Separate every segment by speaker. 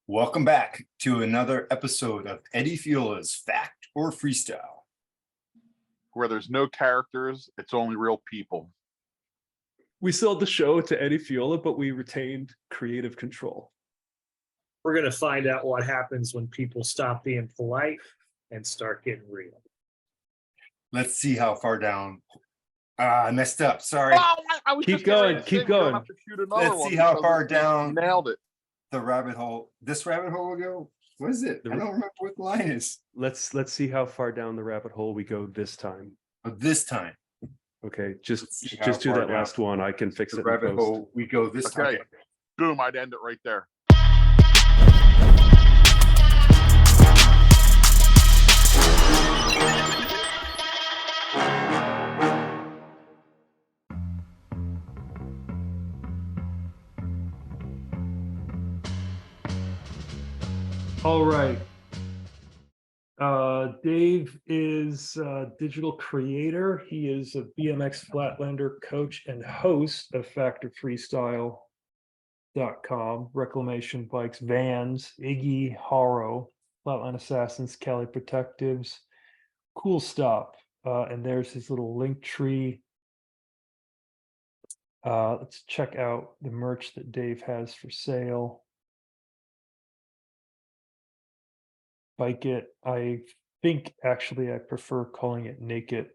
Speaker 1: Welcome back to another episode of Eddie Fiola's Fact or Freestyle,
Speaker 2: where there's no characters, it's only real people.
Speaker 3: We sold the show to Eddie Fiola, but we retained creative control.
Speaker 4: We're going to find out what happens when people stop being polite and start getting real.
Speaker 1: Let's see how far down. I messed up. Sorry.
Speaker 2: Oh, I was
Speaker 3: Keep
Speaker 2: just getting ready
Speaker 3: going,
Speaker 2: to
Speaker 3: keep
Speaker 2: say we don't
Speaker 3: going.
Speaker 2: have to shoot another
Speaker 1: Let's
Speaker 2: one
Speaker 1: see how
Speaker 2: because
Speaker 1: far
Speaker 2: you
Speaker 1: down
Speaker 2: nailed it.
Speaker 1: the rabbit hole. This rabbit hole will go. What is it? I don't remember what the line is.
Speaker 3: Let's see how far down the rabbit hole we go this time.
Speaker 1: This time.
Speaker 3: Okay,
Speaker 1: Let's
Speaker 3: just
Speaker 1: see how
Speaker 3: do
Speaker 1: far
Speaker 3: that
Speaker 1: down
Speaker 3: last one. I can fix
Speaker 1: the
Speaker 3: it in
Speaker 1: rabbit
Speaker 3: post.
Speaker 1: hole we go this time.
Speaker 2: Okay. Boom, I'd end it right there.
Speaker 3: All right. Dave is a digital creator. He is a BMX Flatlander coach and host of factOrFreestyleBMX.com, Reclamation Bikes, Vans, Iggy, Haro, Flatland Assassins, Cali Protectives. Cool stuff. And there's his little link tree. Let's check out the merch that Dave has for sale. Bike it. I think actually I prefer calling it naked.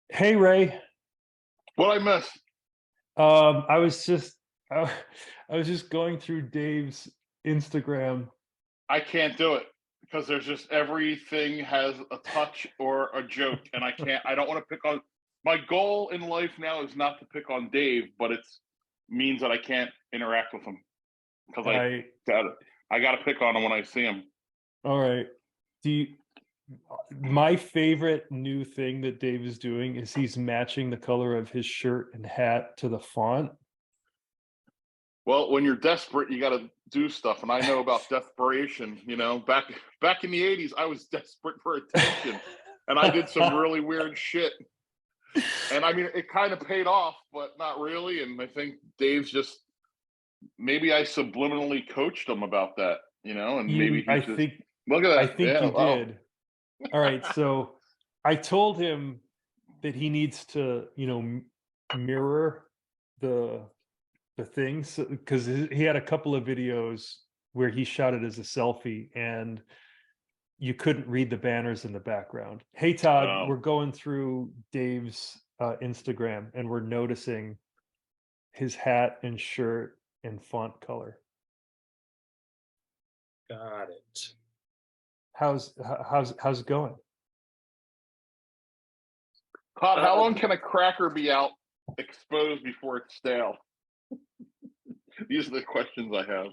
Speaker 3: Hey Ray.
Speaker 2: What I missed?
Speaker 3: I was just going through Dave's Instagram.
Speaker 2: I can't do it because there's just everything has a touch or a joke, and I don't want to pick on. My goal in life now is not to pick on Dave, but it's means that I can't interact with him because I got to pick on him when I see him.
Speaker 3: All right. My favorite new thing that Dave is doing is he's matching the color of his shirt and hat to the font.
Speaker 2: Well, when you're desperate, you got to do stuff, and I know about desperation. You know, back in the '80s, I was desperate for attention, and I did some really weird shit. And I mean, it kind of paid off, but not really. And I think Dave's just, maybe I subliminally coached him about that, you know, and maybe look at that.
Speaker 3: I think you did. All right. So I told him that he needs to, mirror the things, because he had a couple of videos where he shot it as a selfie and you couldn't read the banners in the background. Hey, Todd, we're going through Dave's Instagram and we're noticing his hat and shirt and font color.
Speaker 4: Got it.
Speaker 3: How's it going?
Speaker 2: Todd, how long can a cracker be out exposed before it's stale? These are the questions I have.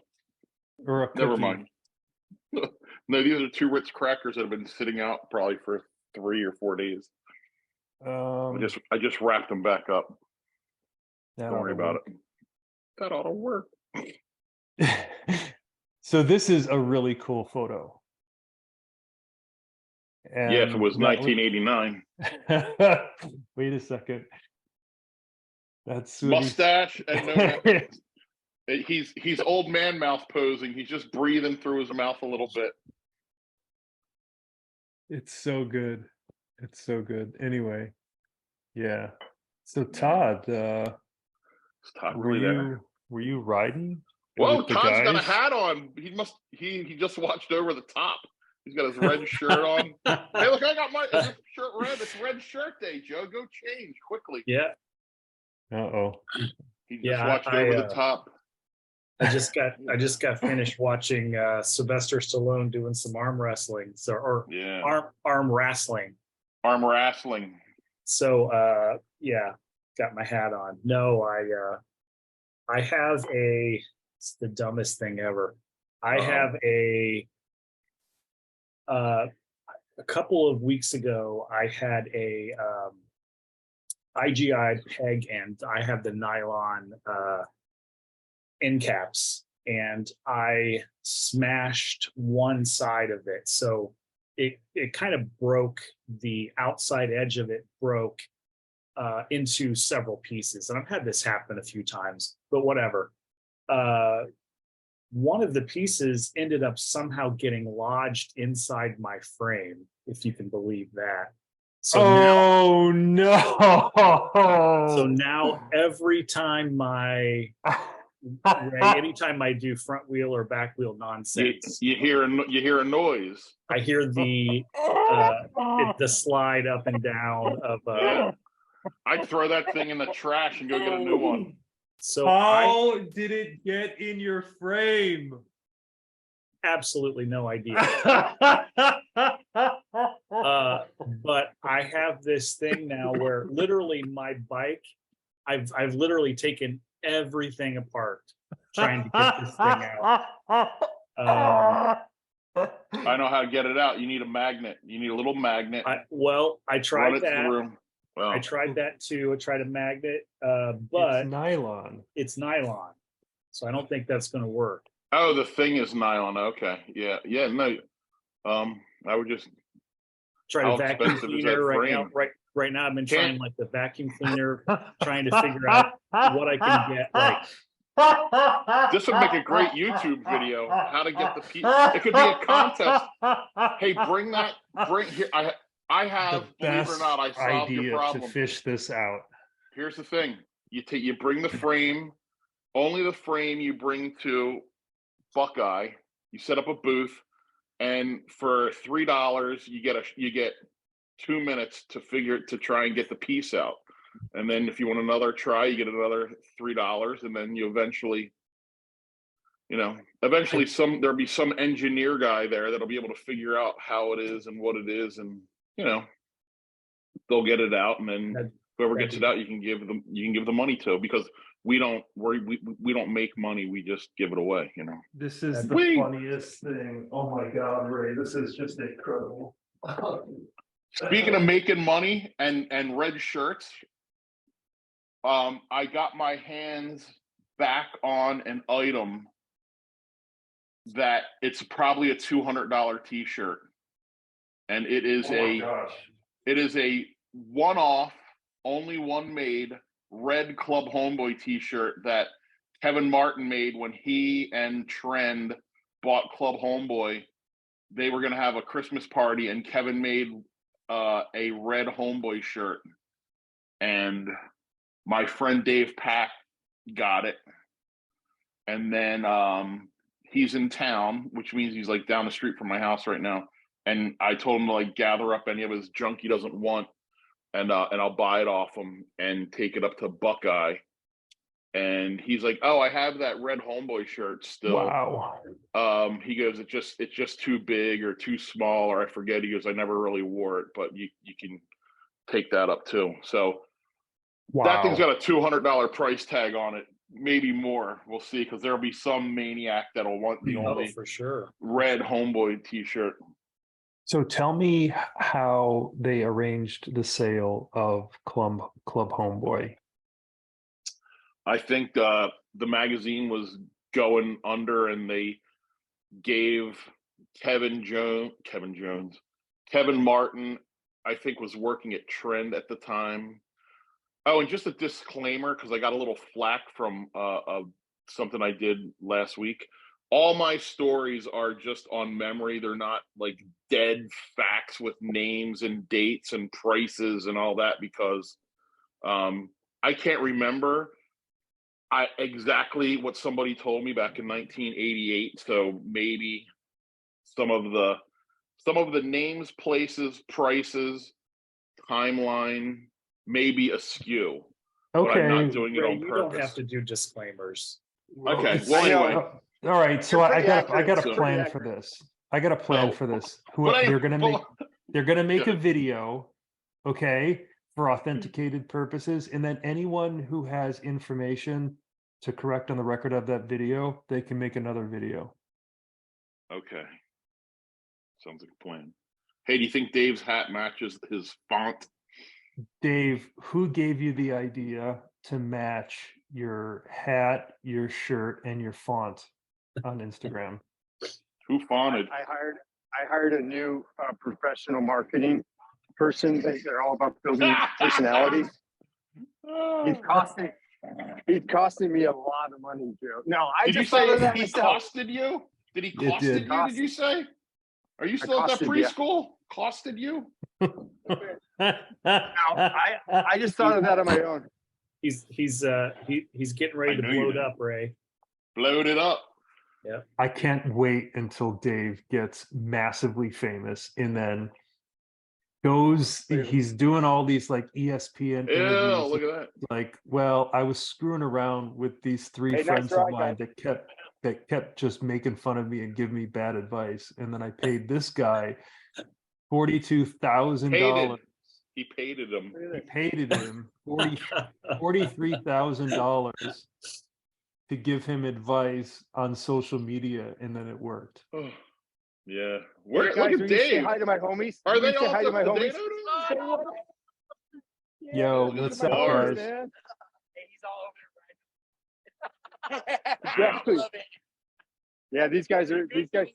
Speaker 3: Or a
Speaker 2: Never
Speaker 3: cookie?
Speaker 2: mind. No, these are 2 Ritz crackers that have been sitting out probably for 3 or 4 days. I just wrapped them back up. Don't worry about it. That ought to work.
Speaker 3: So this is a really cool photo. And
Speaker 2: yeah, if it was 1989.
Speaker 3: Wait a second. That's
Speaker 2: Mustache and no. He's old man mouth posing. He's just breathing through his mouth a little bit.
Speaker 3: It's so good. It's so good. Anyway, yeah. So Todd,
Speaker 2: Is Todd really there?
Speaker 3: Were you riding?
Speaker 2: Whoa,
Speaker 3: with the
Speaker 2: Todd's got a
Speaker 3: guys?
Speaker 2: hat on. He just watched over the top. He's got his red shirt on. Hey, look, I got my shirt red. It's red shirt day, Joe. Go change quickly.
Speaker 4: Yeah.
Speaker 3: Uh-oh.
Speaker 2: He just watched over the top.
Speaker 4: I just got finished watching Sylvester Stallone doing some arm wrestling. Arm wrestling.
Speaker 2: Arm wrestling.
Speaker 4: So got my hat on. No, I have it's the dumbest thing ever. I have a couple of weeks ago, I had a IGI peg, and I have the nylon end caps, and I smashed one side of it. So it kind of broke, the outside edge of it broke, into several pieces. And I've had this happen a few times, but whatever. One of the pieces ended up somehow getting lodged inside my frame, if you can believe that. So
Speaker 3: oh no!
Speaker 4: So now every time anytime I do front wheel or back wheel nonsense,
Speaker 2: you hear a noise.
Speaker 4: I hear the slide up and down of.
Speaker 2: I'd throw that thing in the trash and go get a new one.
Speaker 4: So
Speaker 3: how did it get in your frame?
Speaker 4: Absolutely no idea. But I have this thing now where literally my bike, I've literally taken everything apart trying to get this thing out.
Speaker 2: I know how to get it out. You need a magnet. You need a little magnet.
Speaker 4: I tried that.
Speaker 2: Well,
Speaker 4: I tried that too. I tried a magnet, but
Speaker 3: it's nylon.
Speaker 4: It's nylon, so I don't think that's going to work.
Speaker 2: Oh, the thing is nylon. Okay, yeah. No, I would just
Speaker 4: try to vacuum cleaner right now. Right now, I've been trying like the vacuum cleaner, trying to figure out what I can get. Like
Speaker 2: this would make a great YouTube video. How to get the piece? It could be a contest. Hey, bring here. I have, believe it or not, I solved your problem.
Speaker 3: To fish this out.
Speaker 2: Here's the thing: you bring the frame, only the frame you bring to Buckeye. You set up a booth, and for $3, you get 2 minutes to try and get the piece out. And then if you want another try, you get another $3, and then you eventually there'll be some engineer guy there that'll be able to figure out how it is and what it is, and they'll get it out, and then whoever gets it out, you can give the money to, because we don't make money, we just give it away.
Speaker 3: This is the funniest thing. Oh my God, Ray, this is just incredible.
Speaker 2: Speaking of making money and red shirts, I got my hands back on an item that it's probably a $200 t-shirt, and it is a one-off, only one made red Club Homeboy t-shirt that Kevin Martin made when he and Trend bought Club Homeboy. They were going to have a Christmas party, and Kevin made a red Homeboy shirt, and my friend Dave Pack got it, and then he's in town, which means he's like down the street from my house right now, and I told him to like gather up any of his junk he doesn't want, and I'll buy it off him and take it up to Buckeye. And he's like, "Oh, I have that red Homeboy shirt still."
Speaker 3: Wow.
Speaker 2: He goes, it's just too big or too small, or I forget. He goes, "I never really wore it, but you can take that up too." So that thing's got a $200 price tag on it, maybe more. We'll see, because there'll be some maniac that'll want the only
Speaker 4: for sure
Speaker 2: red Homeboy t-shirt.
Speaker 3: So tell me how they arranged the sale of Club Homeboy.
Speaker 2: I think the magazine was going under, and they gave Kevin Martin, I think, was working at Trend at the time. Oh, and just a disclaimer, because I got a little flack from something I did last week. All my stories are just on memory. They're not like dead facts with names and dates and prices and all that, because I can't remember exactly what somebody told me back in 1988. So maybe some of the names, places, prices, timeline may be askew.
Speaker 3: Okay.
Speaker 2: But I'm not doing it on purpose.
Speaker 4: You don't have to do disclaimers.
Speaker 2: Okay. Well, anyway.
Speaker 3: All right. So I got a plan for this. I got a plan for this. They're gonna make a video, okay, for authenticated purposes, and then anyone who has information to correct on the record of that video, they can make another video.
Speaker 2: Okay. Sounds like a plan. Hey, do you think Dave's hat matches his font?
Speaker 3: Dave, who gave you the idea to match your hat, your shirt, and your font on Instagram?
Speaker 2: Who fonted?
Speaker 5: I hired a new professional marketing person. They're all about building personality. He's costing me a lot of money, Joe. No, I
Speaker 2: Did you
Speaker 5: just
Speaker 2: say
Speaker 5: thought of that
Speaker 2: he
Speaker 5: myself.
Speaker 2: costed you? Did he
Speaker 3: It
Speaker 2: costed
Speaker 3: did.
Speaker 2: you? Did you say? Are you still at that
Speaker 5: costed, yeah.
Speaker 2: preschool? Costed you?
Speaker 5: I just thought of that on my own.
Speaker 4: He's getting ready
Speaker 2: I
Speaker 4: to
Speaker 2: know you
Speaker 4: blow it
Speaker 2: did.
Speaker 4: up, Ray.
Speaker 2: Blowed it up.
Speaker 3: I can't wait until Dave gets massively famous and then he's doing all these like ESPN
Speaker 2: Ew,
Speaker 3: interviews.
Speaker 2: look at that.
Speaker 3: Like, well, I was screwing around with these three
Speaker 5: Hey, nice
Speaker 3: friends
Speaker 5: try,
Speaker 3: of mine that kept just making fun of me and give me bad advice. And then I paid this guy $42,000.
Speaker 2: He paid him.
Speaker 3: He paid him $43,000 to give him advice on social media, and then it worked.
Speaker 2: Oh, yeah. Where?
Speaker 5: Hey, guys,
Speaker 2: Look
Speaker 5: will
Speaker 2: at
Speaker 5: you say
Speaker 2: Dave.
Speaker 5: hi to my homies?
Speaker 2: Are
Speaker 5: Will
Speaker 2: they
Speaker 5: you say
Speaker 2: all
Speaker 5: hi to my
Speaker 2: the
Speaker 5: homies?
Speaker 2: potato?
Speaker 3: Yo,
Speaker 5: Yeah,
Speaker 3: what's
Speaker 5: my
Speaker 3: up,
Speaker 5: homies,
Speaker 3: guys?
Speaker 5: man.
Speaker 6: He's all over
Speaker 5: Exactly.
Speaker 6: it.
Speaker 5: Yeah, these guys. It's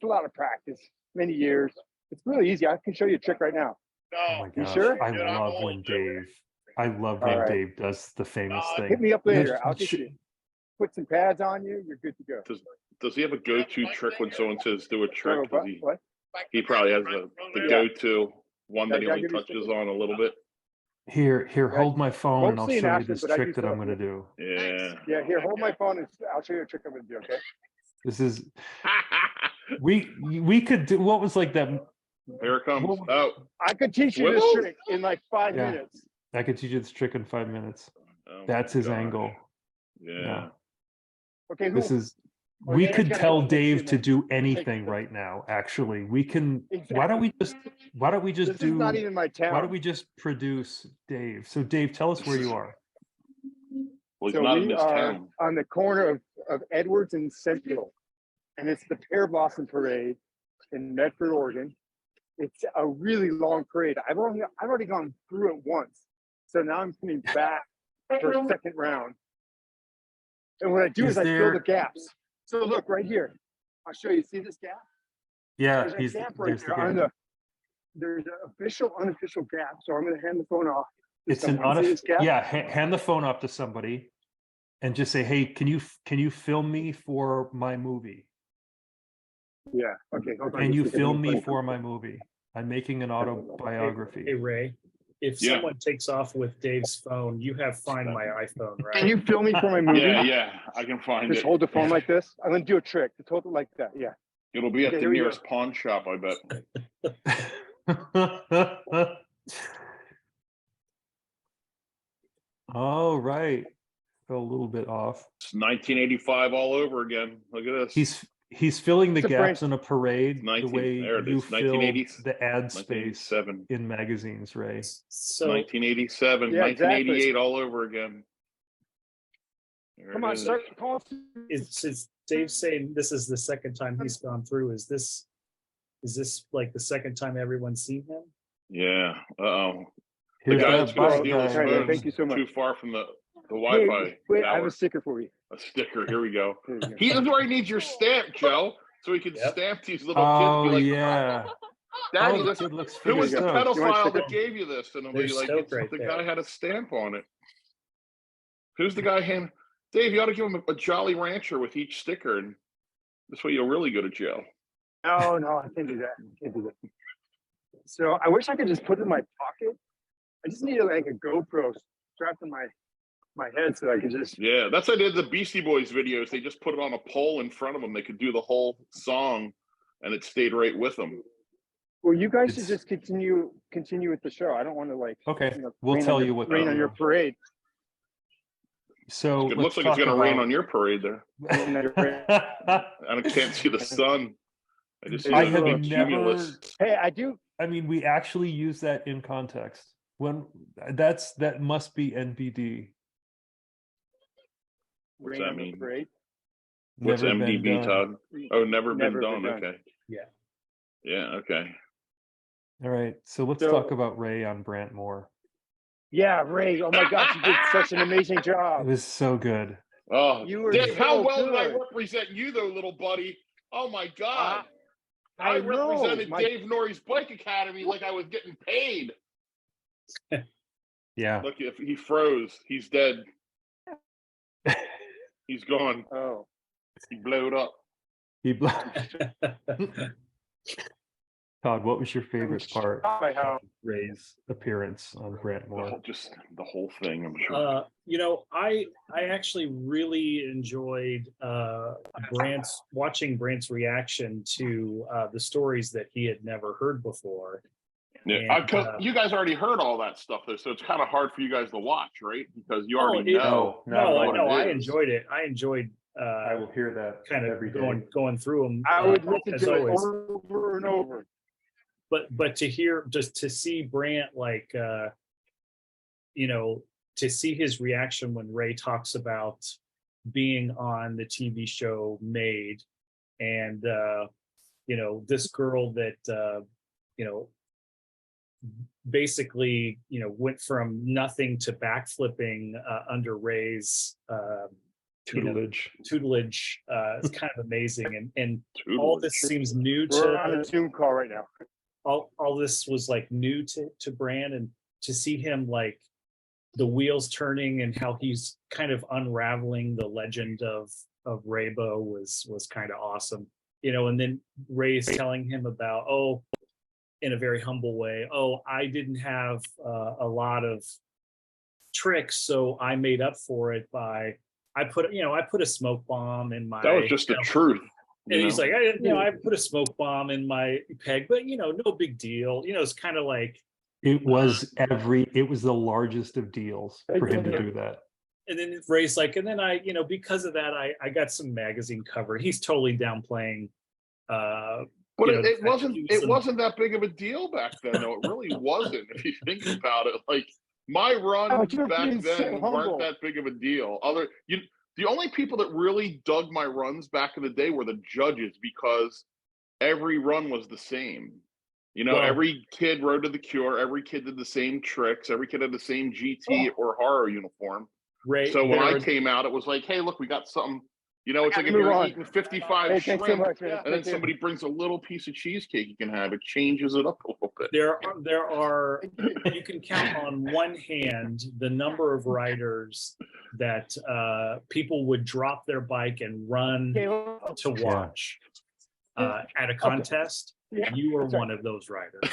Speaker 5: a lot of practice, many years. It's really easy. I can show you a trick right now.
Speaker 3: Oh my
Speaker 5: You
Speaker 3: gosh,
Speaker 5: sure?
Speaker 3: I
Speaker 2: Dude, I'm
Speaker 3: love
Speaker 2: old,
Speaker 3: when
Speaker 2: dude.
Speaker 3: when
Speaker 5: All right.
Speaker 3: Dave does the famous
Speaker 5: Hit
Speaker 3: thing.
Speaker 5: me up later. I'll
Speaker 3: Sh-
Speaker 5: get you. Put some pads on you. You're good to go.
Speaker 2: Does he have a go-to trick when someone says do a trick?
Speaker 5: So,
Speaker 2: Does he,
Speaker 5: what?
Speaker 2: he probably has the
Speaker 5: Yeah.
Speaker 2: go-to one that he
Speaker 5: Yeah,
Speaker 2: only
Speaker 5: give me a
Speaker 2: touches
Speaker 5: second.
Speaker 2: on a little bit.
Speaker 3: Here,
Speaker 5: Yeah,
Speaker 3: hold my phone and I'll
Speaker 5: mostly in
Speaker 3: show you
Speaker 5: action,
Speaker 3: this
Speaker 5: but I do
Speaker 3: trick that I'm
Speaker 5: stuff.
Speaker 3: going to do.
Speaker 2: Yeah.
Speaker 5: Yeah, here, hold my phone and I'll show you a trick I'm gonna do. Okay.
Speaker 3: This is we could do what was like that.
Speaker 2: Here it comes.
Speaker 3: What-
Speaker 2: Oh.
Speaker 5: I could teach you this
Speaker 2: Swivel?
Speaker 5: trick in like 5
Speaker 3: Yeah.
Speaker 5: minutes.
Speaker 3: I could teach you this trick in 5 minutes.
Speaker 2: Oh
Speaker 3: That's
Speaker 2: my
Speaker 3: his
Speaker 2: gosh.
Speaker 3: angle.
Speaker 2: Yeah.
Speaker 5: Okay,
Speaker 3: This is
Speaker 5: Oh,
Speaker 3: we
Speaker 5: yeah,
Speaker 3: could
Speaker 5: yeah,
Speaker 3: tell
Speaker 5: yeah.
Speaker 3: Dave to do
Speaker 5: Take-
Speaker 3: anything right now. Actually, we can. Why don't we just
Speaker 5: This is not even my town.
Speaker 3: why don't we just produce Dave? So Dave, tell us where you are.
Speaker 2: Well, he's
Speaker 5: So
Speaker 2: not in
Speaker 5: we
Speaker 2: this
Speaker 5: are
Speaker 2: town.
Speaker 5: on the corner of Edwards and Central, and it's the Pear Blossom Parade in Medford, Oregon. It's a really long parade. I've already gone through it once, so now I'm coming back for a second round. And what I do is I fill the gaps. So look right here. I'll show you. See this gap?
Speaker 3: Yeah,
Speaker 5: There's a gap right
Speaker 3: there's the
Speaker 5: there.
Speaker 3: gap.
Speaker 5: There's an official, unofficial gap. So I'm going to hand the phone off. to
Speaker 3: It's an
Speaker 5: someone. See this gap?
Speaker 3: hand the phone up to somebody and just say, hey, can you film me for my movie?
Speaker 5: Yeah. Okay. Hold on
Speaker 3: Can
Speaker 5: just
Speaker 3: you
Speaker 5: a second.
Speaker 3: film me for my movie? I'm making an autobiography.
Speaker 4: Hey, Ray, if
Speaker 2: Yeah.
Speaker 4: someone takes off with Dave's phone, you have Find My iPhone, right?
Speaker 5: Can you film me for my movie?
Speaker 2: Yeah, I can find
Speaker 5: Just
Speaker 2: it.
Speaker 5: hold the phone like this. I'm going to do a trick. Just hold it like that. Yeah.
Speaker 2: It'll be at
Speaker 5: Okay,
Speaker 2: the
Speaker 5: here we go.
Speaker 2: nearest pawn shop, I bet.
Speaker 3: All right. Fell a little bit off.
Speaker 2: It's 1985 all over again. Look at this.
Speaker 3: He's filling the
Speaker 5: It's a
Speaker 3: gaps
Speaker 5: brain-
Speaker 3: in a parade the
Speaker 2: 19
Speaker 3: way
Speaker 2: there it
Speaker 3: you
Speaker 2: is,
Speaker 3: filled
Speaker 2: 1980s,
Speaker 3: the ad space
Speaker 2: 1987.
Speaker 3: in magazines, Ray.
Speaker 4: So
Speaker 2: 1987,
Speaker 5: Yeah, exactly.
Speaker 2: 1988 all over again. There
Speaker 5: Come
Speaker 2: it
Speaker 5: on,
Speaker 2: is.
Speaker 5: start calling.
Speaker 4: is Dave saying this is the second time he's gone through? Is this like the second time everyone's seen him?
Speaker 2: Yeah. Uh-oh. The
Speaker 3: Here's
Speaker 2: guy
Speaker 3: that
Speaker 2: that's going to
Speaker 3: bike
Speaker 2: steal his
Speaker 3: guy.
Speaker 5: Right,
Speaker 2: phone
Speaker 5: thank you so much.
Speaker 2: too far from the
Speaker 5: Hey,
Speaker 2: Wi-Fi
Speaker 5: wait, I have
Speaker 2: tower.
Speaker 5: a sticker for you.
Speaker 2: A sticker. Here we go.
Speaker 5: Here you go.
Speaker 2: This is where he needs your stamp, Joe, so he can
Speaker 4: Yep.
Speaker 2: stamp these little
Speaker 3: Oh
Speaker 2: kids. Be like,
Speaker 3: yeah.
Speaker 2: Daddy,
Speaker 3: Oh,
Speaker 2: this,
Speaker 3: kid looks
Speaker 2: who was the
Speaker 5: Here you go. You want a
Speaker 2: pedophile
Speaker 5: sticker?
Speaker 2: that gave you this? And it'll be
Speaker 4: There's
Speaker 2: like,
Speaker 4: Stoke
Speaker 2: it's,
Speaker 4: right
Speaker 2: the
Speaker 4: there.
Speaker 2: guy had a stamp on it. Who's the guy hand? Dave, you ought to give him a Jolly Rancher with each sticker, and this way you'll really go to jail.
Speaker 5: No, I can't do that. I can't do that. So I wish I could just put it in my pocket. I just need like a GoPro strapped to my head so I could just.
Speaker 2: Yeah, that's how they did the Beastie Boys videos. They just put it on a pole in front of them. They could do the whole song, and it stayed right with them.
Speaker 5: Well, you guys should
Speaker 3: It's-
Speaker 5: just continue with the show. I don't want to like.
Speaker 3: Okay, we'll
Speaker 5: rain on
Speaker 3: tell
Speaker 5: your-
Speaker 3: you what to
Speaker 5: rain on
Speaker 3: do.
Speaker 5: your parade.
Speaker 3: So
Speaker 2: It
Speaker 3: let's
Speaker 2: looks like it's
Speaker 3: talk
Speaker 2: going to rain
Speaker 3: about-
Speaker 2: on your parade there.
Speaker 5: Rain on your parade.
Speaker 2: I can't see the sun. I just see
Speaker 3: I
Speaker 2: the
Speaker 3: have
Speaker 2: big
Speaker 3: never.
Speaker 2: cumulus.
Speaker 5: Hey, I do.
Speaker 3: I mean, we actually use that in context. When that must be NBD.
Speaker 2: What's
Speaker 5: Rain
Speaker 2: that
Speaker 5: on the
Speaker 2: mean?
Speaker 5: parade.
Speaker 2: What's
Speaker 3: Never been
Speaker 2: MDB,
Speaker 3: done.
Speaker 2: Todd? Oh, never been
Speaker 5: Never
Speaker 2: done.
Speaker 5: been done.
Speaker 2: Okay.
Speaker 4: Yeah.
Speaker 2: Yeah. Okay.
Speaker 3: All right, so let's
Speaker 5: So-
Speaker 3: talk about Ray on Brantmore.
Speaker 5: Yeah, Ray. Oh my gosh, you did such an amazing
Speaker 3: It
Speaker 5: job.
Speaker 3: was so good.
Speaker 2: Oh,
Speaker 5: You were
Speaker 2: Dave, how
Speaker 5: so
Speaker 2: well did I
Speaker 5: good.
Speaker 2: represent you, though, little buddy? Oh my God.
Speaker 5: I know,
Speaker 2: represented
Speaker 5: my-
Speaker 2: Dave Norrie's Bike Academy like I was getting paid.
Speaker 3: Yeah.
Speaker 2: Look, if he froze, he's dead. He's gone.
Speaker 5: Oh,
Speaker 2: He blowed up.
Speaker 3: He Todd, what was your favorite part
Speaker 5: my
Speaker 3: of
Speaker 5: house.
Speaker 3: Ray's appearance on Grant Moore?
Speaker 2: Just the whole thing, I'm sure.
Speaker 4: You know, I actually really enjoyed watching Brant's reaction to the stories that he had never heard before.
Speaker 2: Yeah,
Speaker 4: And,
Speaker 2: you guys already heard all that stuff, though, so it's kind of hard for you guys to watch, right? Because you already know.
Speaker 4: I enjoyed it. I enjoyed.
Speaker 3: I will hear that
Speaker 4: kind of
Speaker 3: every day.
Speaker 4: going through them.
Speaker 5: I would listen
Speaker 4: as
Speaker 5: to it
Speaker 4: always.
Speaker 5: over and over.
Speaker 4: But to see Brant, like you know, to see his reaction when Ray talks about being on the TV show Made, and you know, this girl that you know, basically, you know, went from nothing to backflipping under Ray's tutelage. It's kind of amazing, and all this seems new
Speaker 5: We're on
Speaker 4: to
Speaker 5: a Zoom call right now.
Speaker 4: all this was like new to Brand, and to see him, like, the wheels turning and how he's kind of unraveling the legend of Raybo was kind of awesome, you know. And then Ray's telling him about, oh, in a very humble way, oh, I didn't have a lot of tricks, so I made up for it by I put a smoke bomb in my.
Speaker 2: That was just the truth.
Speaker 4: And he's like, I put a smoke bomb in my peg, but no big deal. It's kind of like
Speaker 3: it was the largest of deals for him to do that.
Speaker 4: And then Ray's like, and then I, because of that, I got some magazine cover. He's totally downplaying.
Speaker 2: But it wasn't that big of a deal back then, though. It really wasn't, if you think about it. Like, my runs back then weren't that big of a deal. The only people that really dug my runs back in the day were the judges, because every run was the same. Every kid rode to the Cure. Every kid did the same tricks. Every kid had the same GT or horror uniform.
Speaker 4: Right.
Speaker 2: So when I came out, it was like, hey, look, we got something. It's like if you're eating 55 shrimp, and then somebody brings a little piece of cheesecake you can have, it changes it up a little bit.
Speaker 4: There are you can count on one hand the number of riders that people would drop their bike and run to watch at a contest. You were one of those riders,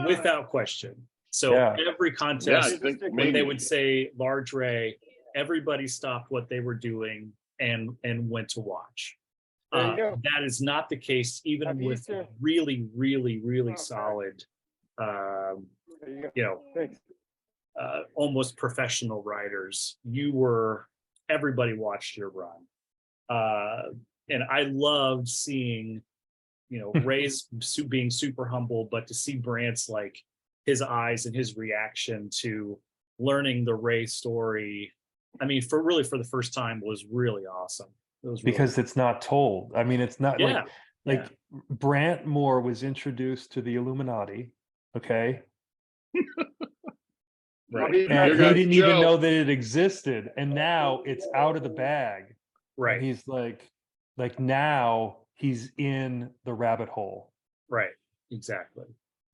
Speaker 4: without question. So every contest, when they would say Large Ray, everybody stopped what they were doing and went to watch. That is not the case even with really, really, really solid, almost professional riders. Everybody watched your run. And I loved seeing, Ray's being super humble, but to see Brant's, like, his eyes and his reaction to learning the Ray story, I mean, for the first time, was really awesome. It was
Speaker 3: because it's not told. I mean, it's not like Brant Moore was introduced to the Illuminati. Okay.
Speaker 4: Right.
Speaker 3: And he didn't even know that it existed. And now it's out of the bag.
Speaker 4: Right.
Speaker 3: And he's like now he's in the rabbit hole.
Speaker 4: Right. Exactly.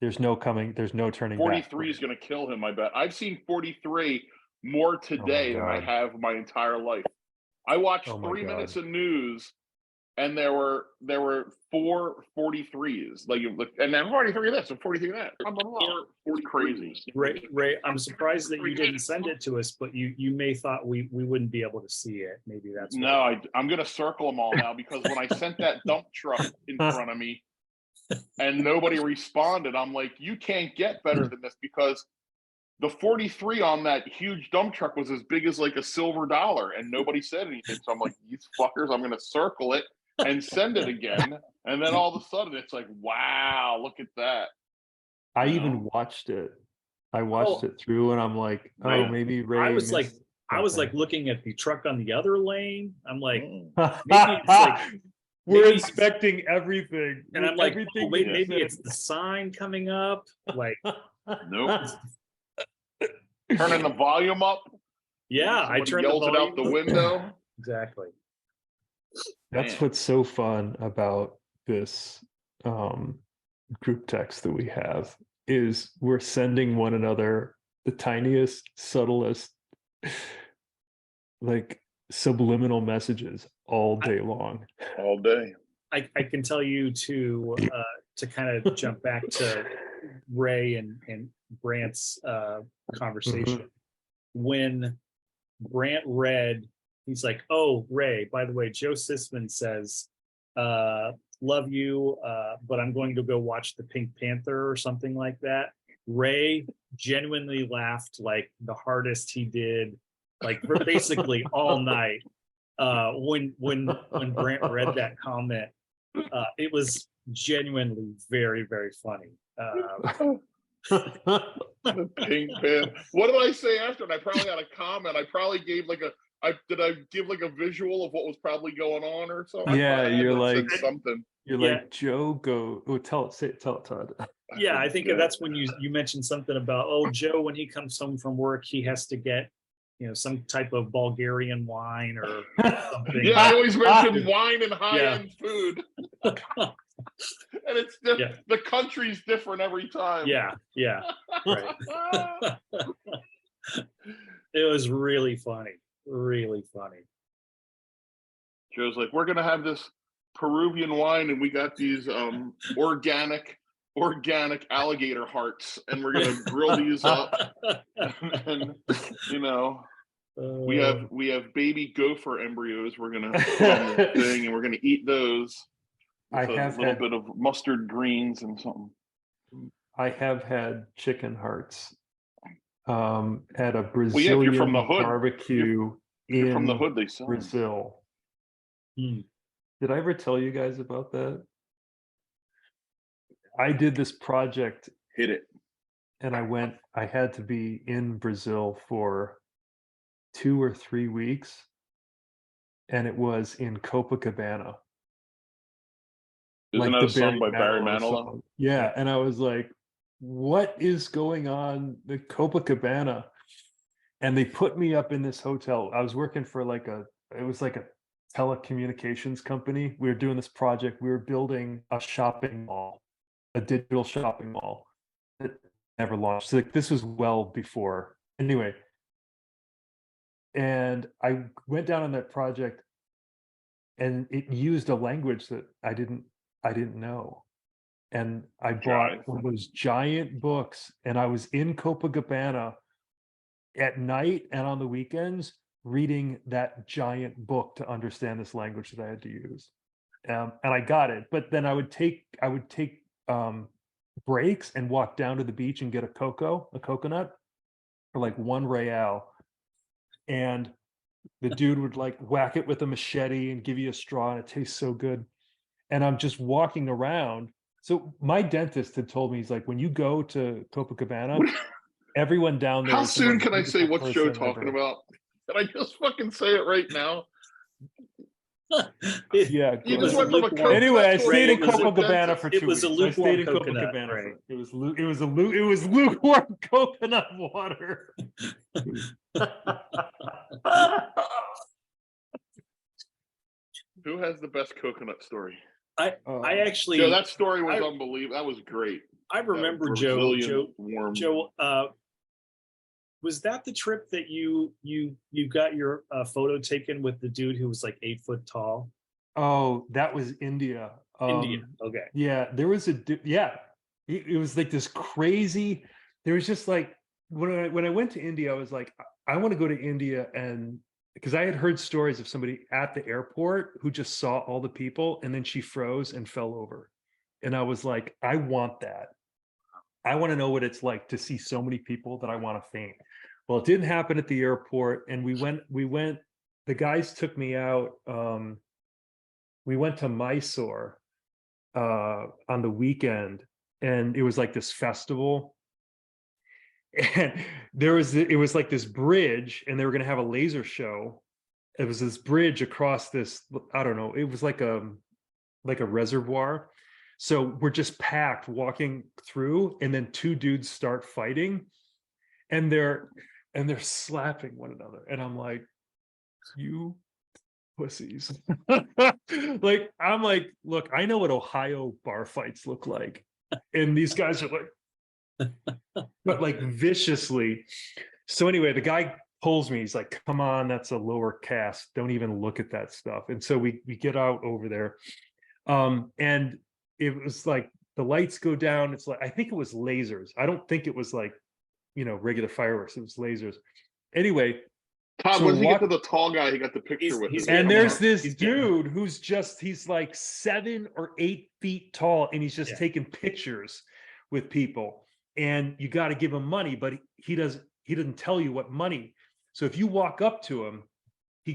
Speaker 3: There's no turning
Speaker 2: 43
Speaker 3: back.
Speaker 2: 43 is going to kill him, I bet. I've seen 43 more today than I have my entire life. I watched 3 minutes of news, and there were 4 43s. And then 43 of this and 43 of that. It's crazy.
Speaker 4: Ray, I'm surprised that you didn't send it to us, but you may thought we wouldn't be able to see it. Maybe that's
Speaker 2: I'm going to circle them all now, because when I sent that dump truck in front of me and nobody responded, I'm like, you can't get better than this, because the 43 on that huge dump truck was as big as like a silver dollar, and nobody said anything. So I'm like, these fuckers, I'm going to circle it and send it again. And then all of a sudden it's like, wow, look at that.
Speaker 3: I even watched it. I watched it through, and I'm like, maybe Ray.
Speaker 4: I was like looking at the truck on the other lane. I'm like, maybe it's like,
Speaker 3: we're inspecting everything.
Speaker 4: And I'm like, wait, maybe it's the sign coming up. Like,
Speaker 2: nope. Turning the volume up.
Speaker 4: Yeah, I turned
Speaker 2: yells it out the window.
Speaker 4: Exactly.
Speaker 3: That's what's so fun about this group text that we have, is we're sending one another the tiniest, subtlest, like subliminal messages all day long.
Speaker 2: All day.
Speaker 4: I can tell you to kind of jump back to Ray and Brant's conversation. When Brant read, he's like, "Oh, Ray, by the way, Joe Sisman says, love you, but I'm going to go watch the Pink Panther," or something like that. Ray genuinely laughed like the hardest he did, like for basically all night. When Brant read that comment, it was genuinely very, very funny.
Speaker 2: The Pink Panther. What did I say after? And I probably had a comment. I probably gave like did I give like a visual of what was probably going on or something?
Speaker 3: Yeah, you're like
Speaker 2: something.
Speaker 3: You're like, Joe, go. Oh, tell it, Todd.
Speaker 4: Yeah, I think that's when you mentioned something about, oh, Joe, when he comes home from work, he has to get, some type of Bulgarian wine or something.
Speaker 2: Yeah, I always mention wine and high-end food. And it's different. The country's different every time.
Speaker 4: Yeah. Right. It was really funny. Really funny.
Speaker 2: Joe's like, we're gonna have this Peruvian wine, and we got these organic alligator hearts, and we're gonna grill these up. And we have baby gopher embryos. We're gonna put on the thing, and we're gonna eat those.
Speaker 3: I
Speaker 2: With
Speaker 3: have
Speaker 2: a little bit of mustard greens and something.
Speaker 3: I have had chicken hearts at a Brazilian
Speaker 2: from the hood.
Speaker 3: barbecue
Speaker 2: You're
Speaker 3: in
Speaker 2: from the hood, they sell them.
Speaker 3: Brazil. Did I ever tell you guys about that? I did this project.
Speaker 2: Hit it.
Speaker 3: And I had to be in Brazil for 2 or 3 weeks. And it was in Copacabana.
Speaker 2: Isn't that a song by Barry Manilow?
Speaker 3: Yeah. And I was like, what is going on at Copacabana? And they put me up in this hotel. I was working for it was like a telecommunications company. We were doing this project. We were building a shopping mall, a digital shopping mall that never launched. So this was well before. Anyway, and I went down on that project, and it used a language that I didn't know. And I bought one of those giant books, and I was in Copacabana at night and on the weekends reading that giant book to understand this language that I had to use. And I got it. But then I would take breaks and walk down to the beach and get a coconut for like $1 and the dude would like whack it with a machete and give you a straw, and it tastes so good. And I'm just walking around. So my dentist had told me, he's like, when you go to Copacabana, everyone down there.
Speaker 2: How soon can I say what's Joe talking about? Can I just fucking say it right now?
Speaker 3: Yeah.
Speaker 2: You just went from a
Speaker 3: anyway, I stayed in Copacabana for 2 weeks.
Speaker 4: It was a lukewarm coconut.
Speaker 3: It was lukewarm coconut water.
Speaker 2: Who has the best coconut story?
Speaker 4: I actually.
Speaker 2: Joe, that story was unbelievable. That was great.
Speaker 4: I remember Joe. Was that the trip that you got your photo taken with the dude who was like 8 foot tall?
Speaker 3: Oh, that was India.
Speaker 4: India. Okay.
Speaker 3: Yeah, there was it was like this crazy. There was just like when I went to India, I was like, I want to go to India, and because I had heard stories of somebody at the airport who just saw all the people and then she froze and fell over. And I was like, I want that. I want to know what it's like to see so many people that I want to faint. Well, it didn't happen at the airport. And we went, the guys took me out. We went to Mysore on the weekend, and it was like this festival. And it was like this bridge, and they were going to have a laser show. It was this bridge across this, I don't know, it was like a reservoir. So we're just packed walking through, and then 2 dudes start fighting, and they're slapping one another. And I'm like, you pussies. Like, I'm like, look, I know what Ohio bar fights look like. And these guys are like, but like viciously. So anyway, the guy pulls me. He's like, "Come on, that's a lower cast. Don't even look at that stuff." And so we get out over there, and it was like the lights go down. It's like I think it was lasers. I don't think it was like regular fireworks. It was lasers. Anyway.
Speaker 2: Todd,
Speaker 3: So
Speaker 2: when he get to the tall guy, he got the picture with him.
Speaker 3: And there's this dude who's he's like 7 or 8 feet tall, and he's just taking pictures with people. And you got to give him money, but he doesn't tell you what money. So if you walk up to him, he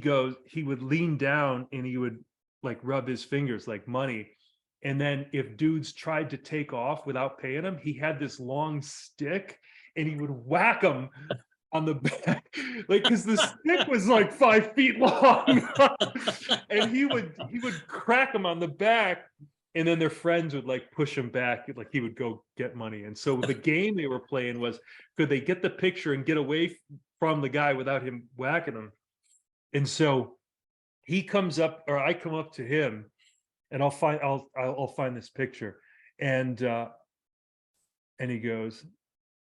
Speaker 3: would lean down and he would like rub his fingers like money. And then if dudes tried to take off without paying him, he had this long stick and he would whack them on the back, like, because the stick was like 5 feet long. And he would crack them on the back, and then their friends would like push him back, like he would go get money. And so the game they were playing was, could they get the picture and get away from the guy without him whacking them? And so he comes up, or I come up to him, and I'll find this picture, and he goes,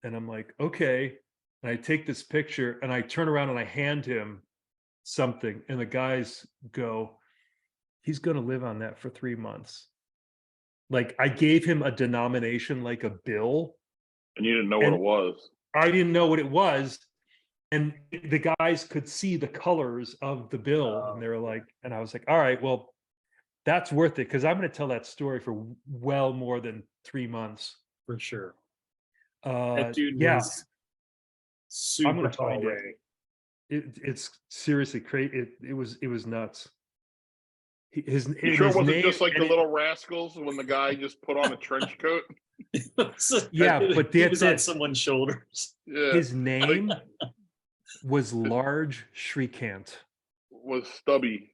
Speaker 3: and I'm like, okay. And I take this picture and I turn around and I hand him something, and the guys go, "He's going to live on that for 3 months." Like I gave him a denomination, like a bill.
Speaker 2: And you didn't know what it was.
Speaker 3: I didn't know what it was. And the guys could see the colors of the bill. And they were like, and I was like, all right, well, that's worth it. Cause I'm going to tell that story for well more than 3 months.
Speaker 4: For sure. That dude was super tall.
Speaker 3: It's seriously crazy. It was nuts. His
Speaker 2: sure it wasn't
Speaker 3: name,
Speaker 2: just like the Little Rascals when the guy just put on a trench coat?
Speaker 3: Yeah, but
Speaker 4: he was on someone's shoulders.
Speaker 2: Yeah.
Speaker 3: His name was Large Shrikant.
Speaker 2: Was Stubby.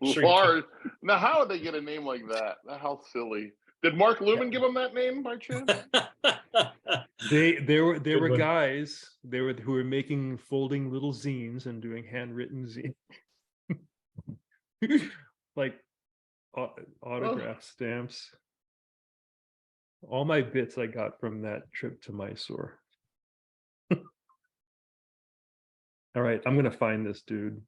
Speaker 4: Shrikant.
Speaker 2: Large. Now, how would they get a name like that? How silly. Did Mark Lumen give him that name by chance?
Speaker 3: There were guys who were making folding little zines and doing handwritten zines. Like autograph stamps. All my bits I got from that trip to Mysore. All right, I'm gonna find this dude.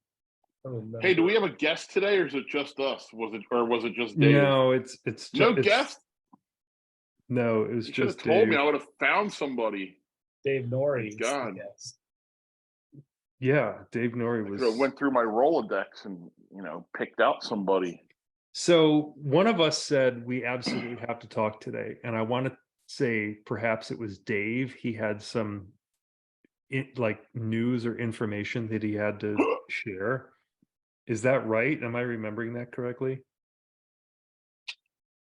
Speaker 2: Oh, no. Hey, do we have a guest today, or is it just us? Was it just Dave?
Speaker 3: No, it's
Speaker 2: no guest.
Speaker 3: No, it was
Speaker 2: you
Speaker 3: just
Speaker 2: told
Speaker 3: Dave.
Speaker 2: me. I would have found somebody.
Speaker 4: Dave Norrie.
Speaker 2: God.
Speaker 3: Yeah, Dave Norrie was.
Speaker 2: I went through my Rolodex and picked out somebody.
Speaker 3: So one of us said we absolutely have to talk today, and I want to say perhaps it was Dave. He had some like news or information that he had to share. Is that right? Am I remembering that correctly?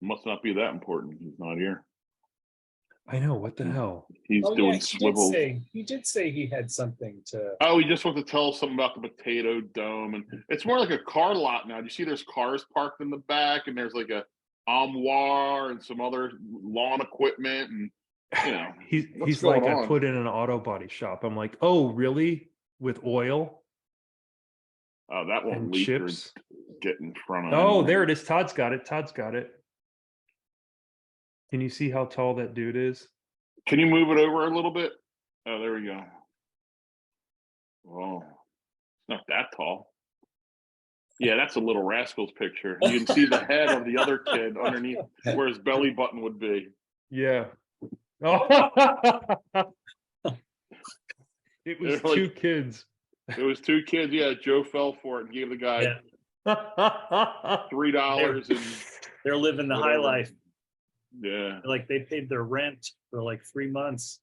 Speaker 2: Must not be that important. He's not here.
Speaker 3: I know, what the hell?
Speaker 2: He's doing swivels.
Speaker 4: He did say he had something to.
Speaker 2: Oh, he just wants to tell us something about the Potato Dome, and it's more like a car lot now. Do you see there's cars parked in the back, and there's like a armoire and some other lawn equipment, and
Speaker 3: he's like, I put in an auto body shop. I'm like, oh, really? With oil?
Speaker 2: Oh, that won't leak or get in front of.
Speaker 3: Oh, there it is. Todd's got it. Can you see how tall that dude is?
Speaker 2: Can you move it over a little bit? Oh, there we go. Oh, it's not that tall. Yeah, that's a Little Rascals picture. You can see the head of the other kid underneath where his belly button would be.
Speaker 3: Yeah. Oh. It was two kids.
Speaker 2: It was 2 kids. Yeah, Joe fell for it and gave the guy $3 and
Speaker 4: they're living the high life.
Speaker 2: Yeah.
Speaker 4: Like they paid their rent for like 3 months.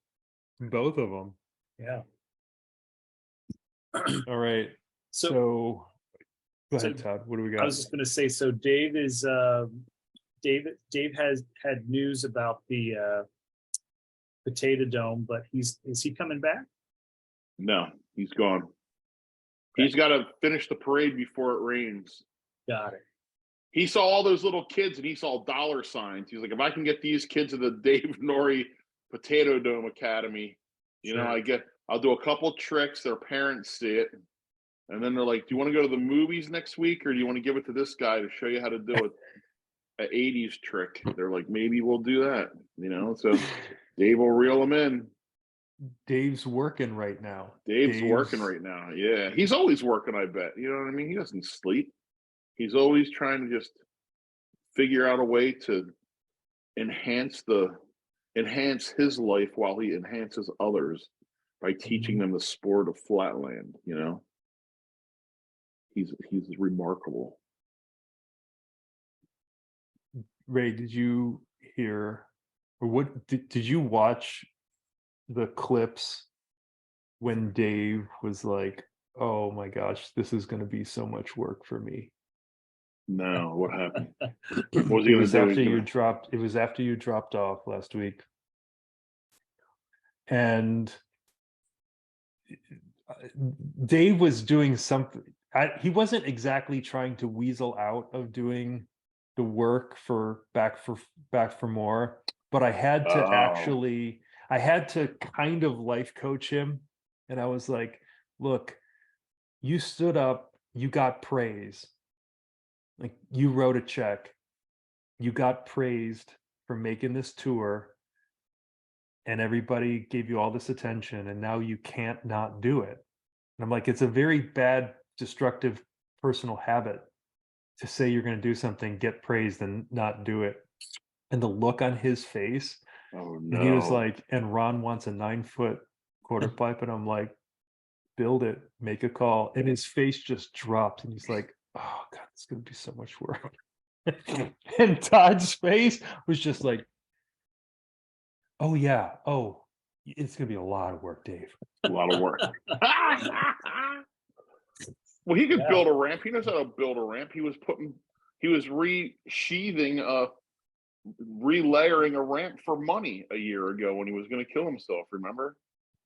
Speaker 3: Both of them.
Speaker 4: Yeah.
Speaker 3: All right. So go ahead, Todd. What do we got?
Speaker 4: I was just going to say, so Dave is Dave has had news about the Potato Dome, but is he coming back?
Speaker 2: No, he's gone. He's got to finish the parade before it rains.
Speaker 4: Got it.
Speaker 2: He saw all those little kids and he saw dollar signs. He's like, if I can get these kids to the Dave Norrie Potato Dome Academy, I'll do a couple tricks. Their parents see it. And then they're like, do you want to go to the movies next week, or do you want to give it to this guy to show you how to do it? '80s trick. They're like, maybe we'll do that, so Dave will reel them in.
Speaker 3: Dave's working right now.
Speaker 2: Dave's working right now. Yeah, he's always working. I bet. You know what I mean? He doesn't sleep. He's always trying to just figure out a way to enhance his life while he enhances others by teaching them the sport of flatland. He's remarkable.
Speaker 3: Ray, did you hear, or what did you watch the clips when Dave was like, oh my gosh, this is going to be so much work for me?
Speaker 2: No, what happened? What was he
Speaker 3: It was
Speaker 2: gonna do?
Speaker 3: after you dropped. It was after you dropped off last week, and Dave was doing something. He wasn't exactly trying to weasel out of doing the work for back for more, but I had to kind of life coach him, and I was like, look, you stood up, you got praise. Like, you wrote a check, you got praised for making this tour, and everybody gave you all this attention, and now you can't not do it. And I'm like, it's a very bad, destructive personal habit to say you're going to do something, get praised, and not do it. And the look on his face, and he was like, and Ron wants a 9-foot quarter pipe, and I'm like, build it, make a call. And his face just dropped, and he's like, oh God, it's going to be so much work. And Todd's face was just like, oh yeah, oh, it's going to be a lot of work, Dave.
Speaker 2: A lot of work. Well, he could build a ramp. He knows how to build a ramp. He was resheathing, relayering a ramp for money a year ago when he was going to kill himself. Remember?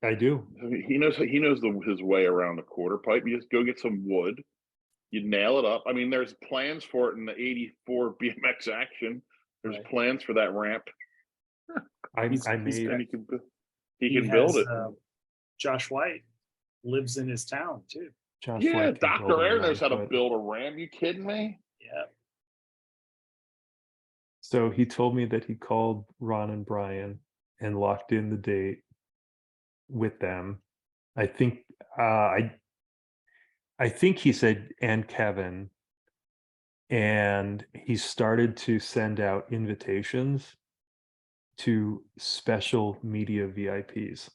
Speaker 3: I do.
Speaker 2: He knows his way around a quarter pipe. You just go get some wood. You nail it up. I mean, there's plans for it in the '84 BMX Action. There's plans for that ramp.
Speaker 4: He
Speaker 2: can build it.
Speaker 4: Josh White lives in his town too.
Speaker 2: Dr. Air knows how to build a ramp. You kidding me?
Speaker 4: Yeah.
Speaker 3: So he told me that he called Ron and Brian and locked in the date with them. I think I think he said, and Kevin, and he started to send out invitations to special media VIPs.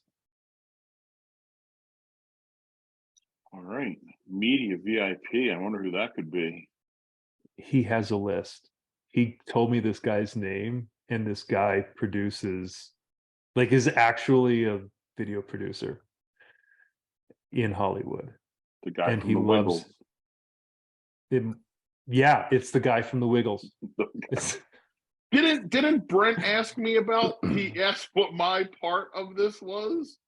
Speaker 2: All right. Media VIP. I wonder who that could be.
Speaker 3: He has a list. He told me this guy's name, and this guy produces, like, is actually a video producer in Hollywood.
Speaker 2: The guy
Speaker 3: and
Speaker 2: from
Speaker 3: he
Speaker 2: the
Speaker 3: loves
Speaker 2: Wiggles.
Speaker 3: Him. Yeah, it's the guy from the Wiggles.
Speaker 2: Didn't Brent ask me about? He asked what my part of this was.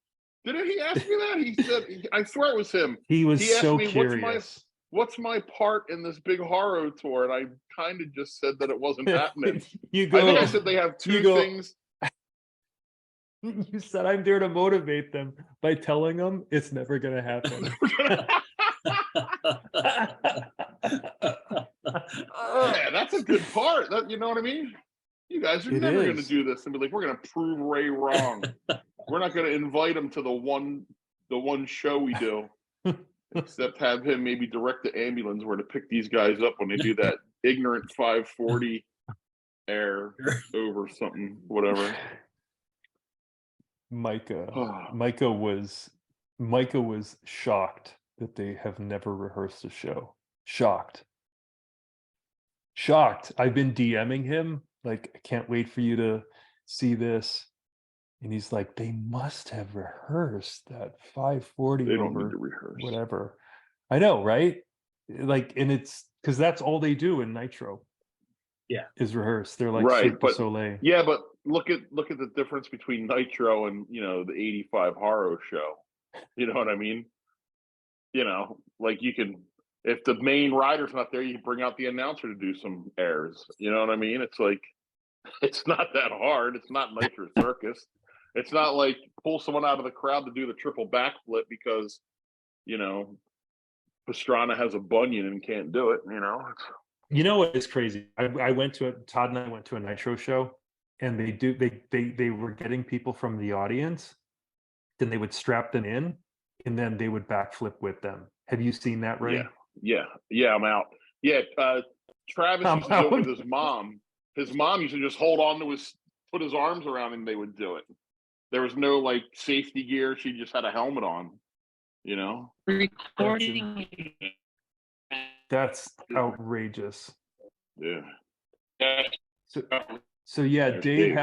Speaker 2: Didn't he ask me that? He said, I swear it was him.
Speaker 3: He was
Speaker 2: He asked
Speaker 3: so
Speaker 2: me,
Speaker 3: curious.
Speaker 2: What's my part in this big horror tour? And I kind of just said that it wasn't happening.
Speaker 3: You go.
Speaker 2: I think I said they have two things.
Speaker 3: You said, I'm there to motivate them by telling them it's never going to happen.
Speaker 2: Yeah, that's a good part. That, you know what I mean? You guys are never going to do this and be like, we're going to prove Ray wrong. We're not going to invite him to the one show we do, except have him maybe direct the ambulance where to pick these guys up when they do that ignorant 540 air over something, whatever.
Speaker 3: Micah was shocked that they have never rehearsed a show. Shocked. I've been DMing him, like, I can't wait for you to see this. And he's like, they must have rehearsed that 540
Speaker 2: they don't
Speaker 3: over
Speaker 2: need to rehearse.
Speaker 3: Whatever. I know, right? Like, and it's because that's all they do in Nitro.
Speaker 4: Yeah.
Speaker 3: Is rehearse. They're like
Speaker 2: right,
Speaker 3: Cirque du Soleil.
Speaker 2: Yeah, but look at the difference between Nitro and, the 85 Horror show. You know what I mean? Like, you can, if the main rider's not there, you can bring out the announcer to do some airs. You know what I mean? It's like, it's not that hard. It's not Nitro Circus. It's not like pull someone out of the crowd to do the triple backflip because, Pastrana has a bunion and can't do it.
Speaker 3: You know what is crazy? I went to Todd and I went to a Nitro show, and they were getting people from the audience, then they would strap them in, and then they would backflip with them. Have you seen that, Ray?
Speaker 2: Yeah, I'm out. Yeah, Travis
Speaker 3: I'm
Speaker 2: used to do it with
Speaker 3: out.
Speaker 2: his mom. His mom used to just hold on to put his arms around him, they would do it. There was no like safety gear. She just had a helmet on, you know?
Speaker 6: Recording.
Speaker 3: That's outrageous.
Speaker 2: Yeah.
Speaker 3: So yeah,
Speaker 2: There's
Speaker 3: Dave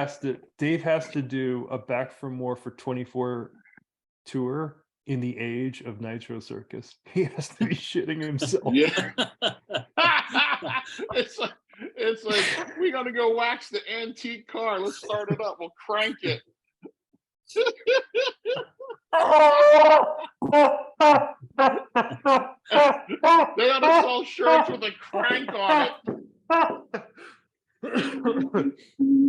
Speaker 2: Dave.
Speaker 3: has to do a Back for More for 24 tour in the age of Nitro Circus. He has to be shitting himself.
Speaker 2: Yeah. it's like we gotta go wax the antique car. Let's start it up. We'll crank it. They ought to sell shirts with a crank on it.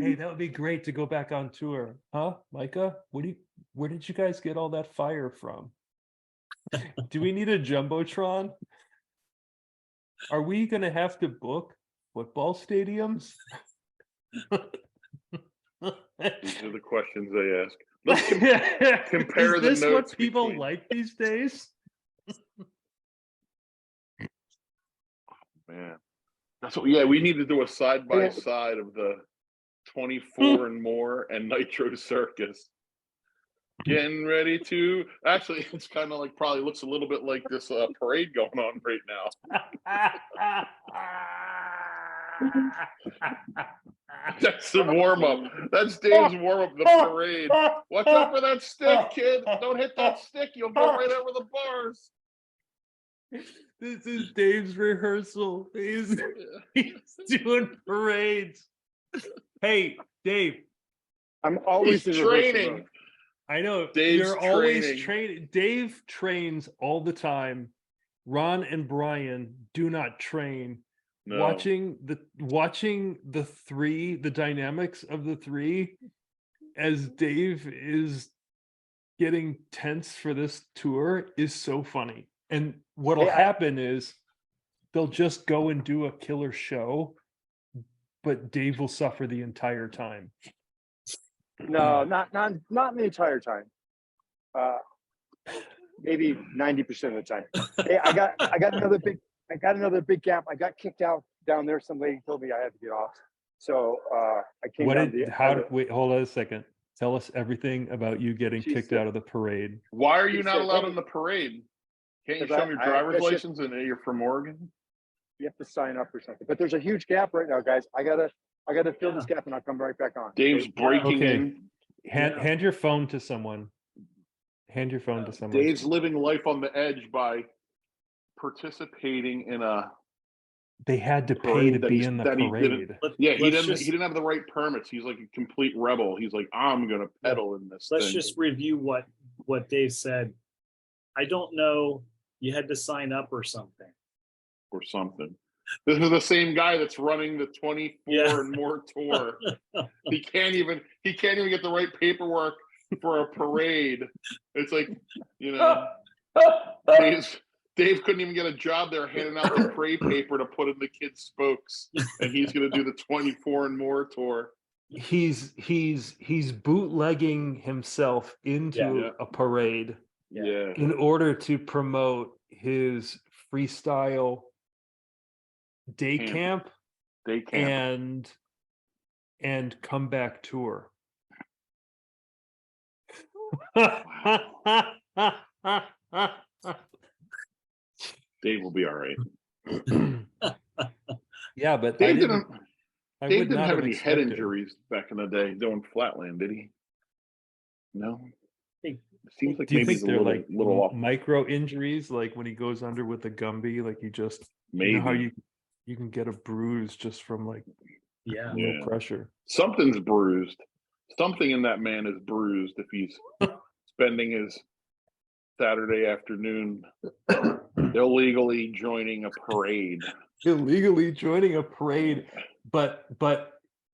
Speaker 3: Hey, that would be great to go back on tour, huh, Micah? Where did you guys get all that fire from? Do we need a jumbotron? Are we gonna have to book football stadiums?
Speaker 2: These are the questions they ask. Let's compare
Speaker 3: Is
Speaker 2: the
Speaker 3: this
Speaker 2: notes
Speaker 3: what people
Speaker 2: between-
Speaker 3: like these days?
Speaker 2: Man, that's what. Yeah, we need to do a side by side of the 24 and more and Nitro Circus. Getting ready to. Actually, it's kind of like probably looks a little bit like this parade going on right now. That's the warm up. That's Dave's warm up. The parade. Watch out for that stick, kid. Don't hit that stick. You'll go right over the bars.
Speaker 3: This is Dave's rehearsal. He's doing parades. Hey, Dave.
Speaker 5: I'm always
Speaker 2: He's
Speaker 5: in rehearsal
Speaker 2: training.
Speaker 5: mode.
Speaker 3: I know
Speaker 2: Dave's
Speaker 3: you're always
Speaker 2: training.
Speaker 3: training. Dave trains all the time. Ron and Brian do not train.
Speaker 2: No.
Speaker 3: Watching the three, the dynamics of the three, as Dave is getting tense for this tour is so funny. And what'll happen is they'll just go and do a killer show, but Dave will suffer the entire time.
Speaker 5: No, not the entire time. Maybe 90% of the time. Hey, I got another big gap. I got kicked out down there. Some lady told me I had to get off. So I came down
Speaker 3: Wait, hold on a second. Tell us everything about you getting kicked out of the parade.
Speaker 2: Why are you
Speaker 5: She
Speaker 2: not
Speaker 5: said,
Speaker 2: allowed
Speaker 5: "Hey."
Speaker 2: in the parade? Can't you
Speaker 5: Because
Speaker 2: show them your driver's
Speaker 5: that's
Speaker 2: license and you're from Oregon?
Speaker 5: You have to sign up or something. But there's a huge gap right now, guys. I gotta fill this gap and I'll come right back on.
Speaker 2: Dave's breaking
Speaker 3: Okay.
Speaker 2: in.
Speaker 3: Hand your phone to someone. Hand your phone to someone.
Speaker 2: Dave's living life on the edge by participating in a.
Speaker 3: They had to pay
Speaker 2: parade
Speaker 3: to
Speaker 2: that
Speaker 3: be
Speaker 2: he's-
Speaker 3: in the
Speaker 2: that he
Speaker 3: parade.
Speaker 2: Yeah, he
Speaker 4: Let's
Speaker 2: didn't have the right permits. He's like a complete rebel. He's like, I'm gonna pedal in this
Speaker 4: Let's
Speaker 2: thing.
Speaker 4: just review what Dave said. I don't know. You had to sign up or something.
Speaker 2: Or something. This is the same guy that's running the 24 and more tour. He can't even get the right paperwork for a parade. It's like, you know, Dave couldn't even get a job there handing out the parade paper to put in the kids' spokes, and he's going to do the 24 and more tour.
Speaker 3: He's bootlegging himself into a parade
Speaker 2: Yeah.
Speaker 3: in order to promote his freestyle day camp and comeback tour.
Speaker 2: Dave will be all right.
Speaker 3: Yeah, but
Speaker 2: Dave
Speaker 3: I
Speaker 2: didn't
Speaker 3: would not
Speaker 2: have any head
Speaker 3: expected.
Speaker 2: injuries back in the day doing Flatland, did he? No. It seems like
Speaker 3: Do you
Speaker 2: maybe
Speaker 3: think
Speaker 2: he's a
Speaker 3: they're
Speaker 2: little off.
Speaker 3: micro injuries, like when he goes under with a Gumby, like you just
Speaker 2: Maybe.
Speaker 3: you know how you can get a bruise just from like no pressure.
Speaker 2: Something's bruised. Something in that man is bruised if he's spending his Saturday afternoon illegally joining a parade.
Speaker 3: Illegally joining a parade, but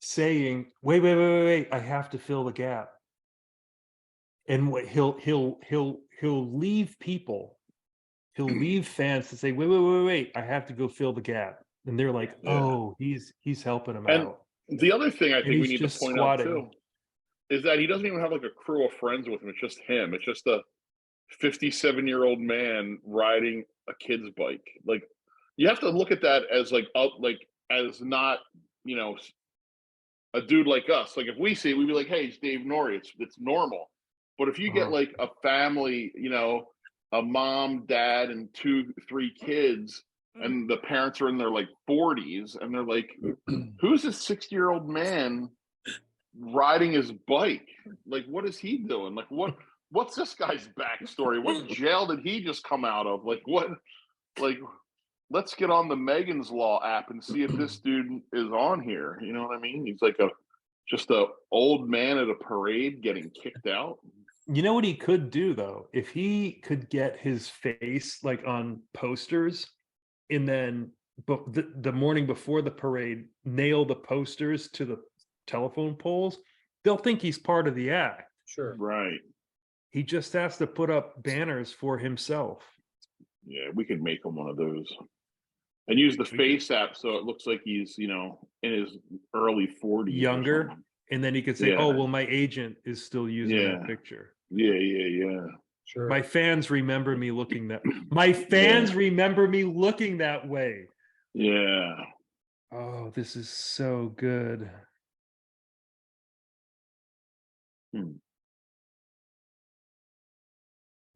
Speaker 3: saying, wait, I have to fill the gap. And what he'll leave people, he'll leave fans to say, wait, I have to go fill the gap. and they're like,
Speaker 2: Yeah.
Speaker 3: "Oh, he's helping him
Speaker 2: And
Speaker 3: out."
Speaker 2: the other thing I
Speaker 3: And
Speaker 2: think we
Speaker 3: he's
Speaker 2: need to
Speaker 3: just
Speaker 2: point
Speaker 3: squatting.
Speaker 2: out too is that he doesn't even have like a crew of friends with him. It's just him. It's just a 57-year-old man riding a kid's bike. Like, you have to look at that as like as not, you know, a dude like us. Like, if we see it, we'd be like, "Hey, it's Dave Norrie. It's normal." But if you get like a family, you know, a mom, dad, and 2-3 kids, and the parents are in their like 40s, and they're like, "Who's this 60-year-old man riding his bike? Like, what is he doing? Like, what's this guy's backstory? What jail did he just come out of? Like, what? Like, let's get on the Megan's Law app and see if this dude is on here." You know what I mean? He's like just a old man at a parade getting kicked out.
Speaker 3: You know what he could do though? If he could get his face like on posters, and then the morning before the parade, nail the posters to the telephone poles, they'll think he's part of the act.
Speaker 4: Sure.
Speaker 2: Right.
Speaker 3: He just has to put up banners for himself.
Speaker 2: Yeah, we could make him one of those. And use the face app so it looks like he's, you know, in his early 40s.
Speaker 3: Younger. And then he could say,
Speaker 2: Yeah.
Speaker 3: "Oh, well, my agent is still using
Speaker 2: Yeah.
Speaker 3: that picture."
Speaker 2: Yeah.
Speaker 4: Sure.
Speaker 3: My fans remember me looking that my fans remember me looking that way.
Speaker 2: Yeah.
Speaker 3: Oh, this is so good.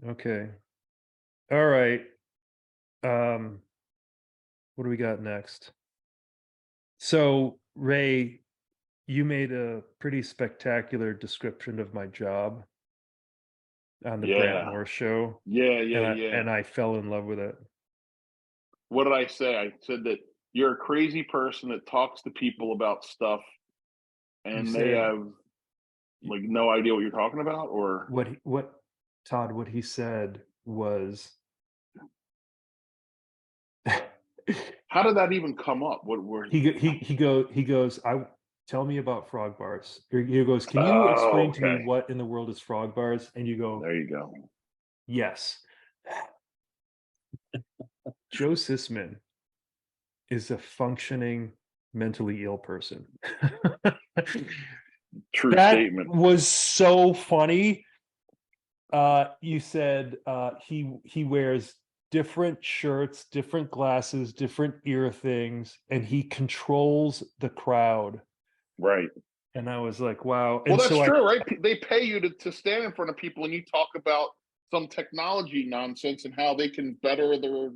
Speaker 3: Okay. All right. What do we got next? So, Ray, you made a pretty spectacular description of my job on the Brant
Speaker 2: Yeah.
Speaker 3: North show.
Speaker 2: Yeah.
Speaker 3: And I fell in love with it.
Speaker 2: What did I say? I said that you're a crazy person that talks to people about stuff and they have like no idea what you're talking about, or
Speaker 3: what Todd, what he said was
Speaker 2: how did that even come up? What were
Speaker 3: he goes, tell me about frog bars. He goes, "Can you
Speaker 2: Oh,
Speaker 3: explain to me
Speaker 2: okay.
Speaker 3: what in the world is frog bars?" And you go,
Speaker 2: There you go.
Speaker 3: "Yes." Joe Sisman is a functioning mentally ill person.
Speaker 2: True
Speaker 3: That
Speaker 2: statement.
Speaker 3: was so funny. You said he wears different shirts, different glasses, different ear things, and he controls the crowd.
Speaker 2: Right.
Speaker 3: And I was like, wow.
Speaker 2: Well,
Speaker 3: And
Speaker 2: that's
Speaker 3: so
Speaker 2: true, right? They pay you to stand in front of people and you talk about some technology nonsense and how they can better their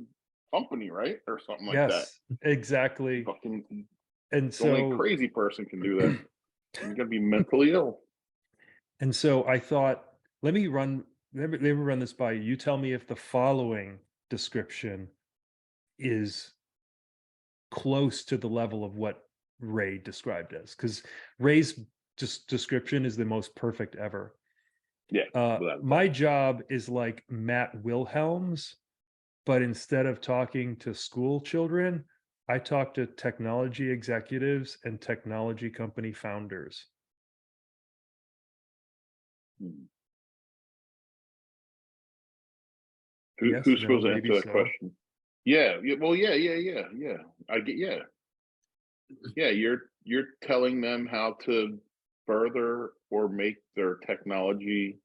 Speaker 2: company, right? Or something like that.
Speaker 3: Yes, exactly.
Speaker 2: Fucking,
Speaker 3: And
Speaker 2: only a
Speaker 3: so
Speaker 2: crazy person can do that. You're gonna be mentally ill.
Speaker 3: And so I thought, let me run this by you. You tell me if the following description is close to the level of what Ray described as, because Ray's description is the most perfect ever.
Speaker 2: Yeah.
Speaker 3: My job is like Matt Wilhelm's, but instead of talking to school children, I talk to technology executives and technology company founders. Yes,
Speaker 2: Who's
Speaker 3: no,
Speaker 2: supposed to
Speaker 3: maybe
Speaker 2: answer that
Speaker 3: so.
Speaker 2: question? Yeah. Well, yeah. I get. Yeah. You're telling them how to further or make their technology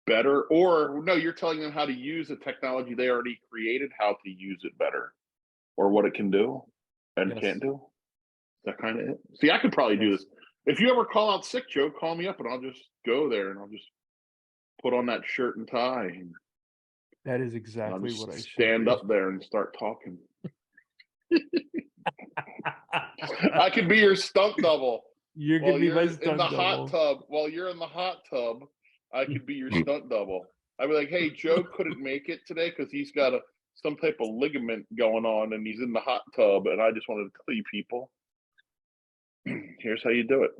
Speaker 2: better, or no, you're telling them how to use the technology they already created, how to use it better, or what it can do and
Speaker 3: Yes.
Speaker 2: can't do. Is that kind of it? See, I could probably do
Speaker 3: Yes.
Speaker 2: this. If you ever call out sick, Joe, call me up and I'll just go there and I'll just put on that shirt and tie and
Speaker 3: That is
Speaker 2: I'll
Speaker 3: exactly
Speaker 2: just
Speaker 3: what I should
Speaker 2: stand
Speaker 3: do.
Speaker 2: up there and start talking. I could be your stunt double.
Speaker 3: You're
Speaker 2: While
Speaker 3: gonna be my
Speaker 2: you're in
Speaker 3: stunt
Speaker 2: the
Speaker 3: double.
Speaker 2: hot tub, while you're in the hot tub, I could be your stunt double. I'd be like, "Hey, Joe couldn't make it today because he's got some type of ligament going on and he's in the hot tub, and I just wanted to tell you people, here's how you do it."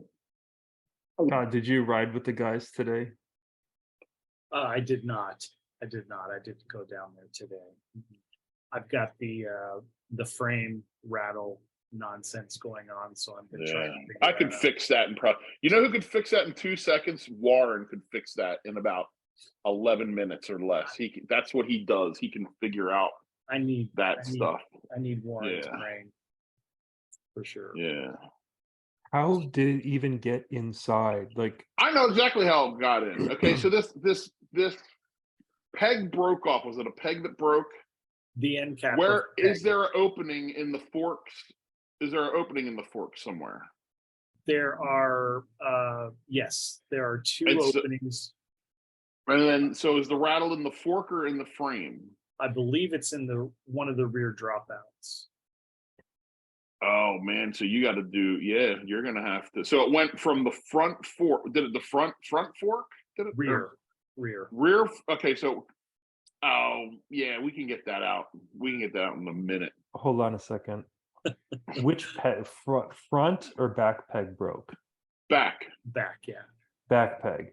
Speaker 3: Did you ride with the guys today?
Speaker 4: I did not. I didn't go down there today. I've got the frame rattle nonsense going on, so I'm been trying to figure
Speaker 2: I
Speaker 4: that
Speaker 2: could
Speaker 4: out.
Speaker 2: fix that you know who could fix that in 2 seconds? Warren could fix that in about 11 minutes or less. That's what he does. He can figure out
Speaker 4: I need
Speaker 2: that stuff.
Speaker 4: I need Warren's
Speaker 2: Yeah.
Speaker 4: brain. for sure.
Speaker 2: Yeah.
Speaker 3: How did it even get inside? Like,
Speaker 2: I know exactly how it got in. Okay, so this peg broke off. Was it a peg that broke?
Speaker 4: The end cap.
Speaker 2: Where is there an opening in the forks? Is there an opening in the forks somewhere?
Speaker 4: There are, yes, there are two openings.
Speaker 2: And then, so is the rattle in the fork or in the frame?
Speaker 4: I believe it's in the one of the rear dropouts.
Speaker 2: Oh man, so you got to do, yeah, you're gonna have to. So it went from the front fork. Did it the front fork? Did it rear? Okay, so oh yeah, we can get that out. We can get that out in a minute.
Speaker 3: hold on a second. Which peg, front or back peg broke?
Speaker 2: Back,
Speaker 4: yeah.
Speaker 3: Back peg.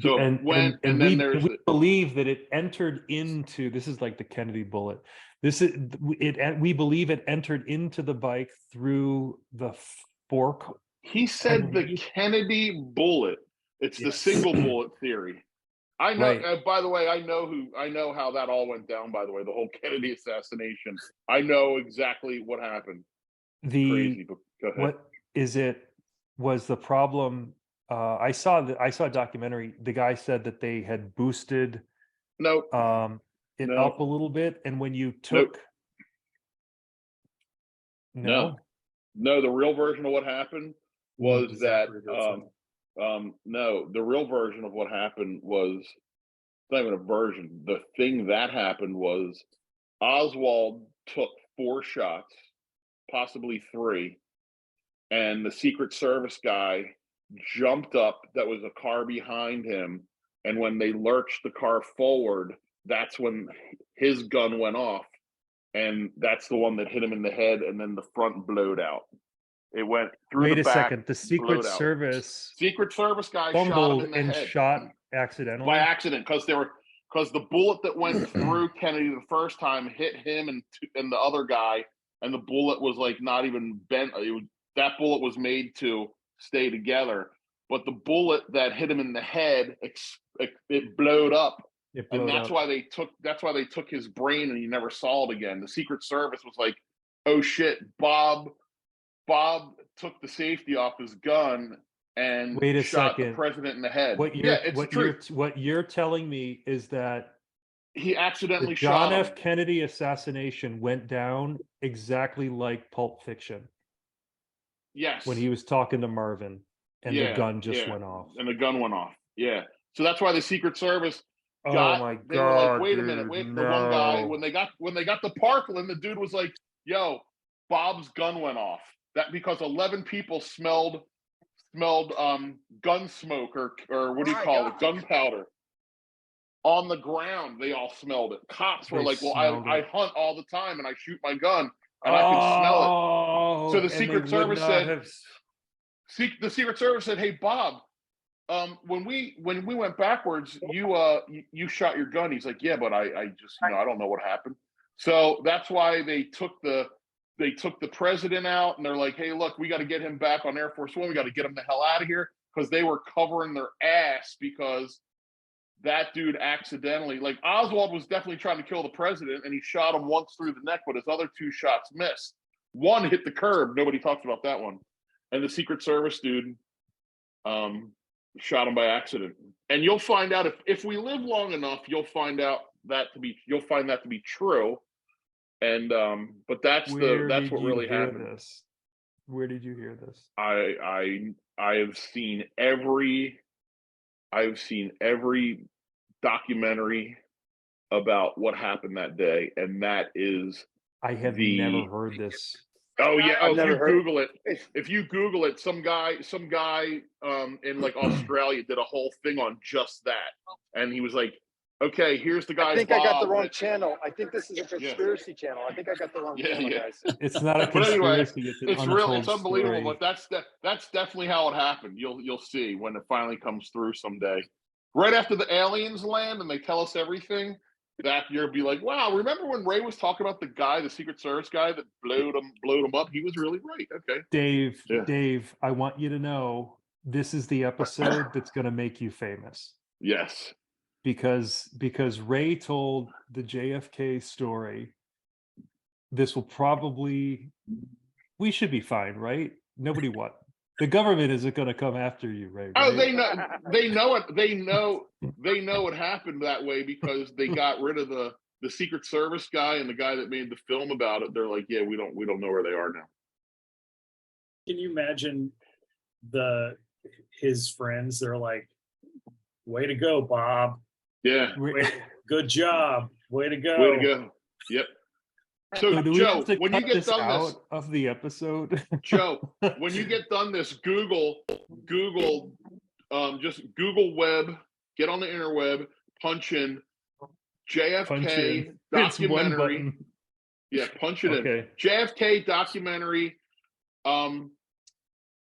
Speaker 2: So
Speaker 3: and
Speaker 2: then there's
Speaker 3: we believe that it entered into, this is like the Kennedy bullet. This is it. We believe it entered into the bike through the fork.
Speaker 2: He said the Kennedy bullet. It's the single bullet theory. I know.
Speaker 3: Right.
Speaker 2: By the way, I know how that all went down. By the way, the whole Kennedy assassination. I know exactly what happened. Crazy, but go ahead.
Speaker 3: What is it? Was the problem? I saw a documentary. The guy said that they had boosted
Speaker 2: Nope.
Speaker 3: it up a little bit, and when you took
Speaker 2: No, the real version of what happened was that no, the real version of what happened was not even a version. The thing that happened was Oswald took 4 shots, possibly 3, and the Secret Service guy jumped up. That was a car behind him, and when they lurched the car forward, that's when his gun went off, and that's the one that hit him in the head, and then the front blowed out. It went through the back. Wait a
Speaker 3: second. The Secret Service
Speaker 2: guy
Speaker 3: fumbled
Speaker 2: shot him in the
Speaker 3: and
Speaker 2: head.
Speaker 3: Shot accidentally
Speaker 2: by accident, because the bullet that went through Kennedy the first time hit him and the other guy, and the bullet was like not even bent. That bullet was made to stay together, but the bullet that hit him in the head, it blowed up. And that's why they took his brain, and he never saw it again. The Secret Service was like, oh shit, Bob took the safety off his gun and shot the president in the head.
Speaker 3: What you're telling me is that
Speaker 2: he accidentally
Speaker 3: the John
Speaker 2: shot him.
Speaker 3: F. Kennedy assassination went down exactly like Pulp Fiction.
Speaker 2: Yes.
Speaker 3: When he was talking to Marvin and the gun just went off.
Speaker 2: And the gun went off. Yeah. So that's why the Secret Service
Speaker 3: they were like,
Speaker 2: wait a minute, the one guy, when they got the Parkland, the dude was like, yo, Bob's gun went off. That because 11 people smelled gun smoke or what do you call it, gunpowder on the ground. They all smelled it. Cops were like, well, I hunt all the time and I shoot my gun and I can smell it. So the Secret Service said, the Secret Service said, hey Bob, when we went backwards, you shot your gun. He's like, yeah, but I just I don't know what happened. So that's why they took the president out, and they're like, hey, look, we got to get him back on Air Force One. We got to get him the hell out of here, because they were covering their ass because that dude accidentally, like Oswald was definitely trying to kill the president, and he shot him once through the neck, but his other 2 shots missed. One hit the curb. Nobody talks about that one. And the Secret Service dude shot him by accident. And you'll find out if we live long enough, you'll find that to be true. And but that's what really happened.
Speaker 3: Where did you hear this?
Speaker 2: I have seen every documentary about what happened that day, and that is
Speaker 3: I have never heard this.
Speaker 2: Oh yeah, if you Google it, some guy in like Australia did a whole thing on just that, and he was like, okay, here's the guy.
Speaker 5: I think I got the wrong channel. I think this is a conspiracy channel. I think I got the wrong channel, guys.
Speaker 3: It's not a conspiracy.
Speaker 2: It's unbelievable, but that's definitely how it happened. You'll see when it finally comes through someday. Right after the aliens land and they tell us everything, that you'll be like, wow, remember when Ray was talking about the guy, the Secret Service guy that blowed him up? He was really right. Okay.
Speaker 3: Dave, I want you to know this is the episode that's going to make you famous.
Speaker 2: Yes.
Speaker 3: Because Ray told the JFK story. This will probably we should be fine, right? Nobody what? The government isn't going to come after you, right?
Speaker 2: Oh,
Speaker 3: right?
Speaker 2: they know it. They know it happened that way because they got rid of the Secret Service guy and the guy that made the film about it. They're like, yeah, we don't know where they are now.
Speaker 4: Can you imagine his friends? They're like, "Way to go, Bob!
Speaker 2: Yeah,
Speaker 4: Good job! Way to go!
Speaker 2: way to go!" Yep. So
Speaker 3: do we
Speaker 2: Joe,
Speaker 3: have to
Speaker 2: when you
Speaker 3: cut
Speaker 2: get
Speaker 3: this
Speaker 2: done
Speaker 3: out
Speaker 2: this,
Speaker 3: of the episode,
Speaker 2: Joe, when you get done this, Google, just Google web, get on the interweb, punch in JFK
Speaker 3: Punch in. It's one
Speaker 2: documentary.
Speaker 3: button.
Speaker 2: Yeah, punch it
Speaker 3: Okay.
Speaker 2: in. JFK documentary,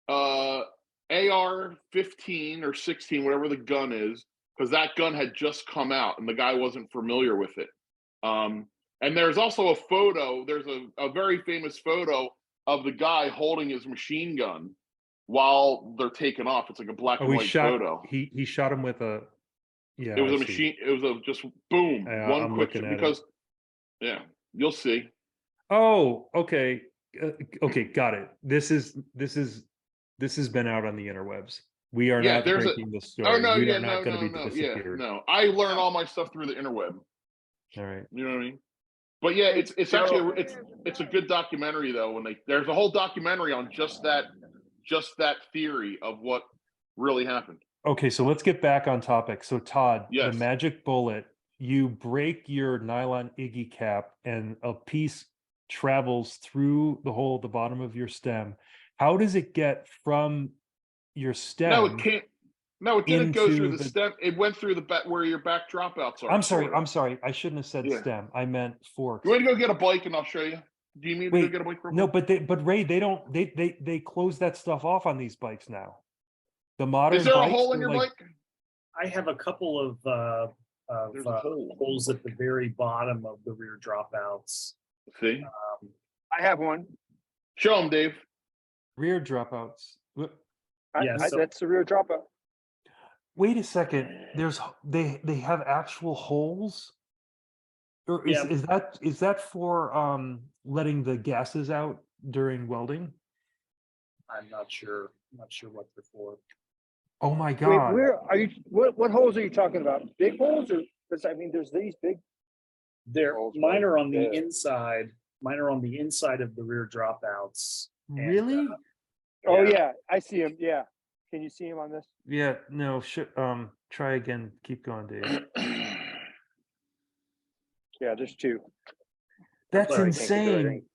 Speaker 2: AR-15 or 16, whatever the gun is, because that gun had just come out and the guy wasn't familiar with it. And there's also a photo, there's a very famous photo of the guy holding his machine gun while they're taking off. It's like a black and white photo.
Speaker 3: He shot him with a, yeah.
Speaker 2: It was a machine, it was a just boom, one
Speaker 3: I'm
Speaker 2: quick,
Speaker 3: looking at
Speaker 2: because, yeah, you'll see.
Speaker 3: Oh, okay. Okay, got it. This has been out on the interwebs. We are not breaking the story.
Speaker 2: Oh, no,
Speaker 3: we
Speaker 2: yeah,
Speaker 3: are not
Speaker 2: no,
Speaker 3: going to be
Speaker 2: no,
Speaker 3: disappeared.
Speaker 2: yeah, no. I learn all my stuff through the interweb.
Speaker 3: All right.
Speaker 2: You know what I mean? But yeah, it's actually it's a good documentary though. When there's a whole documentary on just that theory of what really happened.
Speaker 3: Okay, so let's get back on topic. So Todd,
Speaker 2: Yes.
Speaker 3: the magic bullet, you break your nylon Iggy cap and a piece travels through the hole at the bottom of your stem. How does it get from your stem?
Speaker 2: No, it can't. No, it didn't go through the stem. It went through the back where your back dropouts are.
Speaker 3: I'm sorry. I shouldn't have said stem. I meant forks.
Speaker 2: You want to go get a bike and I'll show you? Do you need to go get a bike?
Speaker 3: No, but Ray, they close that stuff off on these bikes now. The modern.
Speaker 2: Is there
Speaker 3: bikes,
Speaker 2: a hole in your bike?
Speaker 4: I have a couple of holes at the very bottom of the rear dropouts.
Speaker 2: See,
Speaker 5: I have one.
Speaker 2: Show them, Dave.
Speaker 3: Rear dropouts.
Speaker 5: That's the rear dropout.
Speaker 3: Wait a second. They have actual holes, or is that for letting the gases out during welding?
Speaker 4: I'm not sure. I'm not sure what they're for.
Speaker 3: Oh my God!
Speaker 5: Wait, where are you? What holes are you talking about? Big holes, or because I mean, there's these big.
Speaker 4: Mine are on the inside. Mine are on the inside of the rear dropouts.
Speaker 3: Really?
Speaker 5: Oh yeah, I see them. Yeah. Can you see him on this?
Speaker 3: Yeah, no, try again. Keep going, Dave.
Speaker 5: Yeah, there's two.
Speaker 3: That's insane.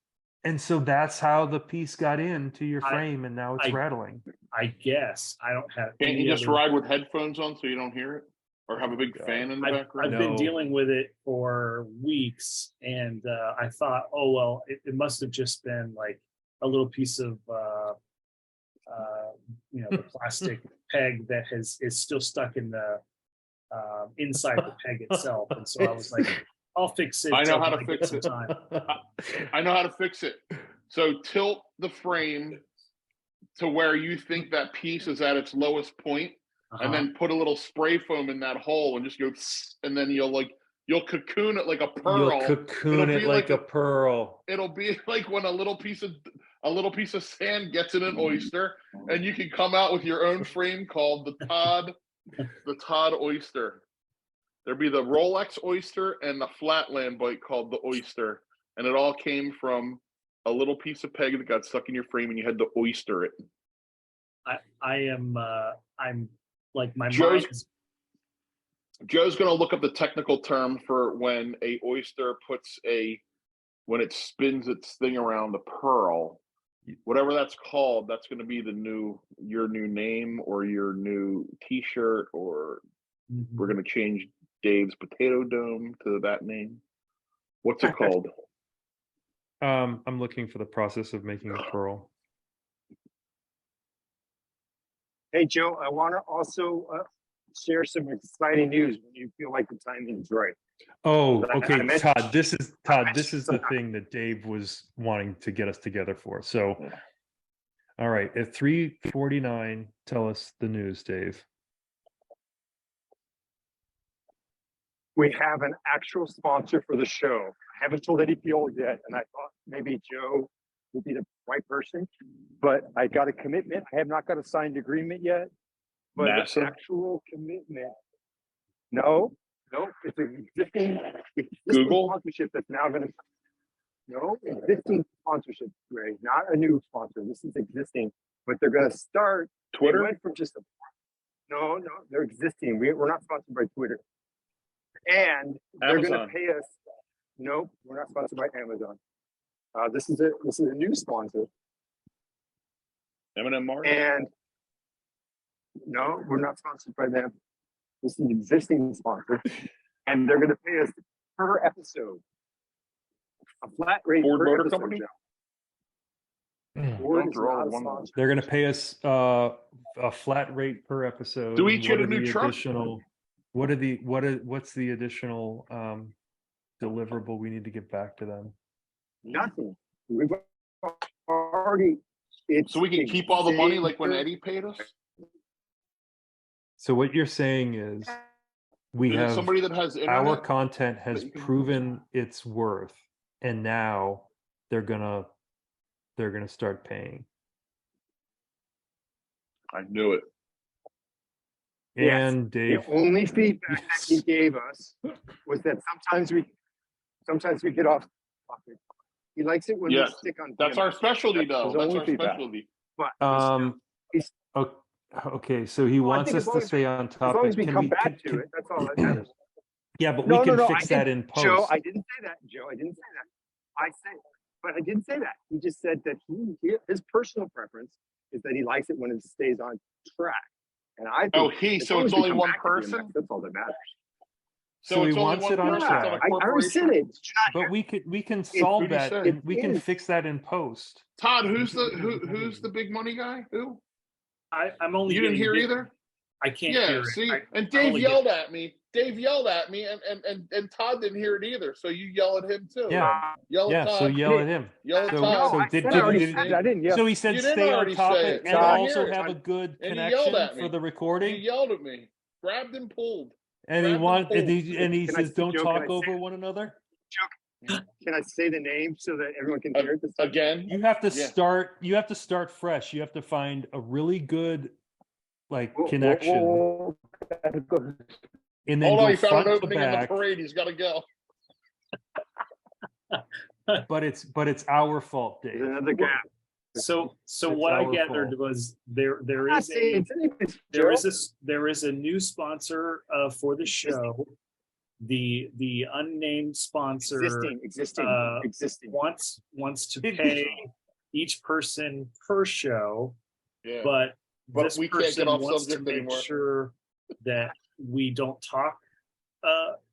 Speaker 3: And so that's how the piece got into your frame, and now it's rattling.
Speaker 4: I guess I don't have.
Speaker 2: Can't you just ride with headphones on so you don't hear it, or have a big fan in the background?
Speaker 4: I've been dealing with it for weeks, and I thought, oh well, it must have just been like a little piece of. The plastic peg that is still stuck in the inside the peg itself, and so I was like, "I'll fix it."
Speaker 2: I know how to fix it. I know how to fix it. So tilt the frame to where you think that piece is at its lowest point, and then put a little spray foam in that hole, and just go, and then you'll cocoon it like a pearl.
Speaker 3: You'll cocoon it like a pearl.
Speaker 2: It'll be like when a little piece of sand gets in an oyster, and you can come out with your own frame called the Todd oyster. There'd be the Rolex oyster and the Flatland bike called the oyster, and it all came from a little piece of peg that got stuck in your frame, and you had to oyster it.
Speaker 4: I'm like my
Speaker 2: Joe's
Speaker 4: mind.
Speaker 2: gonna look up the technical term for when a oyster when it spins its thing around the pearl. Whatever that's called, that's going to be your new name or your new T-shirt, or we're going to change Dave's Potato Dome to that name. What's it called?
Speaker 3: I'm looking for the process of making a pearl.
Speaker 5: Hey Joe, I want to also share some exciting news when you feel like the timing's right.
Speaker 3: Oh, okay, Todd. This is the thing that Dave was wanting to get us together for. So, all right, at 3:49, tell us the news, Dave.
Speaker 5: We have an actual sponsor for the show. I haven't told Eddie Fiola yet, and I thought maybe Joe will be the right person. But I got a commitment. I have not got a signed agreement yet. But
Speaker 2: NASA?
Speaker 5: the actual commitment. No, it's an existing
Speaker 2: Google?
Speaker 5: sponsorship that's now going to. No, existing sponsorship, Ray, not a new sponsor. This is existing, but they're going to start.
Speaker 2: Twitter?
Speaker 5: They went from just a. No, they're existing. We're not sponsored by Twitter, and they're going to
Speaker 2: Amazon.
Speaker 5: pay us. Nope, we're not sponsored by Amazon. This is a new sponsor,
Speaker 2: M&M Martin?
Speaker 5: and no, we're not sponsored by them. This is an existing sponsor, and they're going to pay us per episode. A flat rate
Speaker 2: Ford
Speaker 5: per
Speaker 2: Motor
Speaker 5: episode,
Speaker 2: Company?
Speaker 5: Joe. Ford is
Speaker 2: Those are all
Speaker 5: not a
Speaker 2: one-
Speaker 5: sponsor.
Speaker 3: They're going to pay us a flat rate per episode.
Speaker 2: Do we each
Speaker 3: What
Speaker 2: get a
Speaker 3: are
Speaker 2: new
Speaker 3: the
Speaker 2: truck?
Speaker 3: additional? What's the additional deliverable we need to get back to them?
Speaker 5: Nothing. We've already. It's
Speaker 2: So we can keep all the money like when
Speaker 5: existing-
Speaker 2: Eddie paid us?
Speaker 3: So what you're saying is we
Speaker 2: Is it
Speaker 3: have
Speaker 2: somebody that has
Speaker 3: our
Speaker 2: internet?
Speaker 3: content has
Speaker 2: you can-
Speaker 3: proven its worth, and now they're gonna start paying.
Speaker 5: Uh,
Speaker 2: I knew it.
Speaker 5: Yes.
Speaker 3: And Dave,
Speaker 5: The only feedback that he gave us was that sometimes we get off topic. He likes it when
Speaker 2: Yes,
Speaker 5: we stick on.
Speaker 2: That's
Speaker 5: BMX.
Speaker 2: our specialty,
Speaker 5: That's
Speaker 2: though.
Speaker 5: his
Speaker 2: That's
Speaker 5: only
Speaker 2: our
Speaker 5: feedback.
Speaker 2: specialty.
Speaker 5: But
Speaker 3: okay, so he
Speaker 5: Well, I
Speaker 3: wants
Speaker 5: think
Speaker 3: us
Speaker 5: as long
Speaker 3: to
Speaker 5: as
Speaker 3: stay on
Speaker 5: as long
Speaker 3: topic.
Speaker 5: as we come back to it, that's all that matters.
Speaker 3: Yeah, but
Speaker 5: No,
Speaker 3: we can
Speaker 5: no,
Speaker 3: fix
Speaker 5: I
Speaker 3: that
Speaker 5: didn't-
Speaker 3: in post.
Speaker 5: Joe, I didn't say that. Joe, I didn't say that. But I didn't say that. He just said that his personal preference is that he likes it when it stays on track. And I think
Speaker 2: Oh,
Speaker 5: as
Speaker 2: so
Speaker 5: long
Speaker 2: it's
Speaker 5: as we
Speaker 2: only
Speaker 5: come
Speaker 2: one
Speaker 5: back to BMX,
Speaker 2: person?
Speaker 5: that's all that matters.
Speaker 3: So he
Speaker 2: it's only
Speaker 3: wants
Speaker 2: one
Speaker 3: it on
Speaker 2: person,
Speaker 3: track.
Speaker 2: it's not a
Speaker 5: I already said
Speaker 2: corporation?
Speaker 5: it. Did you not
Speaker 3: But we can solve
Speaker 2: who'd he
Speaker 3: that,
Speaker 2: say?
Speaker 3: and we can
Speaker 5: It is.
Speaker 3: fix that in post.
Speaker 2: Todd, who's the big money guy? Who?
Speaker 4: I'm only.
Speaker 2: You didn't
Speaker 4: getting
Speaker 2: hear
Speaker 4: hit-
Speaker 2: either?
Speaker 4: I can't hear
Speaker 2: Yeah,
Speaker 4: it.
Speaker 2: see?
Speaker 4: I-
Speaker 2: And
Speaker 4: I'm
Speaker 2: Dave
Speaker 4: only
Speaker 2: yelled at me. Dave yelled at me, and Todd didn't hear it either. So you yell at him too.
Speaker 3: Yeah.
Speaker 2: Yell at
Speaker 3: Yeah,
Speaker 2: Todd.
Speaker 3: so yell at him.
Speaker 2: Yell at
Speaker 3: So-
Speaker 2: Todd.
Speaker 5: No,
Speaker 3: so
Speaker 5: I
Speaker 3: did-
Speaker 5: said
Speaker 3: did-
Speaker 5: I already
Speaker 3: did-
Speaker 5: said I didn't yell.
Speaker 3: So he said
Speaker 2: You didn't
Speaker 3: stay on
Speaker 2: already say
Speaker 3: topic
Speaker 2: it.
Speaker 3: and
Speaker 5: Todd.
Speaker 3: also
Speaker 2: Hear it.
Speaker 3: have a good
Speaker 2: And he yelled
Speaker 3: connection
Speaker 2: at me.
Speaker 3: for the
Speaker 2: He
Speaker 3: recording.
Speaker 2: yelled at me. Grabbed and pulled.
Speaker 3: And he
Speaker 2: grabbed
Speaker 3: wants
Speaker 2: and
Speaker 3: and he
Speaker 5: Can I
Speaker 3: says
Speaker 5: say-
Speaker 3: don't
Speaker 5: Joe, can I
Speaker 3: talk
Speaker 5: say-
Speaker 3: over one another.
Speaker 5: Can I say the name so that everyone can hear it this time?
Speaker 2: Again.
Speaker 3: You have to
Speaker 2: Yeah.
Speaker 3: start fresh. You have to find a really good
Speaker 5: Whoa,
Speaker 3: connection,
Speaker 5: whoa, whoa.
Speaker 3: and then
Speaker 2: Hold on,
Speaker 3: go
Speaker 2: he found
Speaker 3: front
Speaker 2: an
Speaker 3: to
Speaker 2: opening in the
Speaker 3: back.
Speaker 2: parade. He's got to go.
Speaker 3: But it's our fault,
Speaker 5: There's
Speaker 3: Dave.
Speaker 5: another gap.
Speaker 4: So
Speaker 3: It's
Speaker 4: what I
Speaker 3: our
Speaker 4: gathered
Speaker 3: fault.
Speaker 4: was there
Speaker 5: I'm not
Speaker 4: is
Speaker 5: saying
Speaker 4: a
Speaker 5: it's anybody's
Speaker 4: there
Speaker 5: joke.
Speaker 4: is a new sponsor for the show. The unnamed sponsor
Speaker 5: existing.
Speaker 4: wants to pay each person per show,
Speaker 2: Yeah.
Speaker 4: but
Speaker 2: But
Speaker 4: this
Speaker 2: we can't
Speaker 4: person
Speaker 2: get off
Speaker 4: wants to
Speaker 2: subject
Speaker 4: make
Speaker 2: anymore.
Speaker 4: sure that we don't talk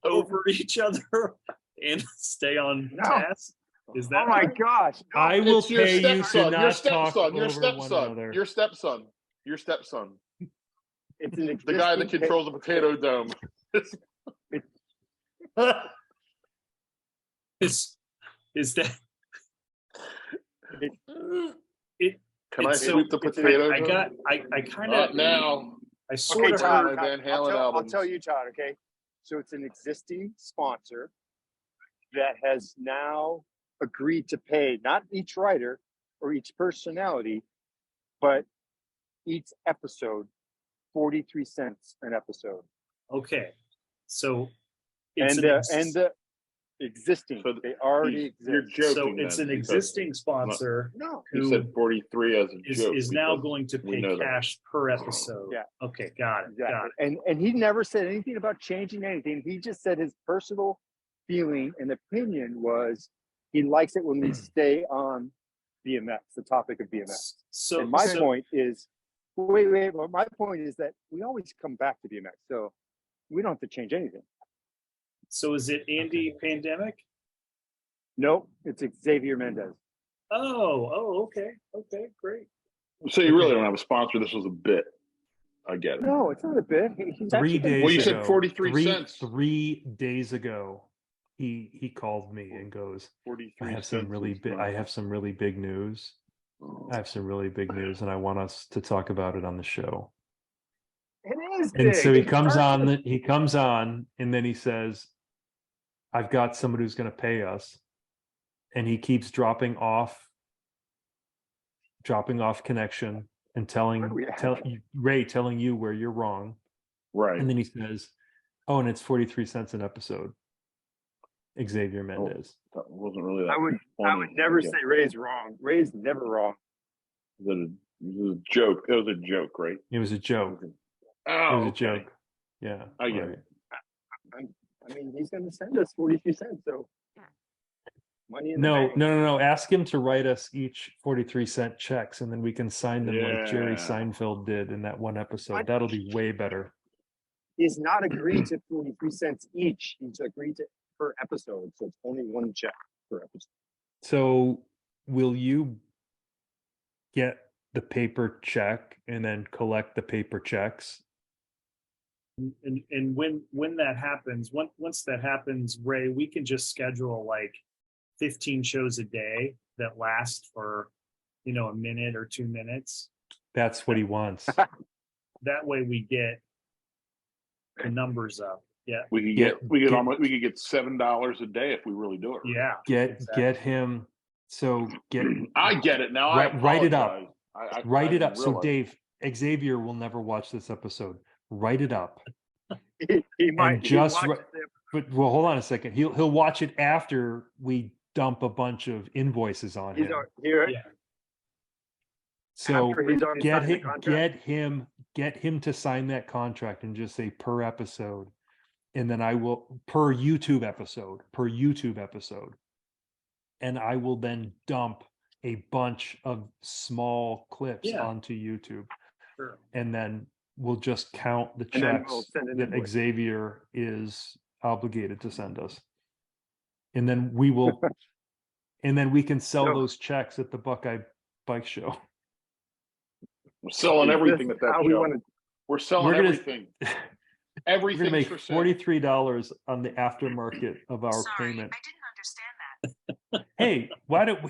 Speaker 4: over each other and stay on
Speaker 5: No.
Speaker 4: task. Is that
Speaker 5: Oh my
Speaker 4: right?
Speaker 5: gosh! No,
Speaker 3: I will
Speaker 2: It's your
Speaker 3: pay you to
Speaker 2: stepson. Your
Speaker 3: not talk
Speaker 2: stepson. Your
Speaker 3: over one
Speaker 2: stepson.
Speaker 3: another.
Speaker 2: Your stepson. Your stepson.
Speaker 5: it's an
Speaker 2: The guy that
Speaker 5: existing
Speaker 2: controls the potato dome.
Speaker 4: Is that
Speaker 2: Can I
Speaker 4: it's so-
Speaker 2: sweep the potato
Speaker 4: I
Speaker 2: dome?
Speaker 4: got I kind
Speaker 2: Not
Speaker 4: of
Speaker 2: now.
Speaker 4: I sort
Speaker 5: Okay,
Speaker 4: of
Speaker 2: Todd,
Speaker 4: heard
Speaker 2: my Van Halen
Speaker 5: I'll
Speaker 2: albums.
Speaker 5: tell you, Todd. Okay, so it's an existing sponsor that has now agreed to pay not each writer or each personality, but each episode 43 cents an episode.
Speaker 4: okay. So
Speaker 5: And
Speaker 4: it's
Speaker 5: the existing,
Speaker 2: So
Speaker 5: they already
Speaker 2: You're
Speaker 5: exist.
Speaker 2: joking.
Speaker 4: so it's
Speaker 2: then,
Speaker 4: an
Speaker 2: because
Speaker 4: existing sponsor
Speaker 5: No,
Speaker 2: He
Speaker 4: who
Speaker 2: said 43 as a joke.
Speaker 4: is now
Speaker 2: because
Speaker 4: going to
Speaker 2: we
Speaker 4: pay
Speaker 2: know that.
Speaker 4: cash per episode.
Speaker 5: Yeah.
Speaker 4: Okay, got it. Got
Speaker 5: exactly.
Speaker 4: it.
Speaker 5: And he never said anything about changing anything. He just said his personal feeling and opinion was he likes it when we stay on BMX, the topic of BMX.
Speaker 4: So
Speaker 5: And my
Speaker 4: so-
Speaker 5: point is, wait. Well, my point is that we always come back to BMX, so we don't have to change anything.
Speaker 4: So is it Andy Pandemic?
Speaker 5: Nope, it's Xavier Mendez.
Speaker 4: Okay, great.
Speaker 2: So you really don't have a sponsor. This was a bit. I get it.
Speaker 5: No, it's not a bit. He's
Speaker 3: 3
Speaker 5: actually
Speaker 3: days
Speaker 2: Well, you
Speaker 3: ago,
Speaker 2: said 43
Speaker 3: three,
Speaker 2: cents.
Speaker 3: 3 days ago, he called me and goes,
Speaker 2: 43
Speaker 3: I have some
Speaker 2: cents
Speaker 3: really
Speaker 2: is
Speaker 3: big
Speaker 2: not-
Speaker 3: I have some really big news.
Speaker 2: Oh.
Speaker 3: I have some really big news, and I want us to talk about it on the show.
Speaker 5: It is
Speaker 3: And
Speaker 5: big.
Speaker 3: so he
Speaker 5: It's
Speaker 3: comes
Speaker 5: hard
Speaker 3: on,
Speaker 5: to-
Speaker 3: he comes on, and then he says, I've got somebody who's going to pay us. And he keeps dropping off dropping off connection and Ray telling you where you're wrong.
Speaker 2: Right.
Speaker 3: And then he says, "Oh, and it's 43 cents an episode." Xavier Mendez.
Speaker 2: That wasn't really that
Speaker 5: I would
Speaker 2: funny,
Speaker 5: never
Speaker 2: I guess.
Speaker 5: say Ray's wrong. Ray's never wrong.
Speaker 2: It was a joke. It was a joke, right?
Speaker 3: It was a joke.
Speaker 2: Oh,
Speaker 3: It was a
Speaker 2: okay.
Speaker 3: joke. Yeah.
Speaker 2: I get
Speaker 3: right.
Speaker 2: it.
Speaker 5: I mean, he's going to send us 43 cents. So money in the
Speaker 3: No,
Speaker 5: bank.
Speaker 3: no. Ask him to write us each 43-cent checks, and then we can sign them like Jerry
Speaker 2: Yeah.
Speaker 3: Seinfeld did in that one episode.
Speaker 5: What?
Speaker 3: That'll be way better.
Speaker 5: He's not agreed to 43 cents each. He's agreed to per episode. So it's only one check per episode.
Speaker 3: So will you get the paper check and then collect the paper checks?
Speaker 4: And when that happens, once that happens, Ray, we can just schedule like 15 shows a day that last for, a minute or 2 minutes.
Speaker 3: That's what he wants.
Speaker 4: That way we get the numbers up. Yeah.
Speaker 2: We could get $7 a day if we really do it.
Speaker 4: Yeah.
Speaker 3: Get him. So
Speaker 2: I get it now.
Speaker 3: Write it up.
Speaker 2: I
Speaker 3: Write it up.
Speaker 2: didn't
Speaker 3: So
Speaker 2: realize.
Speaker 3: Dave, Xavier will never watch this episode. Write it up.
Speaker 5: He might
Speaker 3: And just
Speaker 5: he
Speaker 3: ri-
Speaker 5: watches it.
Speaker 3: But well, hold on a second. He'll watch it after we dump a bunch of invoices on
Speaker 5: He's
Speaker 3: him.
Speaker 5: here.
Speaker 4: Yeah.
Speaker 3: So
Speaker 5: After he's already
Speaker 3: get
Speaker 5: signed the
Speaker 3: him,
Speaker 5: contract.
Speaker 3: get him to sign that contract and just say per episode, and then I will per YouTube episode, and I will then dump a bunch of small clips
Speaker 4: Yeah.
Speaker 3: onto YouTube,
Speaker 4: Sure.
Speaker 3: and then we'll just count the
Speaker 5: And then
Speaker 3: checks
Speaker 5: we'll send an
Speaker 3: that
Speaker 5: invoice.
Speaker 3: Xavier is obligated to send us, and then we will, and then we can sell
Speaker 5: So-
Speaker 3: those checks at the Buckeye Bike Show.
Speaker 2: We're selling
Speaker 5: Is
Speaker 2: everything
Speaker 5: this
Speaker 2: at that
Speaker 5: how we
Speaker 2: show.
Speaker 5: want to
Speaker 2: We're selling
Speaker 3: We're gonna-
Speaker 2: everything.
Speaker 3: We're
Speaker 2: Everything's
Speaker 3: gonna make
Speaker 2: for sale.
Speaker 3: $43 on the aftermarket of our payment.
Speaker 6: I didn't understand that.
Speaker 3: Ray, why don't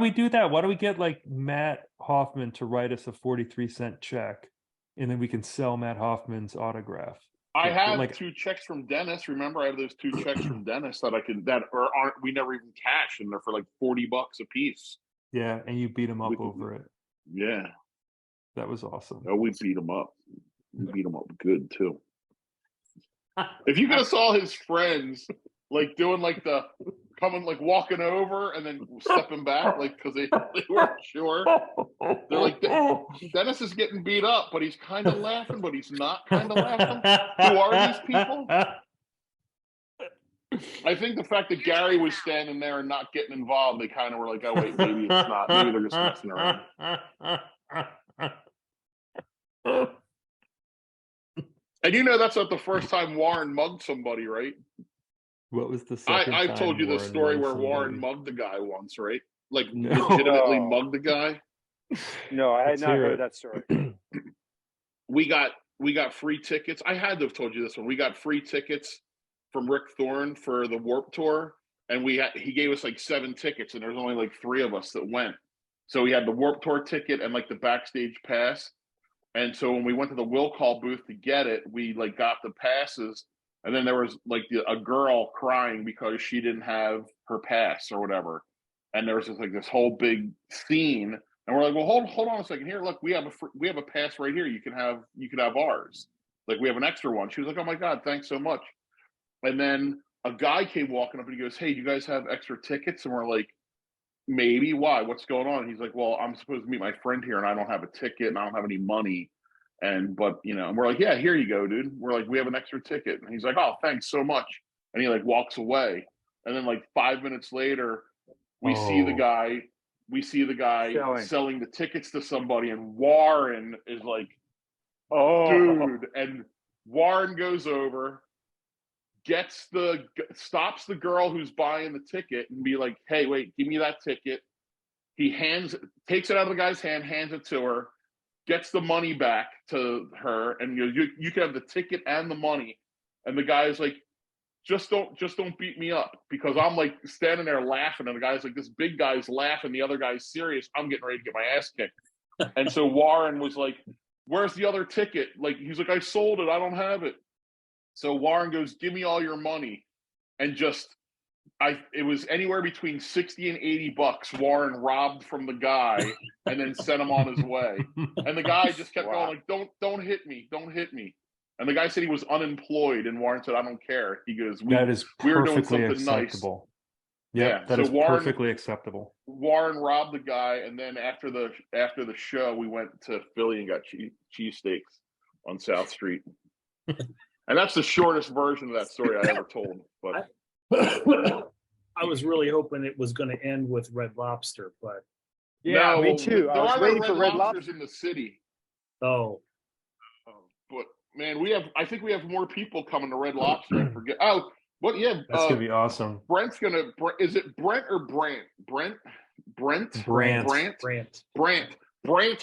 Speaker 3: we do that? Why don't we get like Matt Hoffman to write us a 43-cent check, and then we can sell Matt Hoffman's autograph.
Speaker 2: I
Speaker 3: Yeah,
Speaker 2: have
Speaker 3: like-
Speaker 2: 2 checks from Dennis. Remember, I have those 2 checks from Dennis that aren't we never even cash, and they're for like $40 a piece.
Speaker 3: Yeah, and you beat him up
Speaker 2: We can-
Speaker 3: over it.
Speaker 2: Yeah.
Speaker 3: That was awesome.
Speaker 2: Oh, we beat him up. We beat him up good too. If you could have saw his friends like doing like the coming like walking over and then stepping back like because they weren't sure. They're like Dennis is getting beat up, but he's kind of laughing, but he's not kind of laughing. Who are these people? I think the fact that Gary was standing there and not getting involved, they kind of were like, "Oh wait, maybe it's not. Maybe they're just messing around." And that's not the first time Warren mugged somebody, right?
Speaker 3: What was the second
Speaker 2: I've
Speaker 3: time
Speaker 2: told you the
Speaker 3: Warren
Speaker 2: story
Speaker 3: mugged
Speaker 2: where Warren
Speaker 3: somebody?
Speaker 2: mugged the guy once, right? Like
Speaker 3: No.
Speaker 2: legitimately
Speaker 5: No.
Speaker 2: mugged the guy.
Speaker 5: No, I had
Speaker 3: Let's
Speaker 5: not
Speaker 3: hear
Speaker 5: heard
Speaker 3: it.
Speaker 5: that story.
Speaker 2: We got free tickets. I had to have told you this one. We got free tickets from Rick Thorne for the Warped Tour, and he gave us like 7 tickets, and there's only like 3 of us that went. So we had the Warped Tour ticket and like the backstage pass. And so when we went to the will call booth to get it, we like got the passes, and then there was like a girl crying because she didn't have her pass or whatever. And there was just like this whole big scene, and we're like, well, hold on a second here. Look, we have a pass right here. You can have ours. Like we have an extra one. She was like, oh my God, thanks so much. And then a guy came walking up and he goes, hey, do you guys have extra tickets? And we're like, maybe. Why? What's going on? And he's like, well, I'm supposed to meet my friend here and I don't have a ticket and I don't have any money. And we're like, yeah, here you go, dude. We're like, we have an extra ticket. And he's like, oh, thanks so much. And he like walks away. And then like 5 minutes later, we see the guy selling the tickets to somebody, and Warren is like,
Speaker 5: Oh,
Speaker 2: dude. And Warren goes over, stops the girl who's buying the ticket and be like, hey, wait, give me that ticket. He takes it out of the guy's hand, hands it to her, gets the money back to her, and you can have the ticket and the money. And the guy's like, just don't beat me up, because I'm like standing there laughing, and the guy's like, this big guy's laughing, the other guy's serious. I'm getting ready to get my ass kicked. And so Warren was like, where's the other ticket? Like, he's like, I sold it, I don't have it. So Warren goes, give me all your money, and just it was anywhere between 60 and $80. Warren robbed from the guy and then sent him on his way. And the guy just kept going like, don't hit me, don't hit me. And the guy said he was unemployed, and Warren said, I don't care. He goes,
Speaker 3: That is
Speaker 2: we were doing
Speaker 3: perfectly
Speaker 2: something nice.
Speaker 3: acceptable. Yeah, that
Speaker 2: so
Speaker 3: is
Speaker 2: Warren,
Speaker 3: perfectly acceptable.
Speaker 2: Warren robbed the guy, and then after the show, we went to Philly and got cheesesteaks on South Street. And that's the shortest version of that story I ever told. But
Speaker 4: I was really hoping it was going to end with Red Lobster, but
Speaker 5: Yeah,
Speaker 2: no,
Speaker 5: me too. I
Speaker 2: There
Speaker 5: was
Speaker 2: are
Speaker 5: waiting
Speaker 2: Red
Speaker 5: for Red
Speaker 2: Lobsters
Speaker 5: Lobster.
Speaker 2: in the city.
Speaker 4: oh,
Speaker 2: But man, I think we have more people coming to Red Lobster. I forget. Oh, what? Yeah,
Speaker 3: That's gonna be awesome.
Speaker 2: Brent's gonna. Is it Brent or Brant? Brent. Brant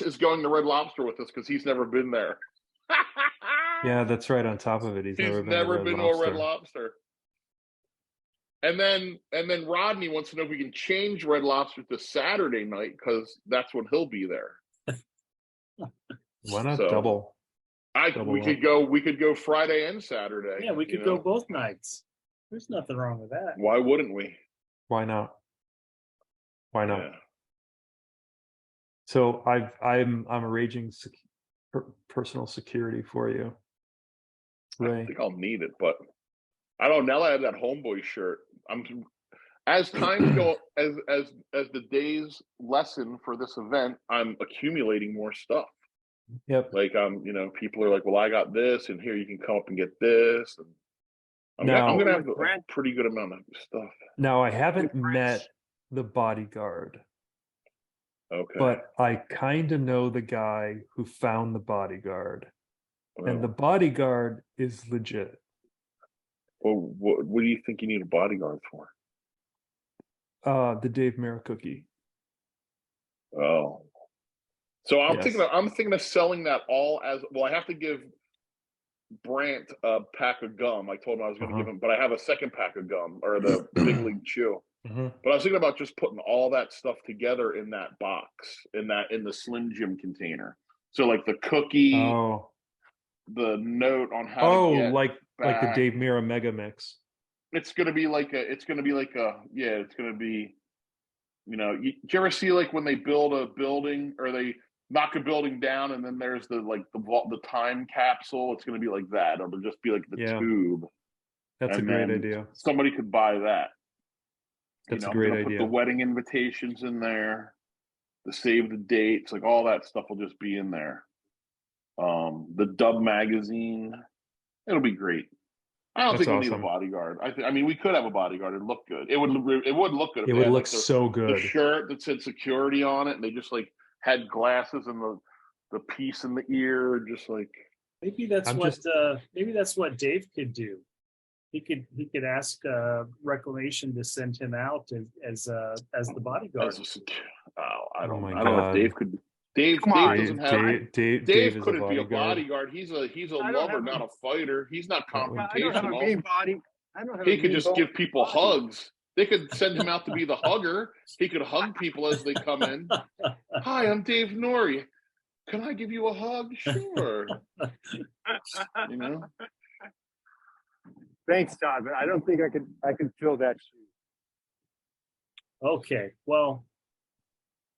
Speaker 2: is going to Red Lobster with us because he's never been there.
Speaker 3: Yeah, that's right. On top of it, he's never been
Speaker 2: to a Red Lobster. And then Rodney wants to know if we can change Red Lobster to Saturday night because that's when he'll be there.
Speaker 3: Why not
Speaker 2: So,
Speaker 3: double?
Speaker 2: We could go Friday and Saturday.
Speaker 4: yeah, we could go both nights. There's nothing wrong with that.
Speaker 2: Why wouldn't we?
Speaker 3: Why not? Why not?
Speaker 2: Yeah.
Speaker 3: So I'm arranging personal security for you,
Speaker 2: I
Speaker 3: Ray.
Speaker 2: think I'll need it, but I don't know. Now I have that homeboy shirt. As times go, as the days lessen for this event, I'm accumulating more stuff.
Speaker 3: Yep.
Speaker 2: Like people are like, well, I got this, and here you can come up and get this. And I'm gonna have a pretty good amount of stuff.
Speaker 3: Now I haven't met the bodyguard,
Speaker 2: Okay.
Speaker 3: but I kind of know the guy who found the bodyguard, and the
Speaker 2: Well,
Speaker 3: bodyguard is legit.
Speaker 2: what do you think you need a bodyguard for?
Speaker 3: The Dave Mara cookie.
Speaker 2: Oh. So I'm
Speaker 3: Yes.
Speaker 2: thinking of selling that all as well. I have to give Brant a pack of gum. I told him I was going to give him, but I have a second pack of gum or the Big League Chew.
Speaker 3: Mhm.
Speaker 2: But I was thinking about just putting all that stuff together in that box, in the Slim Jim container. So like the cookie,
Speaker 3: Oh,
Speaker 2: the note on how to get
Speaker 3: like the
Speaker 2: back.
Speaker 3: Dave Mira Mega Mix.
Speaker 2: It's gonna be like a. Did you ever see like when they build a building or they knock a building down and then there's the time capsule? It's gonna be like that. It'll just be like the tube.
Speaker 3: That's a great idea.
Speaker 2: Somebody could buy that.
Speaker 3: That's a great
Speaker 2: I'm gonna
Speaker 3: idea.
Speaker 2: put the wedding invitations in there, the save the dates, like all that stuff will just be in there. The Dub magazine, it'll be great. I don't think we'll need a bodyguard. I mean, we could have a bodyguard. It'd look good. It would look good. If
Speaker 3: It
Speaker 2: they
Speaker 3: would
Speaker 2: had,
Speaker 3: look
Speaker 2: like,
Speaker 3: so
Speaker 2: the
Speaker 3: good.
Speaker 2: shirt that said security on it, and they just like had glasses and the piece in the ear, just like
Speaker 4: Maybe that's what Dave could do. He could ask Reclamation to send him out as the bodyguard.
Speaker 2: I don't
Speaker 3: my
Speaker 2: know if
Speaker 3: God.
Speaker 2: Dave could. Dave
Speaker 3: Dave is
Speaker 2: couldn't
Speaker 3: a
Speaker 2: be a
Speaker 3: bodyguard.
Speaker 2: bodyguard. He's a lover, not a fighter. He's not
Speaker 5: I don't have a
Speaker 2: confrontational.
Speaker 5: mean body. I don't have
Speaker 2: He
Speaker 5: a
Speaker 2: could
Speaker 5: mean
Speaker 2: just
Speaker 5: bone
Speaker 2: give people
Speaker 5: body.
Speaker 2: hugs. They could send him out to be the hugger. He could hug people as they come in. Hi, I'm Dave Norrie. Can I give you a hug? Sure.
Speaker 5: Thanks, Todd, but I don't think I could fill that shoe.
Speaker 4: Okay, well,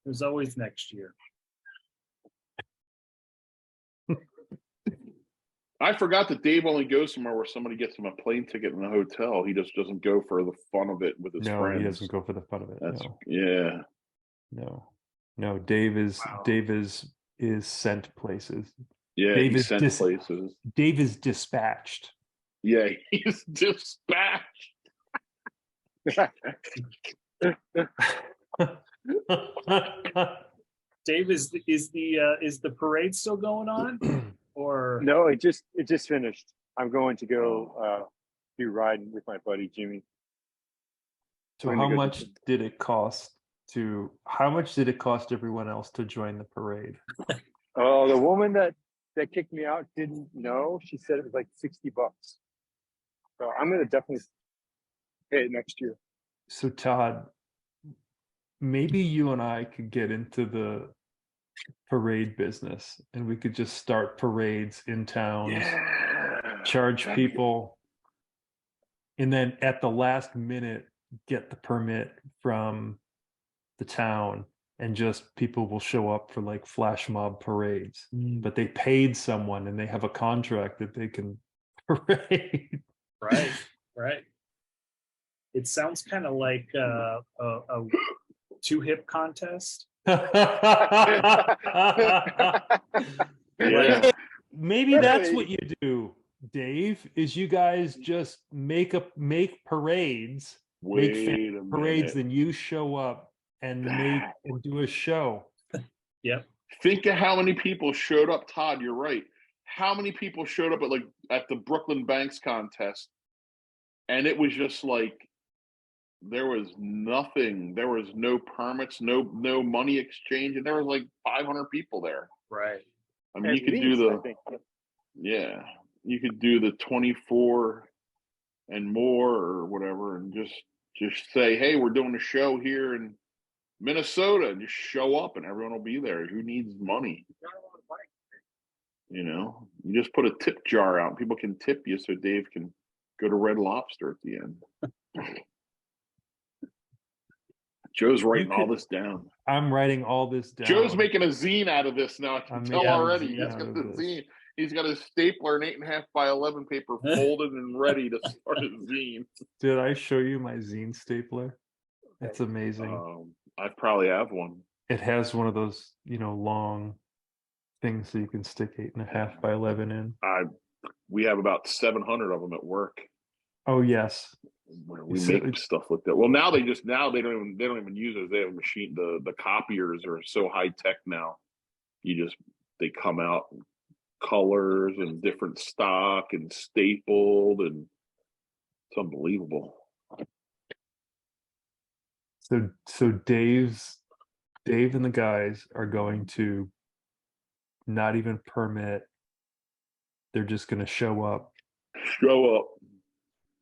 Speaker 4: there's always next year.
Speaker 2: I forgot that Dave only goes somewhere where somebody gets him a plane ticket in a hotel. He just doesn't go for the fun of it with his
Speaker 3: No,
Speaker 2: friends.
Speaker 3: he doesn't go for the fun of it. No. Dave is sent places.
Speaker 2: Yeah,
Speaker 3: Dave
Speaker 2: he's
Speaker 3: is
Speaker 2: sent places.
Speaker 3: Dave is dispatched.
Speaker 2: Yeah, he's dispatched.
Speaker 4: Dave, is the parade still going on? Or
Speaker 5: No, it just finished. I'm going to go do riding with my buddy Jimmy.
Speaker 3: So how much did it cost everyone else to join the parade?
Speaker 5: Oh, the woman that kicked me out didn't know. She said it was like $60. So I'm gonna definitely pay it next year.
Speaker 3: So Todd, maybe you and I could get into the parade business and we could just start parades in towns, charge people, and then at the last minute get the permit from the town, and just people will show up for like flash mob parades. But they paid someone and they have a contract that they can parade.
Speaker 4: Right, right. It sounds kind of like a two hip contest.
Speaker 2: Yeah.
Speaker 3: Maybe that's what you do, Dave, is you guys just make parades, make
Speaker 2: Wait
Speaker 3: fan
Speaker 2: a
Speaker 3: parades,
Speaker 2: minute.
Speaker 3: then you show up and do a show.
Speaker 4: Yep.
Speaker 2: Think of how many people showed up, Todd. You're right. How many people showed up at the Brooklyn Banks contest, and it was just like there was nothing. There was no permits, no money exchange, and there was like 500 people there.
Speaker 4: Right.
Speaker 2: I mean,
Speaker 5: At
Speaker 2: you could
Speaker 5: least,
Speaker 2: do
Speaker 5: I think.
Speaker 2: you could do the 24 and more or whatever, and just say, hey, we're doing a show here in Minnesota, and just show up, and everyone will be there. Who needs money? You know, you just put a tip jar out, and people can tip you, so Dave can go to Red Lobster at the end. Joe's writing all this down.
Speaker 3: I'm writing all this down.
Speaker 2: Joe's making a zine out of this now. I can tell
Speaker 3: making a
Speaker 2: already.
Speaker 3: zine
Speaker 2: He's
Speaker 3: out
Speaker 2: got
Speaker 3: of
Speaker 2: the
Speaker 3: this.
Speaker 2: zine. He's got his stapler and 8.5 by 11 paper folded and ready to start a zine.
Speaker 3: Did I show you my zine stapler? It's amazing.
Speaker 2: I probably have one.
Speaker 3: It has one of those, long things so you can stick 8.5 by 11 in.
Speaker 2: We have about 700 of them at work.
Speaker 3: Oh yes.
Speaker 2: We make stuff like that. Well, now they don't even use those. They have a machine. The copiers are so high tech now. They come out in colors and different stock and stapled, and it's unbelievable.
Speaker 3: So Dave and the guys are going to not even permit. They're just going to show up.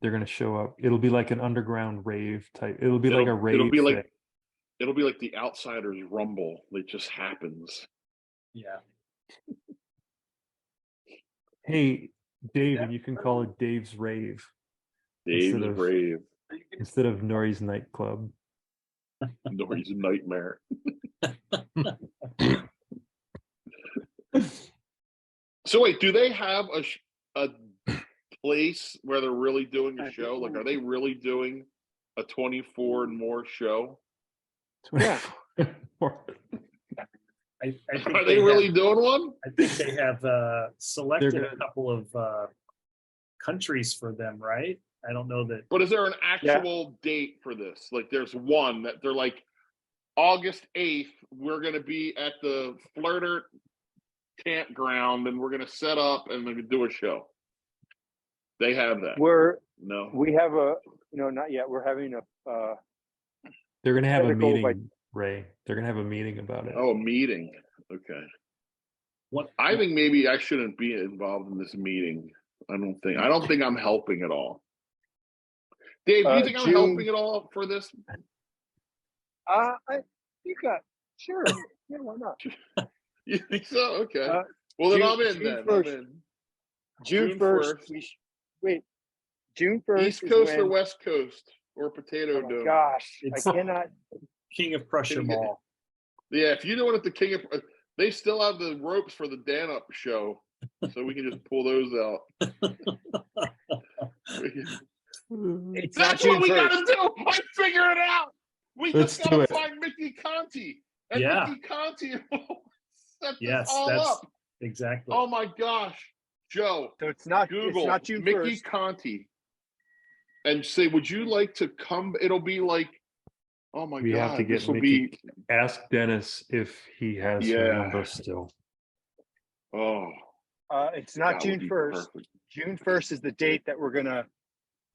Speaker 3: They're going to show up. It'll be like an underground rave type. It'll be like a rave.
Speaker 2: It'll be like the Outsiders Rumble. It just happens.
Speaker 4: Yeah.
Speaker 3: Hey, Dave, and you can call it Dave's Rave.
Speaker 2: Dave's Rave.
Speaker 3: Instead of Nori's Nightclub.
Speaker 2: Nori's Nightmare. So wait, do they have a place where they're really doing a show? Like, are they really doing a 24 and more show?
Speaker 5: Yeah.
Speaker 4: I think
Speaker 2: Are they really doing one?
Speaker 4: I think they have selected
Speaker 3: They're
Speaker 4: a couple of countries for them, right? I don't know that.
Speaker 2: But is there an actual date for this? Like, there's one that they're like, August 8th, we're going to be at the Flirter campground, and we're going to set up and we're going to do a show. They have that. We have not yet. We're having
Speaker 3: They're going to have a meeting,
Speaker 5: like,
Speaker 3: Ray. They're going to have a meeting about it.
Speaker 2: Oh, a meeting. Okay. I think maybe I shouldn't be involved in this meeting. I don't think I'm helping at all. Dave, do you think I'm helping at all for this?
Speaker 5: Sure. Yeah, why not?
Speaker 2: You think so? Okay. Well, then I'm in. I'm in.
Speaker 5: June 1st. June 1st.
Speaker 2: East Coast or West Coast or Potato
Speaker 5: Oh
Speaker 2: Dome?
Speaker 5: gosh,
Speaker 4: It's
Speaker 5: I cannot.
Speaker 4: King of Prussia Mall.
Speaker 2: Yeah, if you know what, at the King of, they still have the ropes for the Dan Up show, so we can just pull those out.
Speaker 5: It's
Speaker 2: That's
Speaker 5: not
Speaker 2: what we
Speaker 5: June 1st.
Speaker 2: gotta do. Let's figure it out. We
Speaker 3: Let's
Speaker 2: just
Speaker 3: do
Speaker 2: gotta
Speaker 3: it.
Speaker 2: find Mickey Conte, and
Speaker 4: Yeah.
Speaker 2: Mickey Conte will set
Speaker 4: Yes,
Speaker 2: this all
Speaker 4: that's
Speaker 2: up.
Speaker 4: exactly.
Speaker 2: Oh my gosh, Joe!
Speaker 5: So it's not.
Speaker 2: Google
Speaker 5: It's not June
Speaker 2: Mickey
Speaker 5: 1st.
Speaker 2: Conte, and say, would you like to come? It'll be like, oh my
Speaker 3: We
Speaker 2: god,
Speaker 3: have to get
Speaker 2: this will
Speaker 3: Mickey.
Speaker 2: be.
Speaker 3: Ask Dennis if he has her number still.
Speaker 2: Oh,
Speaker 5: It's not
Speaker 2: that would
Speaker 5: June
Speaker 2: be
Speaker 5: 1st.
Speaker 2: perfect.
Speaker 5: June 1st is the date that we're gonna.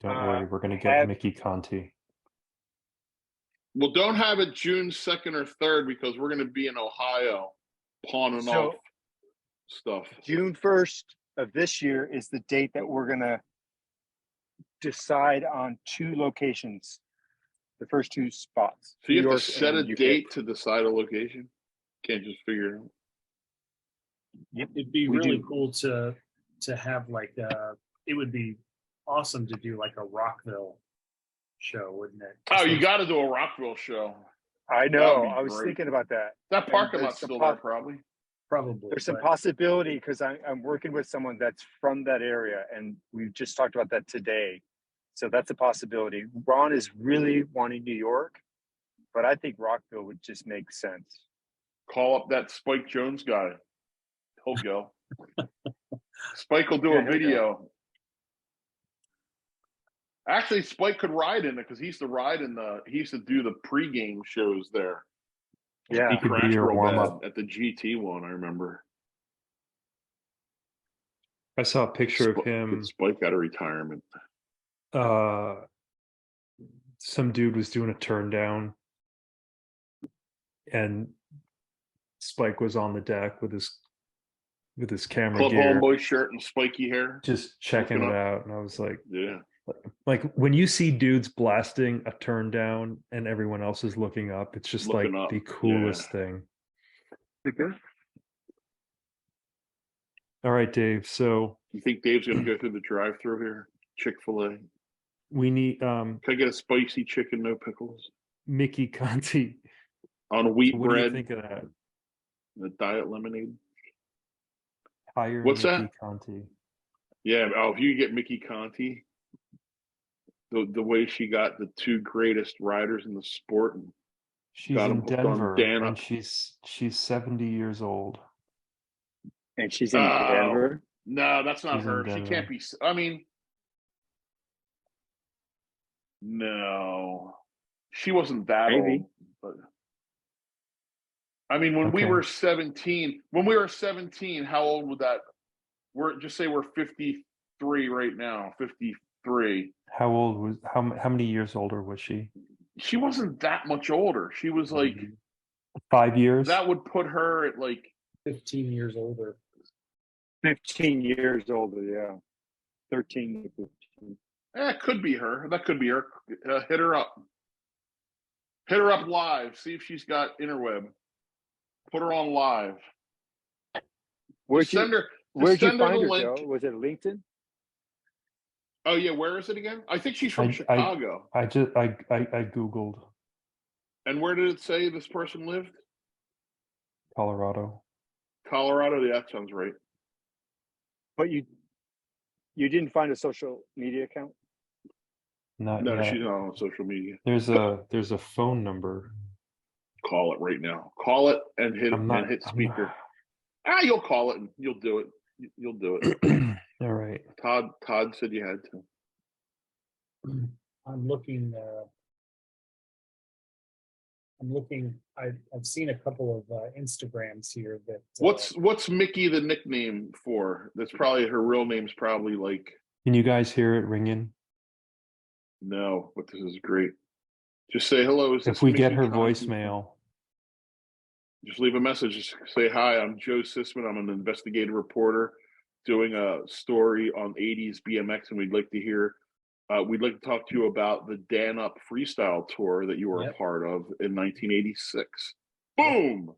Speaker 3: Don't worry, we're going to get
Speaker 5: have-
Speaker 3: Mickey Conte.
Speaker 2: Well, don't have it June 2nd or 3rd because we're going to be in Ohio pawning
Speaker 5: So-
Speaker 2: off stuff.
Speaker 5: June 1st of this year is the date that we're gonna decide on 2 locations, the first 2 spots.
Speaker 2: So you
Speaker 5: New
Speaker 2: have
Speaker 5: York
Speaker 2: to set a
Speaker 5: and UK.
Speaker 2: date to decide a location? Can't just figure it out.
Speaker 4: It'd be
Speaker 5: We
Speaker 4: really
Speaker 5: do.
Speaker 4: cool to have like it would be awesome to do like a Rockville show, wouldn't it?
Speaker 2: Oh, you got to do a Rockville show.
Speaker 5: I
Speaker 2: That
Speaker 5: know.
Speaker 2: would be
Speaker 5: I was
Speaker 2: great.
Speaker 5: thinking about that.
Speaker 2: That
Speaker 5: And
Speaker 2: parking
Speaker 5: there's
Speaker 2: lot's
Speaker 5: some
Speaker 2: still there, probably.
Speaker 4: Probably.
Speaker 5: There's some
Speaker 4: but-
Speaker 5: possibility because I'm working with someone that's from that area, and we just talked about that today. So that's a possibility. Ron is really wanting New York, but I think Rockville would just make sense.
Speaker 2: Call up that Spike Jones guy. He'll go. Spike will do
Speaker 5: Yeah,
Speaker 2: a
Speaker 5: he'll
Speaker 2: video. Actually, Spike could ride in it because he used to do the pregame shows there.
Speaker 5: Yeah.
Speaker 3: He could be
Speaker 2: Crashed
Speaker 3: your
Speaker 2: real
Speaker 3: warm-up.
Speaker 2: bad at the GT one, I remember.
Speaker 3: I saw a picture of
Speaker 2: Get
Speaker 3: him.
Speaker 2: Spike out of retirement.
Speaker 3: Some dude was doing a turn down, and Spike was on the deck with his camera
Speaker 2: Club
Speaker 3: gear,
Speaker 2: homeboy shirt and spiky hair.
Speaker 3: just checking
Speaker 2: looking
Speaker 3: it
Speaker 2: up.
Speaker 3: out. And I was like,
Speaker 2: Yeah.
Speaker 3: when you see dudes blasting a turn down and everyone else is looking up, it's just
Speaker 2: Looking
Speaker 3: like
Speaker 2: up,
Speaker 3: the coolest thing. All right, Dave. So
Speaker 2: You think Dave's gonna go through the drive-through here? Chick-fil-A.
Speaker 3: we need
Speaker 2: Can I get a spicy chicken, no pickles?
Speaker 3: Mickey Conte.
Speaker 2: On wheat
Speaker 3: What do you
Speaker 2: bread,
Speaker 3: think of that?
Speaker 2: the diet lemonade.
Speaker 3: Hire
Speaker 2: What's
Speaker 3: Mickey
Speaker 2: that?
Speaker 3: Conte.
Speaker 2: Yeah, if you get Mickey Conte, the way she got the two greatest riders in the sport, and
Speaker 3: She's
Speaker 2: got
Speaker 3: in
Speaker 2: him hooked on
Speaker 3: Denver,
Speaker 2: Dan
Speaker 3: and
Speaker 2: up.
Speaker 3: she's 70 years old.
Speaker 5: And she's in
Speaker 2: Oh.
Speaker 5: Denver.
Speaker 2: no, that's not
Speaker 3: She's in
Speaker 2: her. She
Speaker 3: Denver.
Speaker 2: can't be. I mean, no, she wasn't that
Speaker 5: Maybe.
Speaker 2: old. But I mean, when we
Speaker 3: Okay.
Speaker 2: were 17, how old would that? We're 53 right now. 53.
Speaker 3: How many years older was she?
Speaker 2: She wasn't that much older. She was like
Speaker 3: 5 years?
Speaker 2: that would put her at like
Speaker 4: 15 years older.
Speaker 5: 15 years older, yeah. 13 to 15.
Speaker 2: it could be her. That could be her. Hit her up. Hit her up live. See if she's got interweb. Put her on live.
Speaker 5: Where'd you
Speaker 2: Send her
Speaker 5: find
Speaker 2: the
Speaker 5: her,
Speaker 2: link.
Speaker 5: Joe? Was it LinkedIn?
Speaker 2: Oh yeah, where is it again? I think she's from
Speaker 3: I
Speaker 2: Chicago.
Speaker 3: Googled
Speaker 2: And where did it say this person lived?
Speaker 3: Colorado.
Speaker 2: Colorado. Yeah, that sounds right.
Speaker 5: But you didn't find a social media account?
Speaker 3: Not
Speaker 2: No,
Speaker 3: yet.
Speaker 2: she's not on social media.
Speaker 3: There's a phone number.
Speaker 2: Call it right now. Call it and hit speaker. You'll call it and you'll do it. You'll do it.
Speaker 3: All right.
Speaker 2: Todd said you had to.
Speaker 4: I'm looking. I've seen a couple of Instagrams here that.
Speaker 2: What's Mickey the nickname for? That's probably her real name's probably like.
Speaker 3: Can you guys hear it ringing?
Speaker 2: No, but this is great. Just say hello.
Speaker 3: If we get
Speaker 2: Mickey
Speaker 3: her
Speaker 2: Conte?
Speaker 3: voicemail,
Speaker 2: Just leave a message. Just say, hi, I'm Joe Sisman. I'm an investigative reporter doing a story on 80s BMX, and we'd like to talk to you about the Dan Up Freestyle tour that you were a part of in 1986. Boom!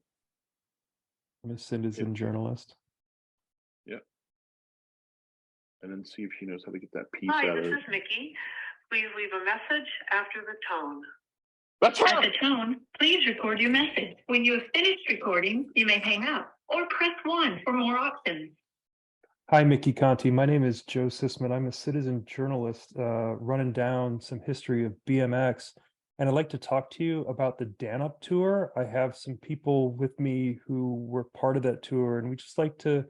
Speaker 3: I'm a citizen journalist.
Speaker 2: Yep. And then see if she knows how to get that piece
Speaker 6: Hi,
Speaker 2: out
Speaker 6: this
Speaker 2: of it.
Speaker 6: is Mickey. Please leave a message after the tone.
Speaker 2: That's
Speaker 6: At
Speaker 2: her!
Speaker 6: the tone, please record your message. When you have finished recording, you may hang up or press 1 for more options.
Speaker 3: Hi, Mickey Conte. My name is Joe Sisman. I'm a citizen journalist running down some history of BMX. And I'd like to talk to you about the Dan Up tour. I have some people with me who were part of that tour, and we just like to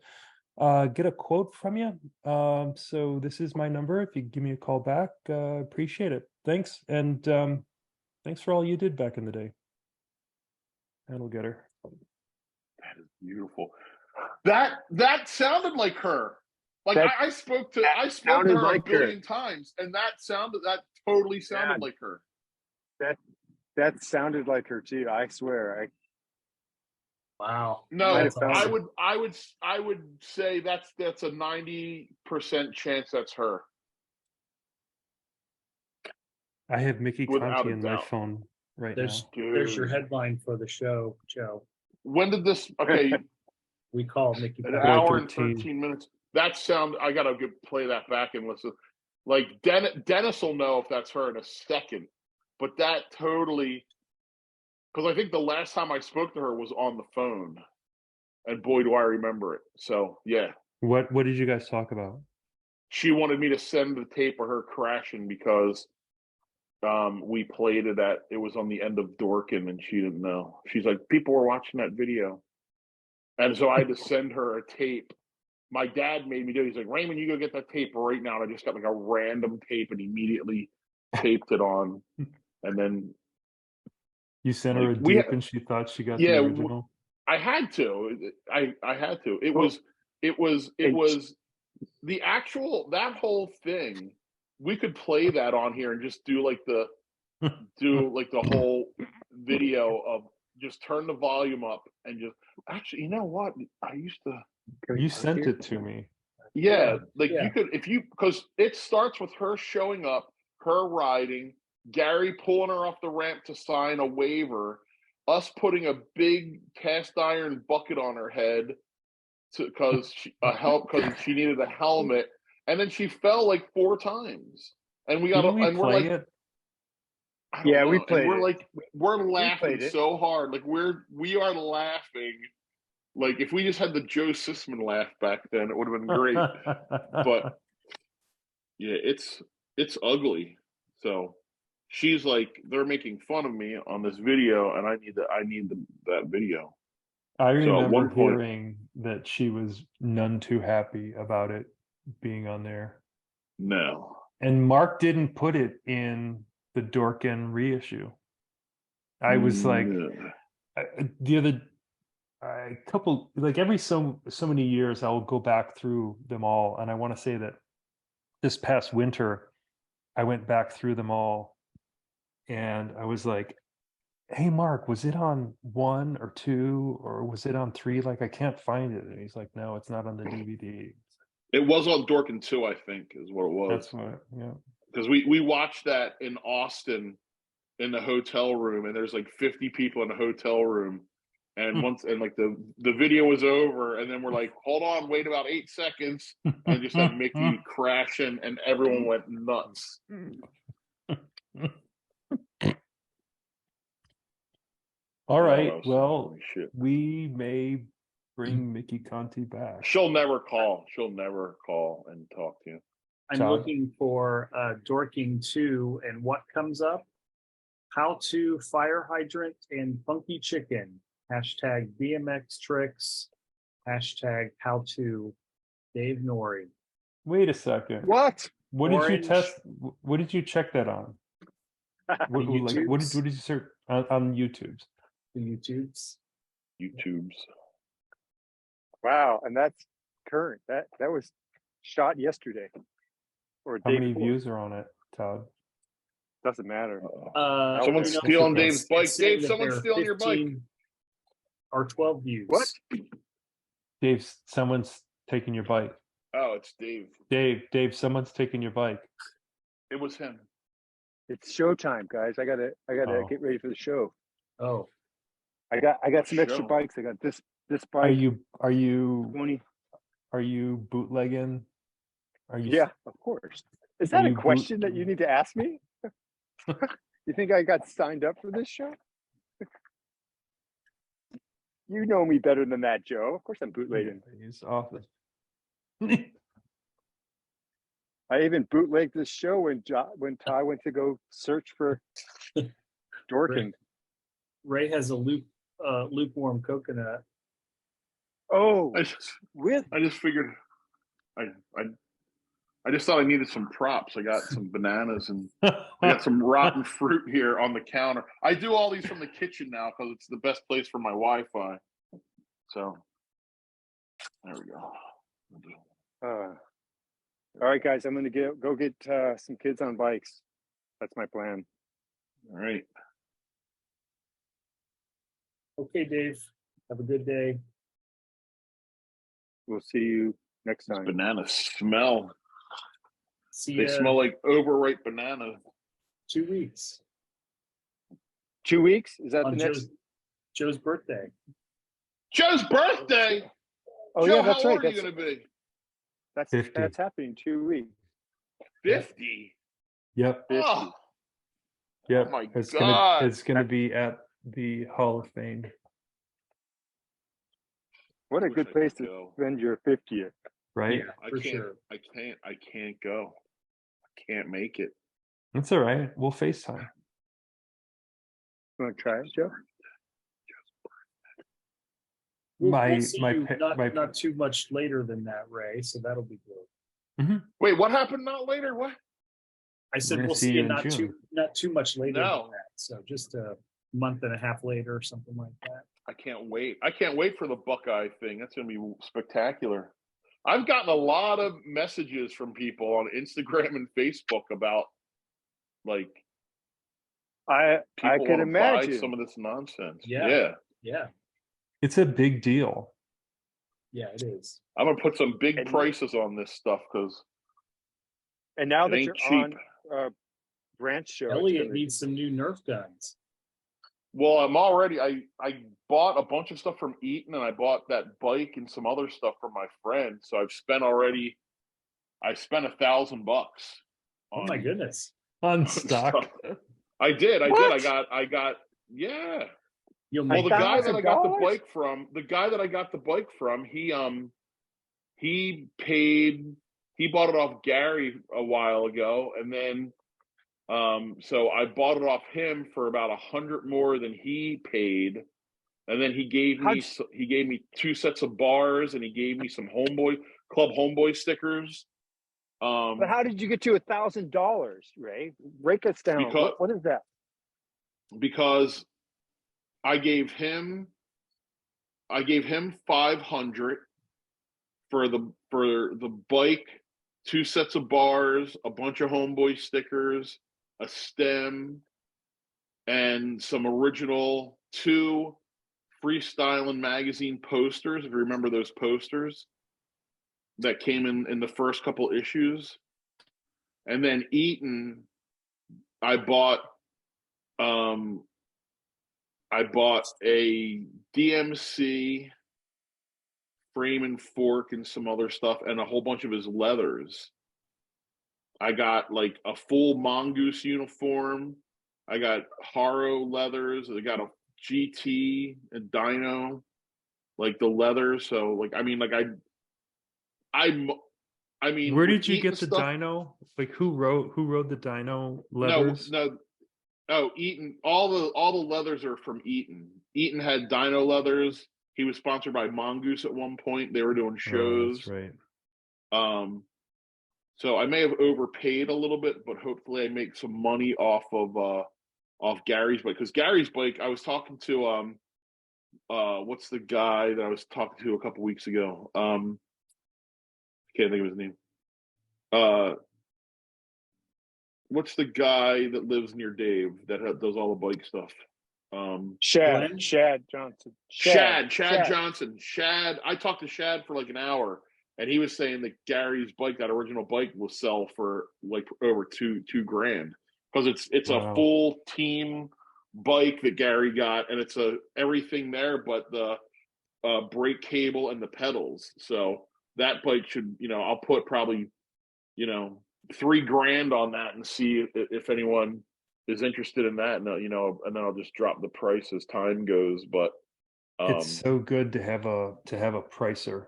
Speaker 3: get a quote from you. So this is my number. If you give me a call back, appreciate it. Thanks. And thanks for all you did back in the day. That'll get her.
Speaker 2: That is beautiful. That sounded like her. Like I spoke to her
Speaker 5: like
Speaker 2: a billion times, and that totally sounded like her.
Speaker 5: That sounded like her too. I swear.
Speaker 4: Wow.
Speaker 2: No,
Speaker 4: That's
Speaker 2: I
Speaker 4: awesome.
Speaker 2: would say that's a 90% chance that's her.
Speaker 3: I have Mickey
Speaker 2: Without
Speaker 3: Conte
Speaker 2: a
Speaker 3: in my
Speaker 2: doubt.
Speaker 3: phone right
Speaker 4: There's
Speaker 3: now.
Speaker 4: there's your headline for the show, Joe.
Speaker 2: When did this? Okay,
Speaker 4: We call Mickey.
Speaker 2: an
Speaker 4: Conte.
Speaker 2: hour and
Speaker 3: 13.
Speaker 2: 13 minutes. That sound. I gotta play that back and listen. Like Dennis will know if that's her in a second, but that totally, because I think the last time I spoke to her was on the phone, and boy, do I remember it. So yeah,
Speaker 3: What did you guys talk about?
Speaker 2: she wanted me to send the tape of her crashing because we played it it was on the end of Dorkin, and she didn't know. She's like, people were watching that video, and so I had to send her a tape. My dad made me do it. He's like, Raymond, you go get that tape right now. And I just got like a random tape and immediately taped it on. And then
Speaker 3: You sent her a
Speaker 2: we
Speaker 3: dupe and she thought she got the original?
Speaker 2: I had to. I had to. It was the actual, that whole thing. We could play that on here and just do like the whole video of just turn the volume up and just actually, you know what? I used to.
Speaker 3: You sent it to me.
Speaker 2: Yeah, like you could, because it starts with her showing up, her riding, Gary pulling her off the ramp to sign a waiver, us putting a big cast iron bucket on her head because she needed a helmet, and then she fell like 4 times, and we're like,
Speaker 3: it?
Speaker 5: Yeah, we played.
Speaker 2: And we're like, we're laughing so hard, like we are laughing. Like if we just had the Joe Sisman laugh back then, it would have been great. But yeah, it's ugly. So she's like, they're making fun of me on this video, and I need that video.
Speaker 3: I remember hearing that she was none too happy about it being on there.
Speaker 2: No.
Speaker 3: And Mark didn't put it in the Dorkin reissue. I was like, every so many years I'll go back through them all, and I want to say that this past winter I went back through them all, and I was like, hey Mark, was it on 1 or 2 or was it on 3? Like I can't find it. And he's like, no, it's not on the DVD.
Speaker 2: It was on Dorkin 2, I think, is what it was.
Speaker 3: That's what, yeah.
Speaker 2: Because we watched that in Austin in the hotel room, and there's like 50 people in the hotel room. And like the video was over, and then we're like, hold on, wait about 8 seconds, and just had Mickey crashing, and everyone went nuts.
Speaker 3: All right, well, we may bring Mickey Conte back.
Speaker 2: She'll never call and talk to you.
Speaker 4: I'm looking for Dorking 2, and what comes up? How to fire hydrant and funky chicken. Hashtag BMX tricks. Hashtag how to Dave Norrie.
Speaker 3: Wait a second.
Speaker 5: What?
Speaker 3: What did you test? What did you check that on? What did you search on YouTube's?
Speaker 4: The YouTubes.
Speaker 5: Wow, and that's current. That was shot yesterday. Or
Speaker 3: how many views are on it, Todd?
Speaker 5: Doesn't matter.
Speaker 2: Someone's stealing Dave's bike. Dave, someone's stealing your bike.
Speaker 4: Or 12 views.
Speaker 5: What?
Speaker 3: Dave, someone's taking your bike.
Speaker 2: Oh, it's Dave.
Speaker 3: Dave, someone's taking your bike.
Speaker 2: It was him.
Speaker 5: It's showtime, guys. I gotta get ready for the show.
Speaker 4: Oh.
Speaker 5: I got some extra bikes. I got this bike.
Speaker 3: Are you
Speaker 5: 20.
Speaker 3: Are you bootlegging?
Speaker 5: Yeah, of course. Is that a question that you need to ask me? You think I got signed up for this show? You know me better than that, Joe. Of course I'm bootlegging.
Speaker 3: He's awful.
Speaker 5: I even bootlegged this show when Todd went to go search for Dorking.
Speaker 4: Ray has a lukewarm coconut.
Speaker 5: Oh,
Speaker 2: I just figured I just thought I needed some props. I got some bananas and I got some rotten fruit here on the counter. I do all these from the kitchen now because it's the best place for my Wi-Fi. So there we go.
Speaker 5: All right, guys, I'm gonna go get some kids on bikes. That's my plan.
Speaker 2: All right.
Speaker 4: Okay, Dave. Have a good day.
Speaker 5: We'll see you next time.
Speaker 2: Bananas smell.
Speaker 4: They
Speaker 2: smell like overripe banana.
Speaker 4: 2 weeks.
Speaker 5: 2 weeks? Is that
Speaker 4: on
Speaker 5: the next?
Speaker 4: Joe's birthday.
Speaker 2: Joe's birthday.
Speaker 5: Oh
Speaker 2: Joe,
Speaker 5: yeah, that's
Speaker 2: how
Speaker 5: right.
Speaker 2: old are you gonna be?
Speaker 5: That's happening in 2 weeks.
Speaker 2: 50.
Speaker 3: Yep.
Speaker 2: Oh,
Speaker 3: Yep.
Speaker 2: oh my
Speaker 3: it's
Speaker 2: God.
Speaker 3: gonna it's gonna be at the Hall of Fame.
Speaker 5: What a
Speaker 2: Wish
Speaker 5: good
Speaker 2: I
Speaker 5: place
Speaker 2: could
Speaker 5: to
Speaker 2: go.
Speaker 5: spend your 50th.
Speaker 3: Right?
Speaker 4: Yeah, for sure.
Speaker 2: I can't go. I can't make it.
Speaker 3: That's all right. We'll FaceTime.
Speaker 5: You want to try it, Joe?
Speaker 3: My-
Speaker 4: We'll see
Speaker 3: my
Speaker 4: you
Speaker 3: pa- my-
Speaker 4: not too much later than that, Ray. So that'll be good.
Speaker 2: Wait, what happened? Not later? What?
Speaker 4: I said
Speaker 3: gonna
Speaker 4: we'll
Speaker 3: see
Speaker 4: see
Speaker 3: you
Speaker 4: you
Speaker 3: in
Speaker 4: not
Speaker 3: June.
Speaker 4: too much later
Speaker 2: No.
Speaker 4: than that. So just a month and a half later or something like that.
Speaker 2: I can't wait. I can't wait for the Buckeye thing. That's going to be spectacular. I've gotten a lot of messages from people on Instagram and Facebook about like
Speaker 5: I
Speaker 2: people
Speaker 5: could
Speaker 2: want to buy
Speaker 5: imagine.
Speaker 2: some of this nonsense.
Speaker 4: Yeah. Yeah.
Speaker 3: It's a big deal.
Speaker 4: Yeah, it is.
Speaker 2: I'm going to put some big
Speaker 5: And-
Speaker 2: prices on this stuff because
Speaker 5: And now
Speaker 2: it
Speaker 5: that
Speaker 2: ain't
Speaker 5: you're
Speaker 2: cheap.
Speaker 5: on branch show, it's
Speaker 4: Elliot
Speaker 5: gonna-
Speaker 4: needs some new Nerf guns.
Speaker 2: Well, I'm already. I bought a bunch of stuff from Eaton, and I bought that bike and some other stuff from my friend. So I've spent already. I spent $1,000.
Speaker 4: Oh my goodness.
Speaker 3: On
Speaker 2: stuff.
Speaker 3: stock.
Speaker 2: I did.
Speaker 5: What?
Speaker 2: I got. Yeah.
Speaker 4: You'll
Speaker 2: Well,
Speaker 4: make
Speaker 2: the guy that I got the
Speaker 5: $1,000?
Speaker 2: bike from, he paid. He bought it off Gary a while ago, and then. So I bought it off him for about 100 more than he paid, and then he gave me 2 sets of bars, and he gave me some Club Homeboy stickers.
Speaker 5: But how did you get to $1,000, Ray? Break us down.
Speaker 2: Because-
Speaker 5: What is that?
Speaker 2: Because I gave him 500 for the bike, 2 sets of bars, a bunch of Homeboy stickers, a stem, and some original 2 Freestyle magazine posters. If you remember those posters that came in the first couple issues. And then Eaton, I bought a DMC frame and fork and some other stuff and a whole bunch of his leathers. I got like a full Mongoose uniform. I got Haro leathers. I got a GT, a dyno, like the leather. So like, I mean,
Speaker 3: Where
Speaker 2: with
Speaker 3: did you
Speaker 2: Eaton
Speaker 3: get the
Speaker 2: stuff-
Speaker 3: dyno? Like who rode the dyno leathers?
Speaker 2: No. Oh, Eaton. All the leathers are from Eaton. Eaton had dyno leathers. He was sponsored by Mongoose at one point. They were doing
Speaker 3: Oh,
Speaker 2: shows.
Speaker 3: that's right.
Speaker 2: So I may have overpaid a little bit, but hopefully I make some money off Gary's bike. Because Gary's bike, I was talking to what's the guy that I was talking to a couple weeks ago? Can't think of his name. What's the guy that lives near Dave that does all the bike stuff?
Speaker 5: Shad Johnson.
Speaker 2: Shad Johnson. Shad. I talked to Shad for like an hour, and he was saying that Gary's bike, that original bike, will sell for like over $2,000 because it's
Speaker 3: Wow.
Speaker 2: a full team bike that Gary got, and it's everything there but the brake cable and the pedals. So that bike should, I'll put probably, $3,000 on that and see if anyone is interested in that, and and then I'll just drop the price as time goes. But
Speaker 3: It's so good to have a pricer.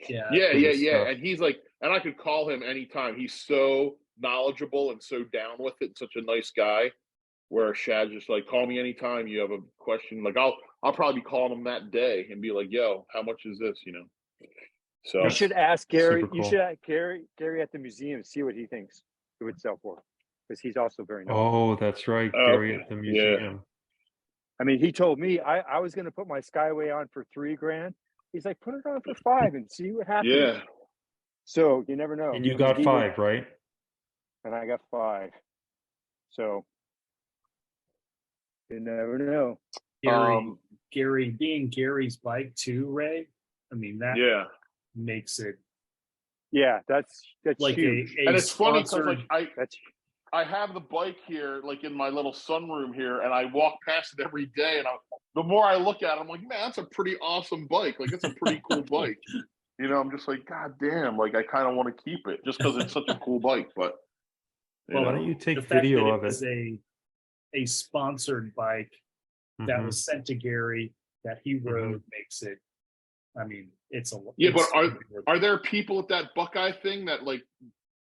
Speaker 4: Yeah.
Speaker 2: yeah. And he's like, and I could call him anytime. He's so knowledgeable and so down with it. Such a nice guy. Where Shad's just like, call me anytime you have a question. Like I'll probably be calling him that day and be like, yo, how much is this? So
Speaker 5: You should ask Gary.
Speaker 3: Super
Speaker 5: You
Speaker 3: cool.
Speaker 5: should ask Gary at the museum, see what he thinks it would sell for, because he's also very knowledgeable.
Speaker 3: Oh, that's right.
Speaker 2: Oh,
Speaker 3: Gary at the
Speaker 2: yeah.
Speaker 3: museum.
Speaker 5: I mean, he told me I was going to put my Skyway on for $3,000. He's like, put it on for $5,000 and see what happens.
Speaker 2: yeah.
Speaker 5: So you never know.
Speaker 3: And you got
Speaker 5: He
Speaker 3: 5, right?
Speaker 5: and I got 5. So you never know.
Speaker 4: Gary being Gary's bike too, Ray. I mean, that
Speaker 2: Yeah.
Speaker 5: makes it. Yeah, that's
Speaker 4: like
Speaker 5: huge.
Speaker 4: a
Speaker 2: And it's funny because
Speaker 4: sponsored-
Speaker 2: like
Speaker 5: That's
Speaker 2: I have the bike here, like in my little sunroom here, and I walk past it every day. And the more I look at it, I'm like, man, that's a pretty awesome bike. Like, it's a pretty cool bike. You know, I'm just like, God damn, like I kind of want to keep it just because it's such a cool bike. But
Speaker 3: Well, why don't you
Speaker 4: the
Speaker 3: take
Speaker 4: fact
Speaker 3: video
Speaker 4: that
Speaker 3: of
Speaker 4: was
Speaker 3: it?
Speaker 4: a sponsored bike that
Speaker 3: Mhm.
Speaker 4: was sent to Gary that he rode makes it. I mean, it's a
Speaker 2: yeah, but
Speaker 4: it's
Speaker 2: are there people at that Buckeye thing that like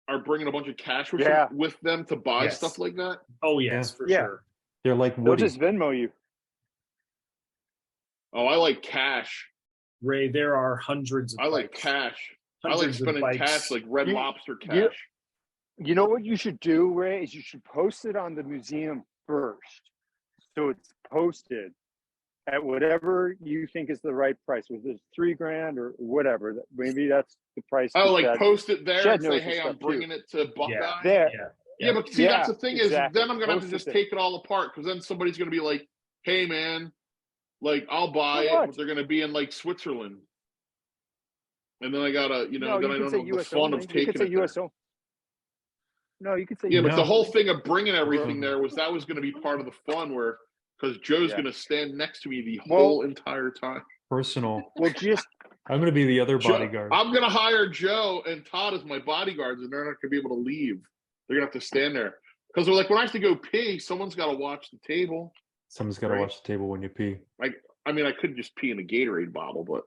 Speaker 2: are bringing a bunch of cash with,
Speaker 5: Yeah.
Speaker 2: with them to buy
Speaker 4: Yes.
Speaker 2: stuff like that?
Speaker 4: Oh yes,
Speaker 3: Yeah.
Speaker 4: for
Speaker 5: Yeah.
Speaker 4: sure.
Speaker 3: They're like
Speaker 5: They'll
Speaker 3: Woody.
Speaker 5: just Venmo you.
Speaker 2: Oh, I like cash.
Speaker 4: Ray, there are hundreds of
Speaker 2: I like
Speaker 4: bikes.
Speaker 2: cash. I like
Speaker 4: Hundreds of
Speaker 2: spending
Speaker 4: bikes.
Speaker 2: cash like Red
Speaker 5: You-
Speaker 2: Lobster
Speaker 5: you-
Speaker 2: cash.
Speaker 5: You know what you should do, Ray, is you should post it on the museum first. So it's posted at whatever you think is the right price, whether it's $3,000 or whatever. Maybe that's the price.
Speaker 2: Oh,
Speaker 5: for
Speaker 2: like
Speaker 5: Shed.
Speaker 2: post it there
Speaker 5: Shed
Speaker 2: and say,
Speaker 5: knows your
Speaker 2: hey, I'm
Speaker 5: stuff, too.
Speaker 2: bringing it to Buckeye.
Speaker 5: There.
Speaker 2: Yeah, but see, that's the thing
Speaker 5: exactly.
Speaker 2: is then I'm going to have to
Speaker 5: Post
Speaker 2: just
Speaker 5: it there.
Speaker 2: take it all apart because then somebody's going to be like, hey, man, like I'll buy
Speaker 5: So
Speaker 2: it,
Speaker 5: what?
Speaker 2: but they're going to be in like Switzerland. And then I got to, you know,
Speaker 5: No,
Speaker 2: then
Speaker 5: you
Speaker 2: I
Speaker 5: could
Speaker 2: don't
Speaker 5: say
Speaker 2: have the
Speaker 5: US
Speaker 2: fun
Speaker 5: only.
Speaker 2: of
Speaker 5: You
Speaker 2: taking
Speaker 5: could say
Speaker 2: it there.
Speaker 5: US only. No, you could say
Speaker 2: Yeah,
Speaker 5: US
Speaker 2: but the
Speaker 3: No.
Speaker 2: whole thing of bringing everything
Speaker 3: No.
Speaker 2: there was going to be part of the fun where because Joe's
Speaker 5: Yeah.
Speaker 2: going to stand next to me the
Speaker 5: Well-
Speaker 2: whole entire time.
Speaker 3: Personal.
Speaker 5: Well, just
Speaker 3: I'm going to be the other bodyguard.
Speaker 2: I'm going to hire Joe and Todd as my bodyguards, and they're not going to be able to leave. They're going to have to stand there because they're like, when I have to go pee, someone's got to watch the table.
Speaker 3: Someone's got to
Speaker 2: Right.
Speaker 3: watch the table when you pee.
Speaker 2: I mean, I could just pee in a Gatorade bottle, but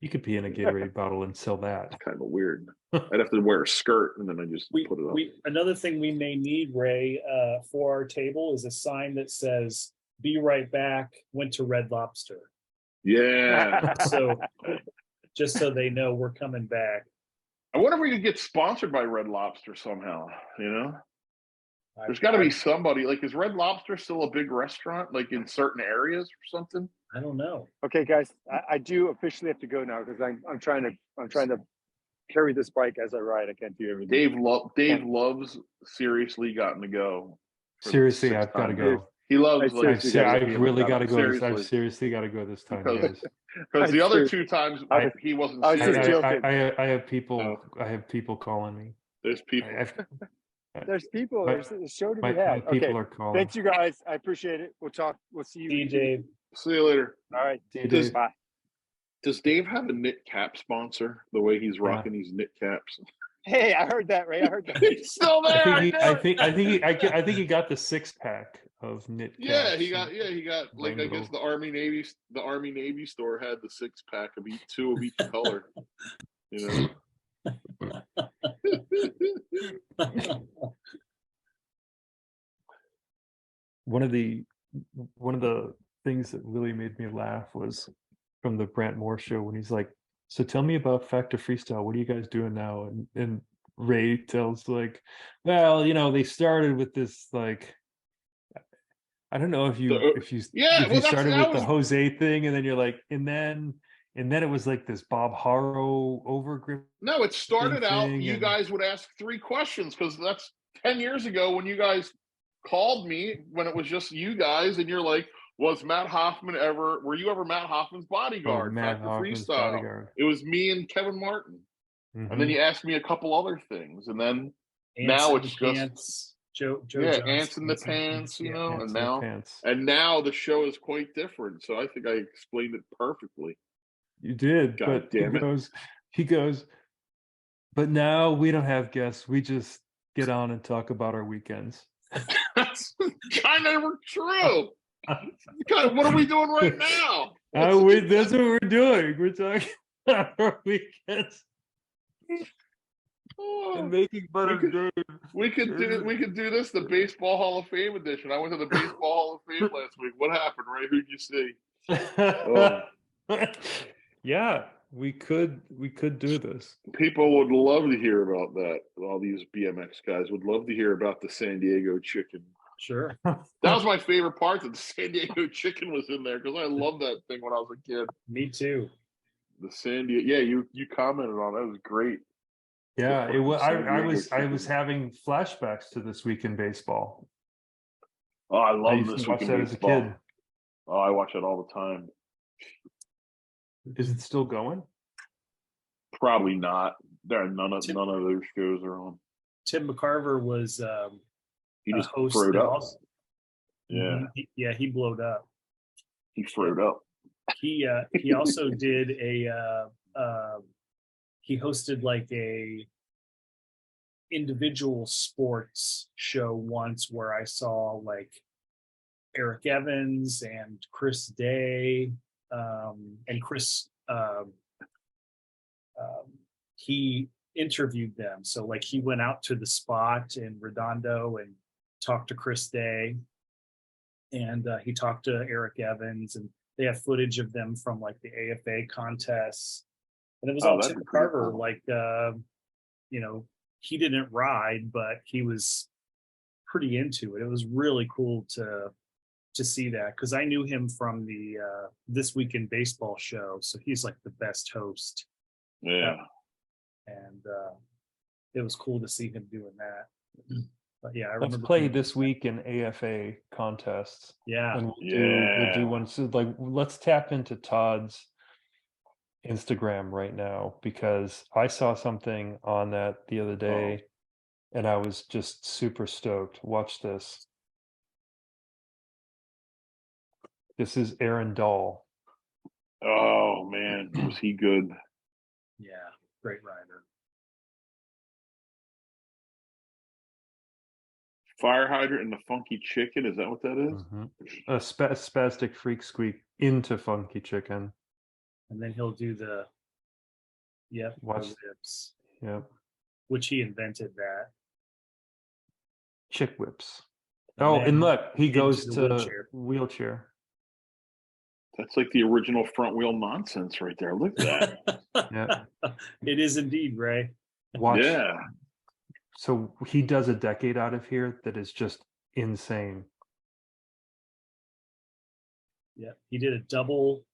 Speaker 3: You could pee in a Gatorade bottle and sell that.
Speaker 2: it's kind of weird. I'd have to wear a skirt and then I just put it up.
Speaker 4: Another thing we may need, Ray, for our table is a sign that says "Be right back." Went to Red Lobster.
Speaker 2: Yeah.
Speaker 4: So just so they know we're coming back.
Speaker 2: I wonder if we could get sponsored by Red Lobster somehow, you know? There's got to be somebody. Like, is Red Lobster still a big restaurant, like in certain areas or something?
Speaker 4: I don't know.
Speaker 5: okay, guys. I do officially have to go now because I'm trying to carry this bike as I ride. I can't do everything.
Speaker 2: Dave loves seriously gotten to go. for the
Speaker 3: Seriously,
Speaker 2: sixth
Speaker 3: I've got to
Speaker 2: time.
Speaker 3: go.
Speaker 2: He loves
Speaker 5: I
Speaker 2: like
Speaker 5: seriously gotta
Speaker 3: I've really got to go. I've
Speaker 2: Seriously.
Speaker 3: seriously got to go this time,
Speaker 2: Because-
Speaker 3: guys.
Speaker 2: because the
Speaker 5: I
Speaker 2: other
Speaker 5: seriously-
Speaker 2: 2 times he wasn't
Speaker 5: I was just
Speaker 2: serious.
Speaker 5: joking.
Speaker 3: I have people.
Speaker 2: Oh.
Speaker 3: I have people calling me.
Speaker 2: There's people.
Speaker 5: There's people.
Speaker 3: My-
Speaker 5: There's a show to
Speaker 3: My,
Speaker 5: be had.
Speaker 3: my people
Speaker 5: Okay.
Speaker 3: are calling.
Speaker 5: Thanks, you guys. I appreciate it. We'll talk. We'll see you.
Speaker 4: See you, Dave.
Speaker 2: See you later.
Speaker 5: All right.
Speaker 3: See you, Dave.
Speaker 5: Bye.
Speaker 2: Does Dave have a knit cap sponsor? The way he's rocking these knit caps.
Speaker 5: Hey, I heard that, Ray. I heard that.
Speaker 2: He's still there.
Speaker 3: I think he got the 6-pack of knit.
Speaker 2: Yeah,
Speaker 3: caps.
Speaker 2: he got like I guess
Speaker 3: Rainbow.
Speaker 2: the Army Navy store had the 6-pack of each 2 of each color. You know.
Speaker 3: One of the things that really made me laugh was from the Brant Moore show when he's like, "So tell me about factOrFreestyle. What are you guys doing now?" And Ray tells like, "Well, you know, they started with this like." I don't know if you started with the Jose thing, and then you're like, and then it was like this Bob Harrow overgrip.
Speaker 2: No, it started out.
Speaker 3: thing
Speaker 2: You
Speaker 3: and-
Speaker 2: guys would ask 3 questions because that's 10 years ago when you guys called me when it was just you guys, and you're like, "Were you ever Matt Hoffman's bodyguard?"
Speaker 3: Matt
Speaker 2: Factor
Speaker 3: Hoffman's
Speaker 2: Freestyle.
Speaker 3: bodyguard.
Speaker 2: It was me and Kevin Martin, and
Speaker 3: Mhm.
Speaker 2: then you asked me a couple other things, and then
Speaker 4: Ants
Speaker 2: now
Speaker 4: in
Speaker 2: it's
Speaker 4: the
Speaker 2: just
Speaker 4: pants. Joe
Speaker 2: yeah,
Speaker 4: Johnson,
Speaker 2: ants in the pants, you
Speaker 4: yeah.
Speaker 2: know,
Speaker 3: Pants
Speaker 2: and
Speaker 3: in the
Speaker 2: now
Speaker 3: pants.
Speaker 2: the show is quite different. So I think I explained it perfectly.
Speaker 3: You did,
Speaker 2: God
Speaker 3: but
Speaker 2: damn it.
Speaker 3: he goes, but now we don't have guests. We just get on and talk about our weekends.
Speaker 2: That's kind of true. What are we doing right now?
Speaker 3: That's what we're doing. We're talking about our weekends and making fun of Dave.
Speaker 2: We could do this the Baseball Hall of Fame edition. I went to the Baseball Hall of Fame last week. What happened, Ray? Who'd you see?
Speaker 3: Yeah, we could do this.
Speaker 2: People would love to hear about that. All these BMX guys would love to hear about the San Diego Chicken.
Speaker 4: Sure.
Speaker 2: That was my favorite part, that the San Diego Chicken was in there because I loved that thing when I was a kid.
Speaker 4: Me too.
Speaker 2: The San Diego, yeah, you commented on it. It was great.
Speaker 3: Yeah, it was.
Speaker 2: San
Speaker 3: I
Speaker 2: Diego
Speaker 3: was
Speaker 2: Chicken.
Speaker 3: having flashbacks to This Week in Baseball.
Speaker 2: Oh, I
Speaker 3: I
Speaker 2: love
Speaker 3: used
Speaker 2: this
Speaker 3: to watch
Speaker 2: week in
Speaker 3: that as a
Speaker 2: baseball.
Speaker 3: kid.
Speaker 2: Oh, I watch it all the time.
Speaker 3: Is it still going?
Speaker 2: Probably not. There are none of those shows are on.
Speaker 4: Tim McCarver was
Speaker 2: He
Speaker 4: a
Speaker 2: just
Speaker 4: host.
Speaker 2: throwed
Speaker 4: and
Speaker 2: up.
Speaker 4: also-
Speaker 2: Yeah,
Speaker 4: he blowed up.
Speaker 2: he throwed up.
Speaker 4: He also did a he hosted like a individual sports show once where I saw like Eric Evans and Chris Day, and Chris, he interviewed them. So like he went out to the spot in Redondo and talked to Chris Day, and he talked to Eric Evans, and they have footage of them from like the AFA contests. And it was all Tim Carver, cool. Like, you know, he didn't ride, but he was pretty into it. It was really cool to see that, because I knew him from the This Week in Baseball show. So he's like the best host.
Speaker 2: Yeah.
Speaker 4: And it was cool to see him doing that. But yeah, I remember.
Speaker 3: Let's play this week in AFA contests.
Speaker 4: Yeah.
Speaker 3: And we'll do one. So like, let's tap into Todd's Instagram right now, because I saw something on that the other day and I was just super stoked. Watch this. This is Aaron Dahl.
Speaker 2: Oh man, was he good?
Speaker 4: Yeah, great rider.
Speaker 2: Fire Hydrant and the Funky Chicken, is that what that is?
Speaker 3: Mm-hmm. A spastic freak squeak into Funky Chicken.
Speaker 4: And then he'll do the
Speaker 3: watch
Speaker 4: whips.
Speaker 3: Yep.
Speaker 4: Which he invented that.
Speaker 3: Chick whips. And look, he goes to wheelchair.
Speaker 2: That's like the original front wheel nonsense right there. Look at that.
Speaker 3: Yeah.
Speaker 4: It is indeed, Ray.
Speaker 3: Watch.
Speaker 2: Yeah.
Speaker 3: So he does a decade out of here that is just insane.
Speaker 4: Yeah, he did a double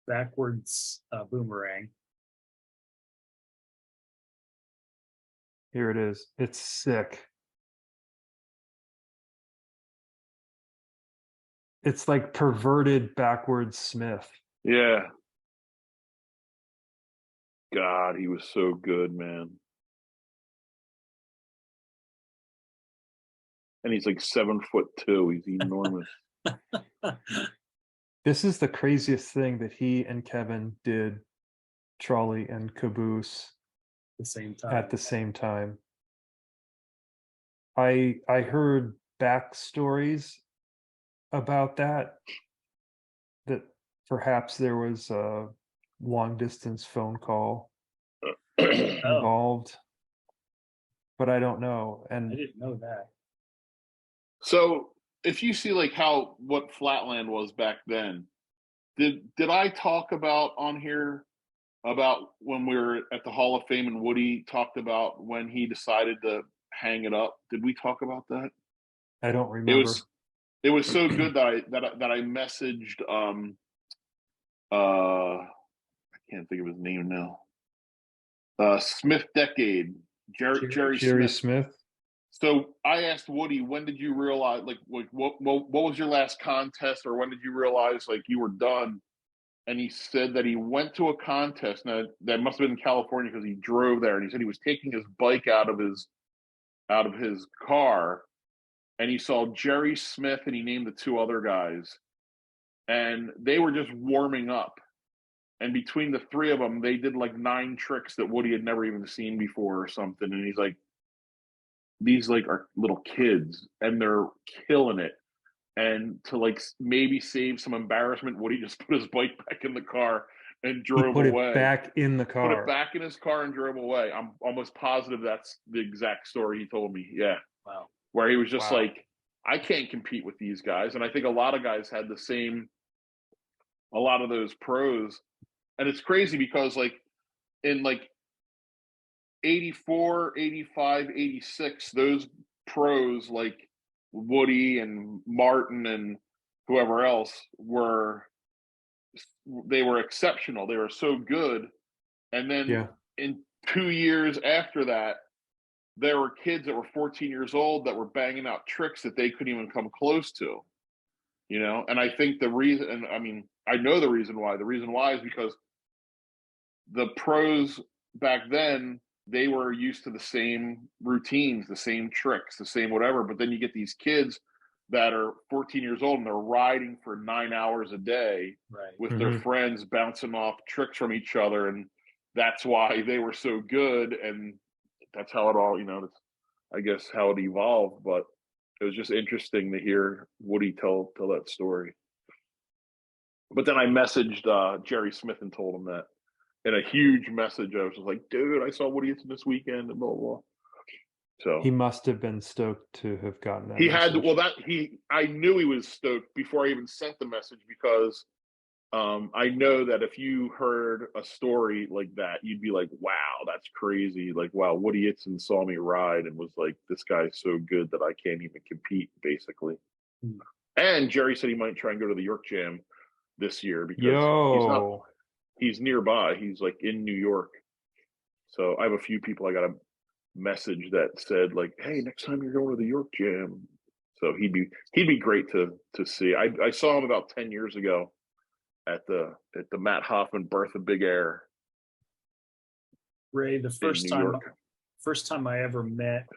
Speaker 4: backwards boomerang.
Speaker 3: Here it is. It's sick. It's like perverted backwards Smith.
Speaker 2: Yeah. God, he was so good, man. And he's like 7'2". He's enormous.
Speaker 3: This is the craziest thing that he and Kevin did, Trolley and Caboose, at the same time. I heard backstories about that perhaps there was a long distance phone call involved, but I don't know. And
Speaker 4: I didn't know that.
Speaker 2: So if you see like what Flatland was back then, did I talk about on here about when we were at the Hall of Fame and Woody talked about when he decided to hang it up? Did we talk about that?
Speaker 3: I don't remember.
Speaker 2: It was so good that I messaged I can't think of his name now. Smith Decade, Jerry
Speaker 3: Smith.
Speaker 2: So I asked Woody, when did you realize, like what was your last contest, or when did you realize like you were done? And he said that he went to a contest. Now that must have been in California because he drove there, and he said he was taking his bike out of his car, and he saw Jerry Smith, and he named the two other guys, and they were just warming up. And between the three of them, they did like 9 tricks that Woody had never even seen before or something. And he's like, these like are little kids and they're killing it. And to like maybe save some embarrassment, Woody just put his bike back in the car and drove away.
Speaker 3: Put it back in the car.
Speaker 2: Put it back in his car and drove away. I'm almost positive that's the exact story he told me. Yeah.
Speaker 4: Wow.
Speaker 2: Where he was just like, I can't compete with these guys. And I think a lot of guys had the same, a lot of those pros. And it's crazy because like in like 84, 85, 86, those pros like Woody and Martin and whoever else were exceptional. They were so good. And then in 2 years after that, there were kids that were 14 years old that were banging out tricks that they couldn't even come close to, you know? And I think the reason, and I mean, I know the reason why. The reason why is because the pros back then, they were used to the same routines, the same tricks, the same whatever. But then you get these kids that are 14 years old and they're riding for 9 hours a day with their friends, bouncing off tricks from each other. And that's why they were so good, and that's how it all, that's, I guess, how it evolved. But it was just interesting to hear Woody tell that story. But then I messaged Jerry Smith and told him that in a huge message. I was just like, dude, I saw Woody this weekend and blah, blah, blah. So
Speaker 3: He must have been stoked to have gotten that.
Speaker 2: he had,
Speaker 3: message.
Speaker 2: I knew he was stoked before I even sent the message, because I know that if you heard a story like that, you'd be like, wow, that's crazy. Like, wow, Woody Itzen saw me ride and was like, this guy's so good that I can't even compete, basically. And Jerry said he might try and go to the York Jam this year, because he's nearby. He's like in New York. So I have a few people I got a message that said like, hey, next time you're going to the York Jam. So he'd be great to see. I saw him about 10 years ago at the Matt Hoffman Bertha Big Air.
Speaker 4: Ray, the first time I ever met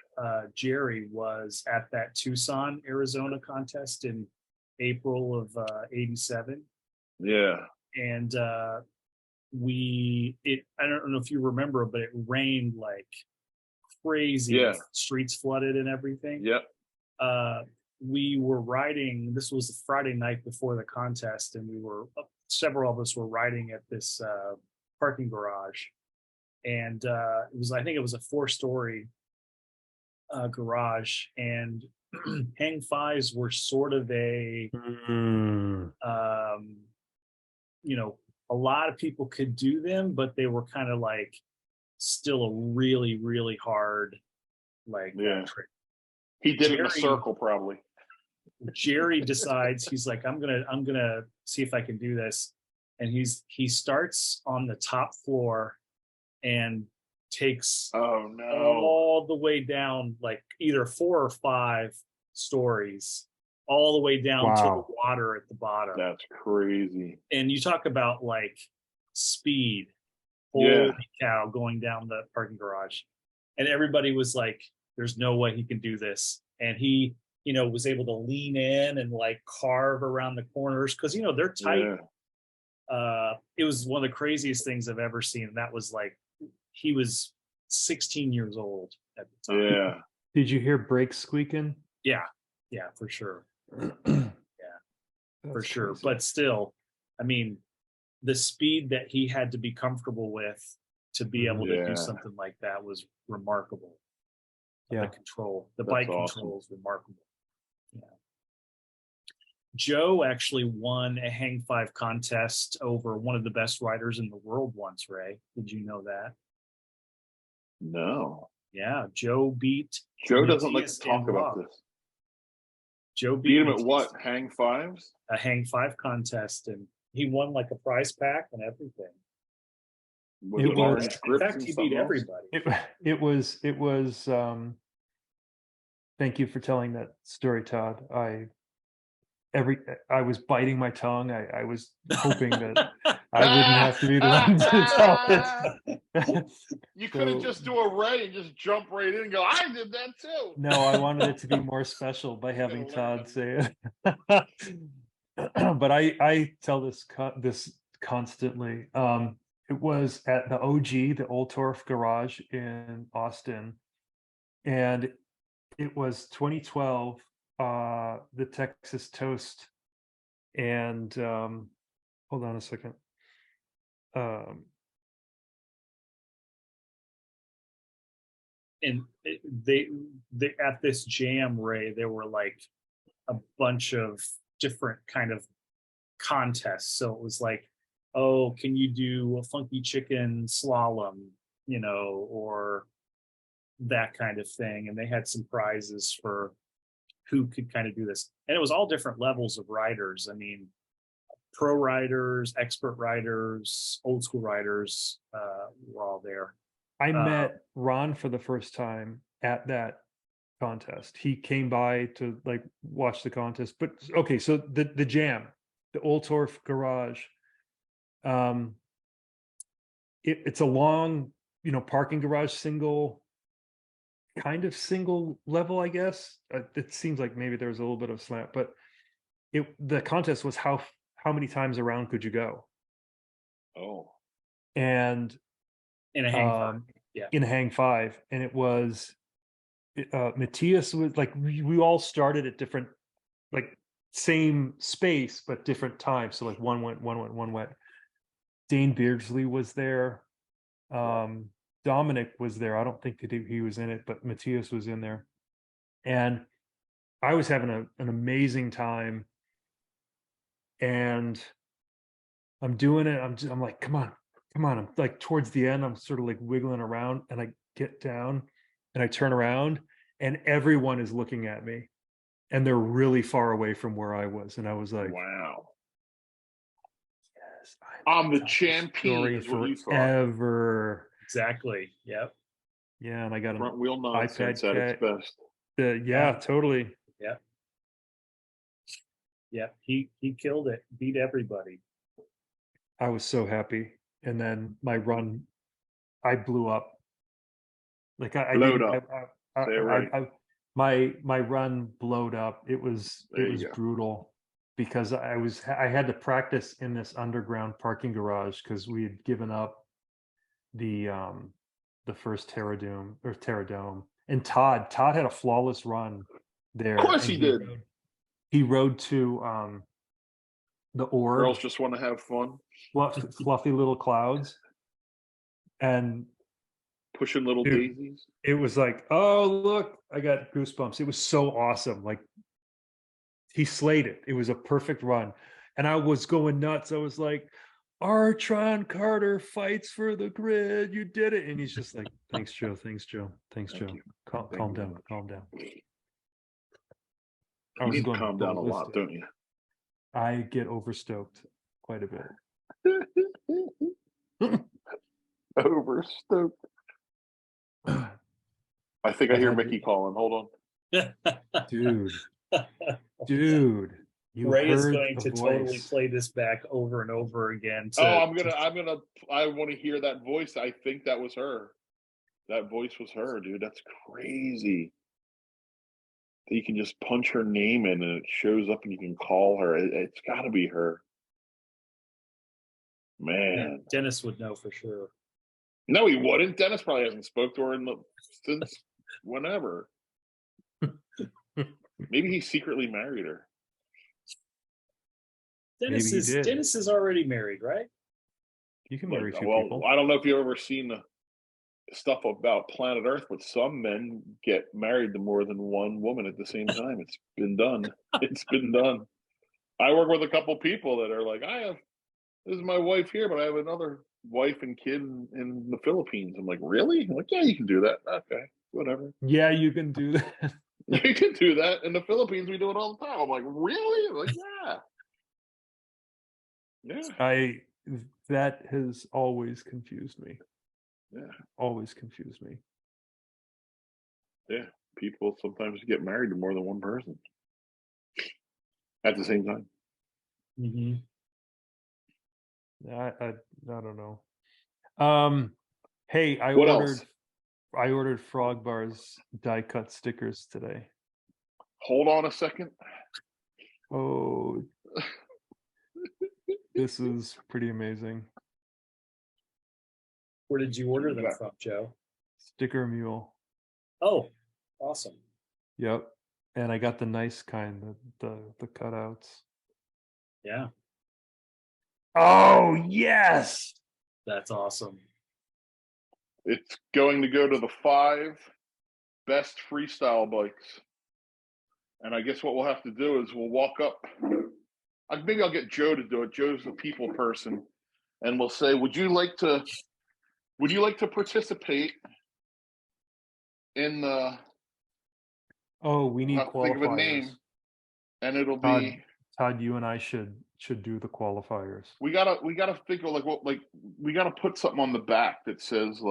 Speaker 4: Jerry was at that Tucson, Arizona contest in April of '87.
Speaker 2: Yeah.
Speaker 4: And I don't know if you remember, but it rained like crazy.
Speaker 2: Yeah.
Speaker 4: Streets flooded and everything.
Speaker 2: Yep.
Speaker 4: We were riding, this was the Friday night before the contest, and several of us were riding at this parking garage. And I think it was a 4-story garage, and hang fives were sort of a, a lot of people could do them, but they were kind of like still a really, really hard, trick.
Speaker 2: He did it in a circle, probably.
Speaker 4: Jerry decides, he's like, I'm gonna see if I can do this, and he starts on the top floor and takes all the way down, like either 4 or 5 stories, all the way down to the water at the bottom.
Speaker 2: That's crazy.
Speaker 4: And you talk about like speed, holy cow, going down the parking garage, and everybody was like, there's no way he can do this. And he was able to lean in and like carve around the corners, because they're tight. It was one of the craziest things I've ever seen. That was like, he was 16 years old at the time.
Speaker 2: Yeah.
Speaker 3: Did you hear brakes squeaking?
Speaker 4: Yeah, for sure. For sure.
Speaker 3: Crazy.
Speaker 4: But still, I mean, the speed that he had to be comfortable with to be able to do something like that was remarkable.
Speaker 3: Yeah.
Speaker 4: The bike control is remarkable. Yeah. Joe actually won a hang five contest over one of the best riders in the world once, Ray. Did you know that?
Speaker 2: No.
Speaker 4: Yeah, Joe
Speaker 2: doesn't like to talk about this.
Speaker 4: Joe
Speaker 2: beat him at what? Hang fives?
Speaker 4: A hang five contest, and he won like a prize pack and everything. In fact, he beat everybody.
Speaker 3: It was thank you for telling that story, Todd. I was biting my tongue. I was hoping that I wouldn't have to be the one to tell it.
Speaker 2: You couldn't just do a Ray and just jump right in and go, I did that too.
Speaker 3: No, I wanted it to be more special by having Todd say it. But I tell this constantly. It was at the OG, the Old Torf Garage in Austin, and it was 2012. The Texas Toast, and hold on a second.
Speaker 4: And they at this jam, Ray, there were like a bunch of different kind of contests. So it was like, oh, can you do a funky chicken slalom, or that kind of thing. And they had some prizes for who could kind of do this. And it was all different levels of riders. I mean, pro riders, expert riders, old school riders were all there.
Speaker 3: I met Ron for the first time at that contest. He came by to like watch the contest. But okay, so the jam, the Old Torf Garage, it's a long, parking garage, single level, I guess. It seems like maybe there was a little bit of slant, but the contest was how many times around could you go?
Speaker 2: Oh.
Speaker 3: And
Speaker 4: In a hang five. Yeah.
Speaker 3: in hang five, and it was Matthias was like we all started at different, like same space but different times. So like one went. Dane Beardsley was there. Dominic was there. I don't think that he was in it, but Matthias was in there, and I was having an amazing time. And I'm doing it. I'm like, come on. I'm like towards the end. I'm sort of like wiggling around, and I get down, and I turn around, and everyone is looking at me, and they're really far away from where I was, and I was like,
Speaker 2: wow.
Speaker 3: yes,
Speaker 2: I'm the
Speaker 3: telling this
Speaker 2: champion.
Speaker 3: story
Speaker 2: Is what you thought.
Speaker 3: forever.
Speaker 4: Exactly. Yep.
Speaker 3: Yeah, and I got an
Speaker 2: Front wheel nonsense
Speaker 3: iPad
Speaker 2: at its best.
Speaker 3: yeah, totally.
Speaker 4: Yep. Yep. He killed it. Beat everybody.
Speaker 3: I was so happy. And then my run, I blew up. Like I
Speaker 2: Blowed
Speaker 3: didn't,
Speaker 2: up. Say it right.
Speaker 3: my run blowed up. It was brutal, because I had to practice in this underground parking garage, because we had given up the first Terradome. And Todd had a flawless run there.
Speaker 2: Of course
Speaker 3: and
Speaker 2: he did.
Speaker 3: He rode to the orb.
Speaker 2: Girls just want to have fun.
Speaker 3: Fluffy little clouds, and
Speaker 2: Pushing little daisies.
Speaker 3: It was like, oh look, I got goosebumps. It was so awesome. Like, he slayed it. It was a perfect run, and I was going nuts. I was like, Artron Carter fights for the grid. You did it. And he's just like, thanks, Joe. Thanks, Joe. Thanks, Joe. Calm down. Calm down.
Speaker 2: You need to calm down a lot, don't you?
Speaker 3: I get overstoked quite a bit.
Speaker 2: Overstoked. I think I hear Mickey calling. Hold on.
Speaker 3: Dude. You
Speaker 4: Ray is
Speaker 3: heard
Speaker 4: going
Speaker 3: the
Speaker 4: to
Speaker 3: voice.
Speaker 4: totally play this back over and over again.
Speaker 2: I want to hear that voice. I think that was her. That voice was her, dude. That's crazy. You can just punch her name in and it shows up and you can call her. It's got to be her. Man.
Speaker 4: Dennis would know for sure.
Speaker 2: No, he wouldn't. Dennis probably hasn't spoke to her since whenever. Maybe he secretly married her.
Speaker 4: Dennis is already married, right?
Speaker 3: You can marry two people.
Speaker 2: I don't know if you've ever seen the stuff about planet Earth, but some men get married to more than one woman at the same time. It's been done. It's been done. I work with a couple people that are like, this is my wife here, but I have another wife and kid in the Philippines. I'm like, really? I'm like, yeah, you can do that. Okay, whatever.
Speaker 3: Yeah, you can do that.
Speaker 2: You can do that. In the Philippines, we do it all the time. I'm like, really? I'm like, yeah. Yeah.
Speaker 3: That has always confused me.
Speaker 2: Yeah.
Speaker 3: Always confused me.
Speaker 2: Yeah. People sometimes get married to more than one person at the same time.
Speaker 4: Mm-hmm.
Speaker 3: I don't know. Hey, I ordered Frog Bar's die cut stickers today.
Speaker 2: Hold on a second.
Speaker 3: Oh, this is pretty amazing.
Speaker 4: Where did you order them from, Joe?
Speaker 3: Sticker Mule.
Speaker 4: Oh, awesome.
Speaker 3: Yep. And I got the nice kind, the cutouts.
Speaker 4: Yeah.
Speaker 3: Oh, yes.
Speaker 4: That's awesome.
Speaker 2: It's going to go to the 5 best freestyle bikes. And I guess what we'll have to do is we'll walk up. Maybe I'll get Joe to do it. Joe's the people person. And we'll say, would you like to participate in the...
Speaker 3: Oh, we need qualifiers.
Speaker 2: Think of a name. And it'll be...
Speaker 3: Todd, you and I should do the qualifiers. We
Speaker 2: gotta think of we gotta put something on the back that says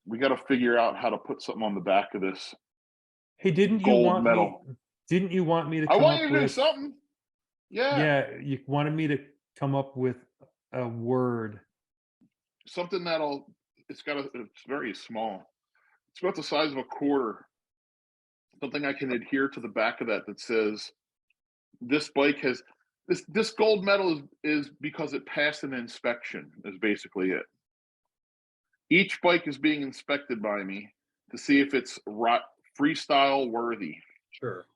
Speaker 2: we gotta figure out how to put something on the back of this.
Speaker 3: Hey, didn't you want me to come
Speaker 2: I want you
Speaker 3: up
Speaker 2: to do
Speaker 3: with
Speaker 2: something? Yeah.
Speaker 3: Yeah, you wanted me to come up with a word.
Speaker 2: Something it's very small. It's about the size of a quarter. Something I can adhere to the back of that says this bike has this gold medal is because it passed an inspection, is basically it. Each bike is being inspected by me to see if it's freestyle worthy.
Speaker 4: Sure.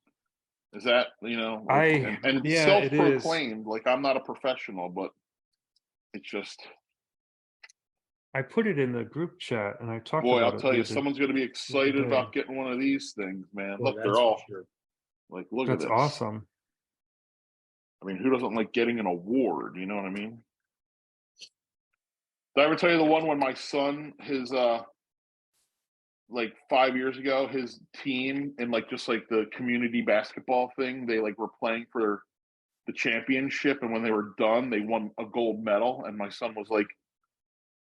Speaker 2: Is that, you know,
Speaker 3: I-
Speaker 2: and it's
Speaker 3: yeah, it is.
Speaker 2: self-proclaimed, like I'm not a professional, but it's just,
Speaker 3: I put it in the group chat and I talked
Speaker 2: boy,
Speaker 3: about
Speaker 2: I'll
Speaker 3: it.
Speaker 2: tell you,
Speaker 3: the other-
Speaker 2: someone's going to be excited
Speaker 3: day.
Speaker 2: about getting one of these things, man.
Speaker 4: Well,
Speaker 2: Look,
Speaker 4: that's
Speaker 2: they're
Speaker 4: for
Speaker 2: all
Speaker 4: sure.
Speaker 2: like, look
Speaker 3: That's
Speaker 2: at this.
Speaker 3: awesome.
Speaker 2: I mean, who doesn't like getting an award? You know what I mean? Did I ever tell you the one when my son, his like 5 years ago, his team in like just like the community basketball thing, they like were playing for the championship, and when they were done, they won a gold medal. And my son was like,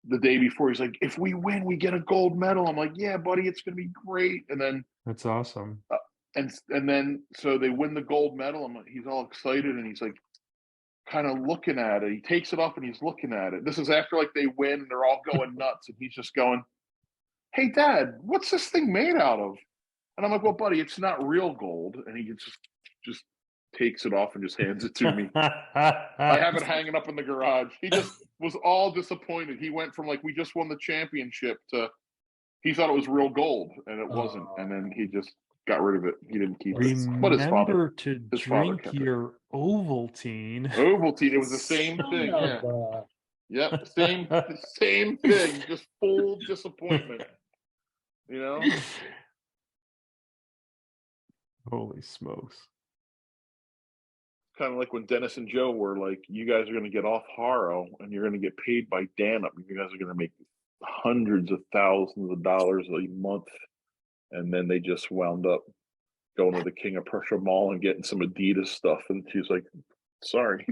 Speaker 2: the day before, he's like, "If we win, we get a gold medal." I'm like, "Yeah, buddy, it's gonna be great." And then
Speaker 3: That's awesome.
Speaker 2: and then so they win the gold medal. He's all excited, and he's like kind of looking at it. He takes it off and he's looking at it. This is after like they win and they're all going nuts, and he's just going, "Hey, Dad, what's this thing made out of?" And I'm like, "Well, buddy, it's not real gold." And he just takes it off and just hands it to me. I have it hanging up in the garage. He just was all disappointed. He went from like, we just won the championship, to he thought it was real gold, and it wasn't. And then he just got rid of it. He didn't keep it. But his father,
Speaker 3: Remember to
Speaker 2: his father
Speaker 3: drink
Speaker 2: kept it.
Speaker 3: your Ovaltine.
Speaker 2: Ovaltine, it was the same thing. Yeah. Yep, same thing. Just full disappointment. You know?
Speaker 3: Holy smokes.
Speaker 2: Kind of like when Dennis and Joe were like, "You guys are going to get off Haro and you're going to get paid by Danup. You guys are going to make hundreds of thousands of dollars a month." And then they just wound up going to the King of Prussia Mall and getting some Adidas stuff. And she's like, "Sorry."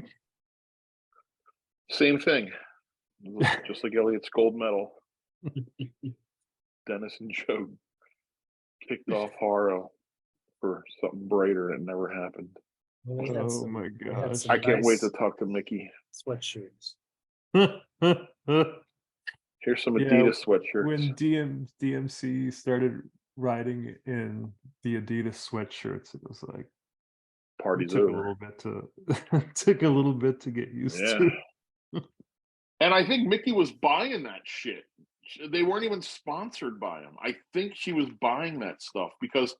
Speaker 2: Same thing. Just like Elliot's gold medal. Dennis and Joe kicked off Haro for something brighter, and it never happened.
Speaker 4: Well, we had
Speaker 3: Oh
Speaker 4: some-
Speaker 3: my
Speaker 4: we had
Speaker 3: gosh.
Speaker 4: some
Speaker 2: I can't wait to
Speaker 4: nice
Speaker 2: talk to Mickey.
Speaker 4: sweatshirts.
Speaker 2: Here's some
Speaker 3: Yeah,
Speaker 2: Adidas sweatshirts.
Speaker 3: When DMC started riding in the Adidas sweatshirts, it was like it
Speaker 2: Party's
Speaker 3: took a
Speaker 2: over.
Speaker 3: little bit to took a little bit to get used
Speaker 2: Yeah.
Speaker 3: to.
Speaker 2: And I think Mickey was buying that shit. They weren't even sponsored by him. I think she was buying that stuff because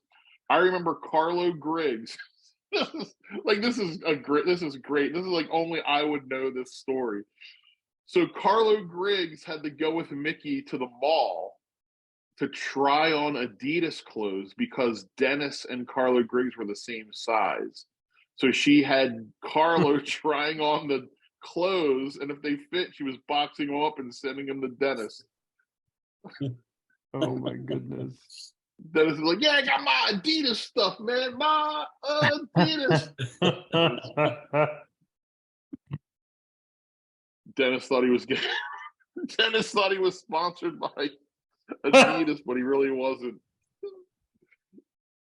Speaker 2: I remember Carlo Griggs. This is great. This is like only I would know this story. So Carlo Griggs had to go with Mickey to the mall to try on Adidas clothes because Dennis and Carlo Griggs were the same size. So she had Carlo trying on the clothes, and if they fit, she was boxing them up and sending them to Dennis.
Speaker 3: Oh my goodness.
Speaker 2: Dennis is like, "Yeah, I got my Adidas stuff, man. My Adidas." Dennis thought he was getting Dennis thought he was sponsored by Adidas, but he really wasn't.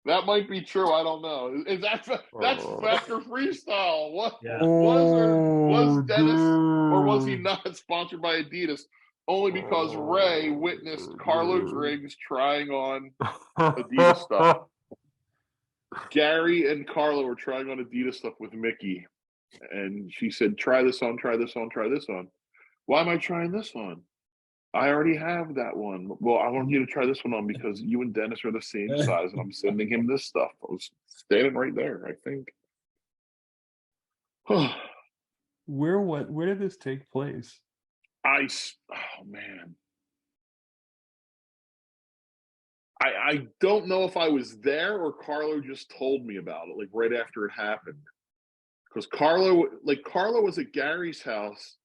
Speaker 2: That might be true. I don't know. Is that's factOrFreestyle? What
Speaker 4: Yeah.
Speaker 2: was Dennis, or was he not sponsored by Adidas? Only because Ray witnessed Carlo Griggs trying on Adidas stuff. Gary and Carlo were trying on Adidas stuff with Mickey, and she said, "Try this on, try this on, try this on." "Why am I trying this on? I already have that one." "Well, I want you to try this one on because you and Dennis are the same size, and I'm sending him this stuff." I was standing right there, I think.
Speaker 3: Where did this take place?
Speaker 2: Oh man. I don't know if I was there or Carlo just told me about it, like right after it happened. Because Carlo was at Gary's house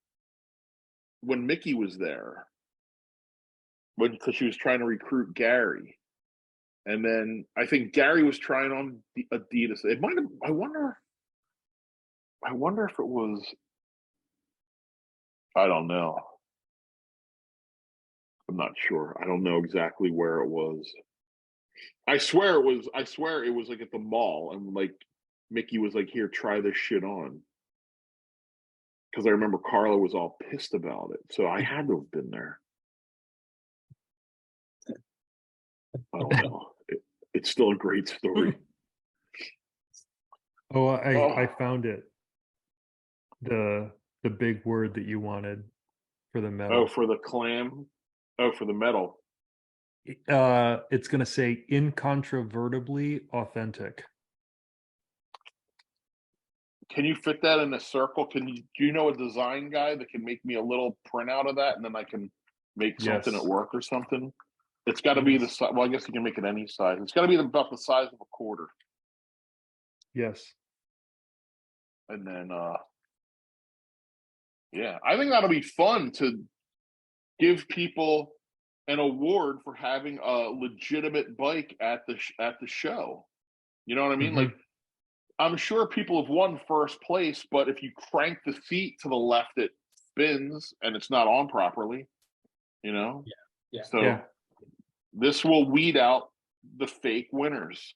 Speaker 2: when Mickey was there. Because she was trying to recruit Gary. And then I think Gary was trying on the Adidas. It might have, I wonder if it was, I don't know. I'm not sure. I don't know exactly where it was. I swear it was like at the mall, and like Mickey was like, "Here, try this shit on." Because I remember Carlo was all pissed about it. So I had to have been there. I don't know. It's still a great story.
Speaker 3: Oh, I found it. The big word that you wanted for the medal.
Speaker 2: Oh, for the clam? Oh, for the metal.
Speaker 3: It's going to say incontrovertibly authentic.
Speaker 2: Can you fit that in a circle? Do you know a design guy that can make me a little printout of that, and then I can make something
Speaker 3: Yes.
Speaker 2: at work or something? It's got to be the size. Well, I guess you can make it any size. It's got to be about the size of a quarter.
Speaker 3: Yes.
Speaker 2: And then, yeah, I think that'll be fun to give people an award for having a legitimate bike at the show. You know what I mean?
Speaker 3: Mhm.
Speaker 2: Like, I'm sure people have won first place, but if you crank the seat to the left, it spins and it's not on properly. You know?
Speaker 4: Yeah.
Speaker 2: So
Speaker 3: Yeah.
Speaker 2: this will weed out the fake winners.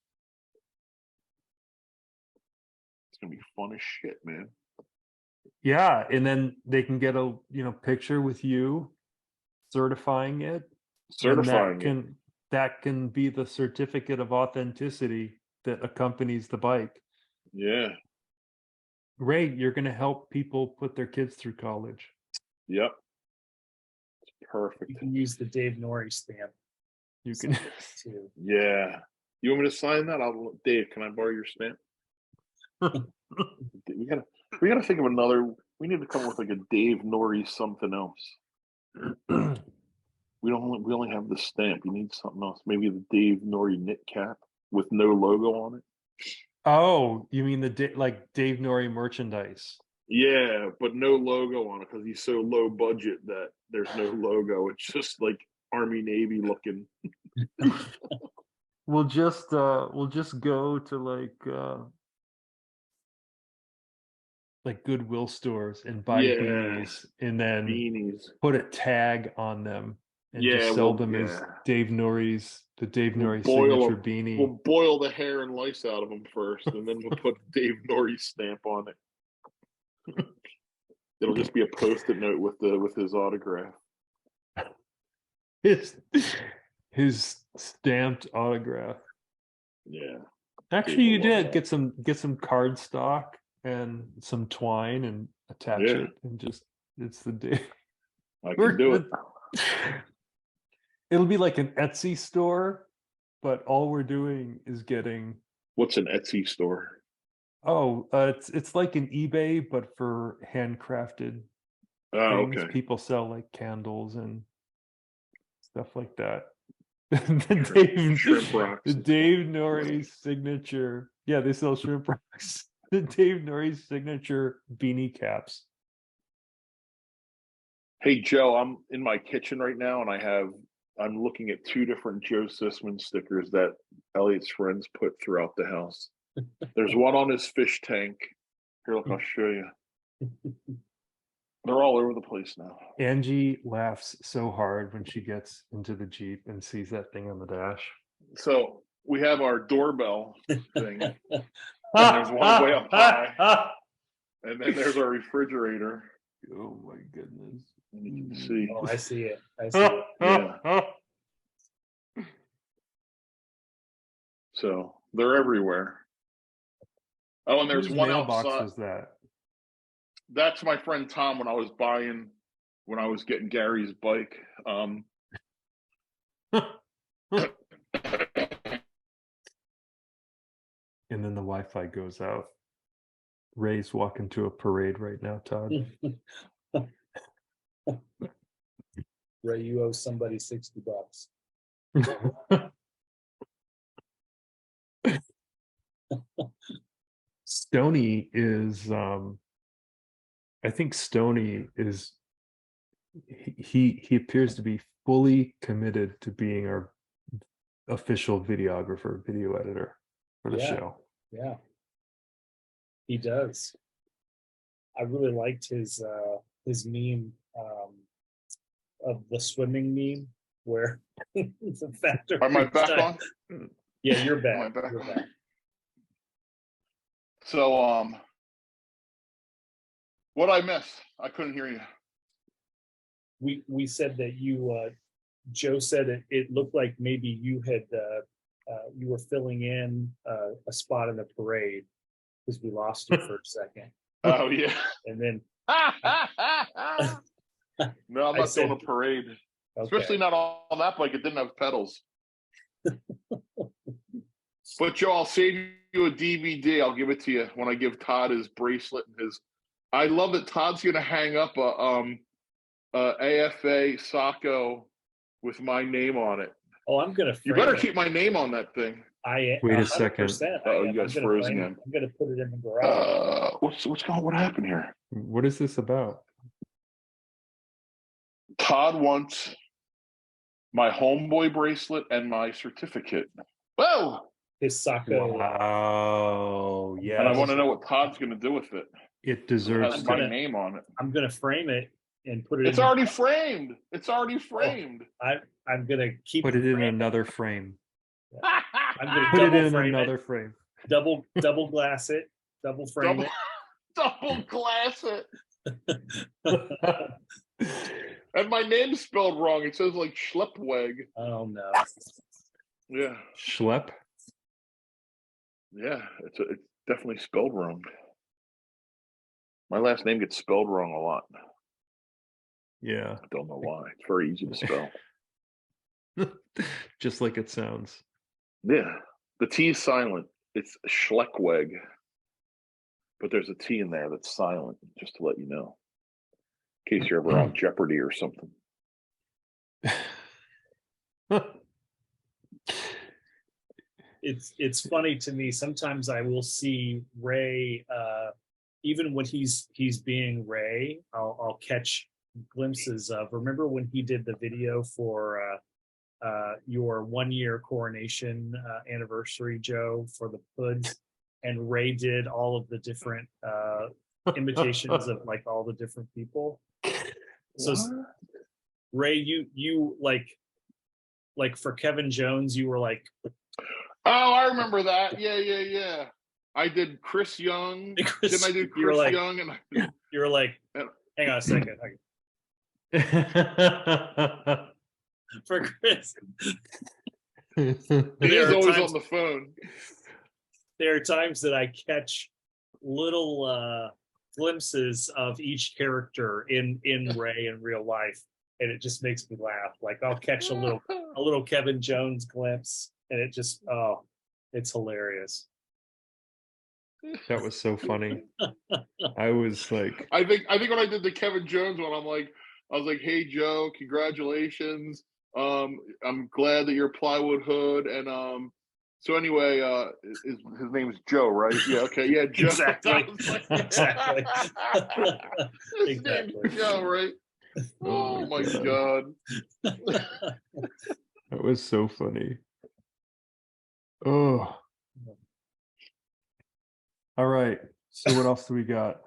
Speaker 2: It's gonna be fun as shit, man.
Speaker 3: Yeah, and then they can get a picture with you certifying it.
Speaker 2: Certifying it.
Speaker 3: That can be the certificate of authenticity that accompanies the bike.
Speaker 2: Yeah.
Speaker 3: Ray, you're going to help people put their kids through college.
Speaker 2: Yep. It's perfect.
Speaker 4: You can use the Dave Norrie stamp
Speaker 3: You can.
Speaker 4: too.
Speaker 2: Yeah. You want me to sign that? Dave, can I borrow your stamp? we gotta think of another. We need to come up with like a Dave Norrie something else. We only have the stamp. You need something else. Maybe the Dave Norrie knit cap with no logo on it.
Speaker 3: Oh, you mean like Dave Norrie merchandise?
Speaker 2: Yeah, but no logo on it because he's so low budget that there's no logo. It's just like Army Navy looking.
Speaker 3: We'll just go to like Goodwill stores and buy beanies, and then
Speaker 2: beanies.
Speaker 3: put a tag on them and
Speaker 2: Yeah,
Speaker 3: just sell them as Dave Norrie's signature beanie.
Speaker 2: We'll boil the hair and lice out of them first, and then we'll put Dave Norrie's stamp on it. It'll just be a post-it note with his autograph.
Speaker 3: His stamped autograph.
Speaker 2: Yeah.
Speaker 3: Actually, you did get some cardstock and some twine and attach it, and just it's the day.
Speaker 2: I can do it.
Speaker 3: It'll be like an Etsy store, but all we're doing is getting.
Speaker 2: What's an Etsy store?
Speaker 3: Oh, it's like an eBay, but for handcrafted things.
Speaker 2: Okay.
Speaker 3: People sell like candles and stuff like that.
Speaker 2: Shrimp rocks.
Speaker 3: The Dave Norrie signature. Yeah, they sell shrimp rocks. The Dave Norrie signature beanie caps.
Speaker 2: Hey Joe, I'm in my kitchen right now, and I'm looking at 2 different Joe Sisman stickers that Elliot's friends put throughout the house. There's one on his fish tank. Here, look, I'll show you. They're all over the place now.
Speaker 3: Angie laughs so hard when she gets into the Jeep and sees that thing on the dash.
Speaker 2: So we have our doorbell thing. And there's one way up high. And then there's our refrigerator.
Speaker 3: Oh my goodness.
Speaker 2: And you can see.
Speaker 4: Oh, I see it. I see it.
Speaker 2: Yeah. So they're everywhere. Oh, and there's
Speaker 3: Whose
Speaker 2: one
Speaker 3: mailbox
Speaker 2: outside.
Speaker 3: was that?
Speaker 2: That's my friend Tom when I was getting Gary's bike.
Speaker 3: And then the Wi-Fi goes out. Ray's walking to a parade right now, Todd.
Speaker 4: Ray, you owe somebody $60.
Speaker 3: Stony is I think Stony is he appears to be fully committed to being our official videographer, video editor for the show.
Speaker 4: Yeah, he does. I really liked his meme of the swimming meme where the factor.
Speaker 2: Am I back on?
Speaker 4: Yeah, you're back.
Speaker 2: Am I back
Speaker 4: You're
Speaker 2: on?
Speaker 4: back.
Speaker 2: So what I miss? I couldn't hear you.
Speaker 4: We said that you Joe said it looked like maybe you had you were filling in a spot in the parade because we lost you for a second.
Speaker 2: Oh yeah.
Speaker 4: And then
Speaker 2: No, I'm not doing a parade. Especially not on that bike. It didn't have pedals. But Joe, I'll save you a DVD. I'll give it to you when I give Todd his bracelet and his. I love that Todd's going to hang up a AFA Sacco with my name on it.
Speaker 4: Oh, I'm gonna.
Speaker 2: You better keep my name on that thing.
Speaker 4: I
Speaker 3: Wait a
Speaker 4: 100%.
Speaker 3: second.
Speaker 2: Oh, you guys froze
Speaker 4: I'm
Speaker 2: again.
Speaker 4: gonna put it in the garage.
Speaker 2: What happened here?
Speaker 3: What is this about?
Speaker 2: Todd wants my homeboy bracelet and my certificate. Whoa!
Speaker 4: His Sacco.
Speaker 3: Wow. Yeah.
Speaker 2: And I want to know what Todd's going to do with it.
Speaker 3: It
Speaker 2: It
Speaker 3: deserves
Speaker 2: has
Speaker 3: to.
Speaker 2: my name on it.
Speaker 4: I'm gonna frame it and put it.
Speaker 2: It's already framed. It's already framed.
Speaker 4: I'm gonna keep
Speaker 3: Put it in
Speaker 4: framed.
Speaker 3: another frame.
Speaker 4: I'm gonna
Speaker 3: Put it
Speaker 4: double
Speaker 3: in
Speaker 4: frame
Speaker 3: another
Speaker 4: it.
Speaker 3: frame.
Speaker 4: Double glass it. Double frame
Speaker 2: Double glass it.
Speaker 4: it.
Speaker 2: And my name's spelled wrong. It says like Schleppweg.
Speaker 4: Oh no.
Speaker 2: Yeah.
Speaker 3: Schlepp.
Speaker 2: Yeah. It's definitely spelled wrong. My last name gets spelled wrong a lot.
Speaker 3: Yeah.
Speaker 2: I don't know why. It's very easy to spell.
Speaker 3: Just like it sounds.
Speaker 2: Yeah. The T is silent. It's Schleckweg. But there's a T in there that's silent, just to let you know. In case you're ever on Jeopardy or something.
Speaker 4: It's funny to me. Sometimes I will see Ray, even when he's being Ray, I'll catch glimpses of. Remember when he did the video for your 1 year coronation anniversary, Joe, for the hoods, and Ray did all of the different imitations of like all the different people. So Ray, you like for Kevin Jones, you were like,
Speaker 2: oh, I remember that. Yeah. I did Chris Young. Didn't I do Chris
Speaker 4: like,
Speaker 2: Young? And
Speaker 4: you were like, hang on a second. For Chris.
Speaker 2: he is always on the phone.
Speaker 4: There are times that I catch little glimpses of each character in Ray in real life, and it just makes me laugh. Like I'll catch a little Kevin Jones glimpse, and it just it's hilarious.
Speaker 3: That was so funny. I was like,
Speaker 2: I think when I did the Kevin Jones one, I was like, hey Joe, congratulations. I'm glad that you're plywood hood, and so anyway, his name is Joe, right? Yeah, okay, yeah, Joe.
Speaker 4: Exactly. Exactly.
Speaker 2: His name's Joe, right? Oh my god.
Speaker 3: that was so funny. Oh. All right. So what else do we got?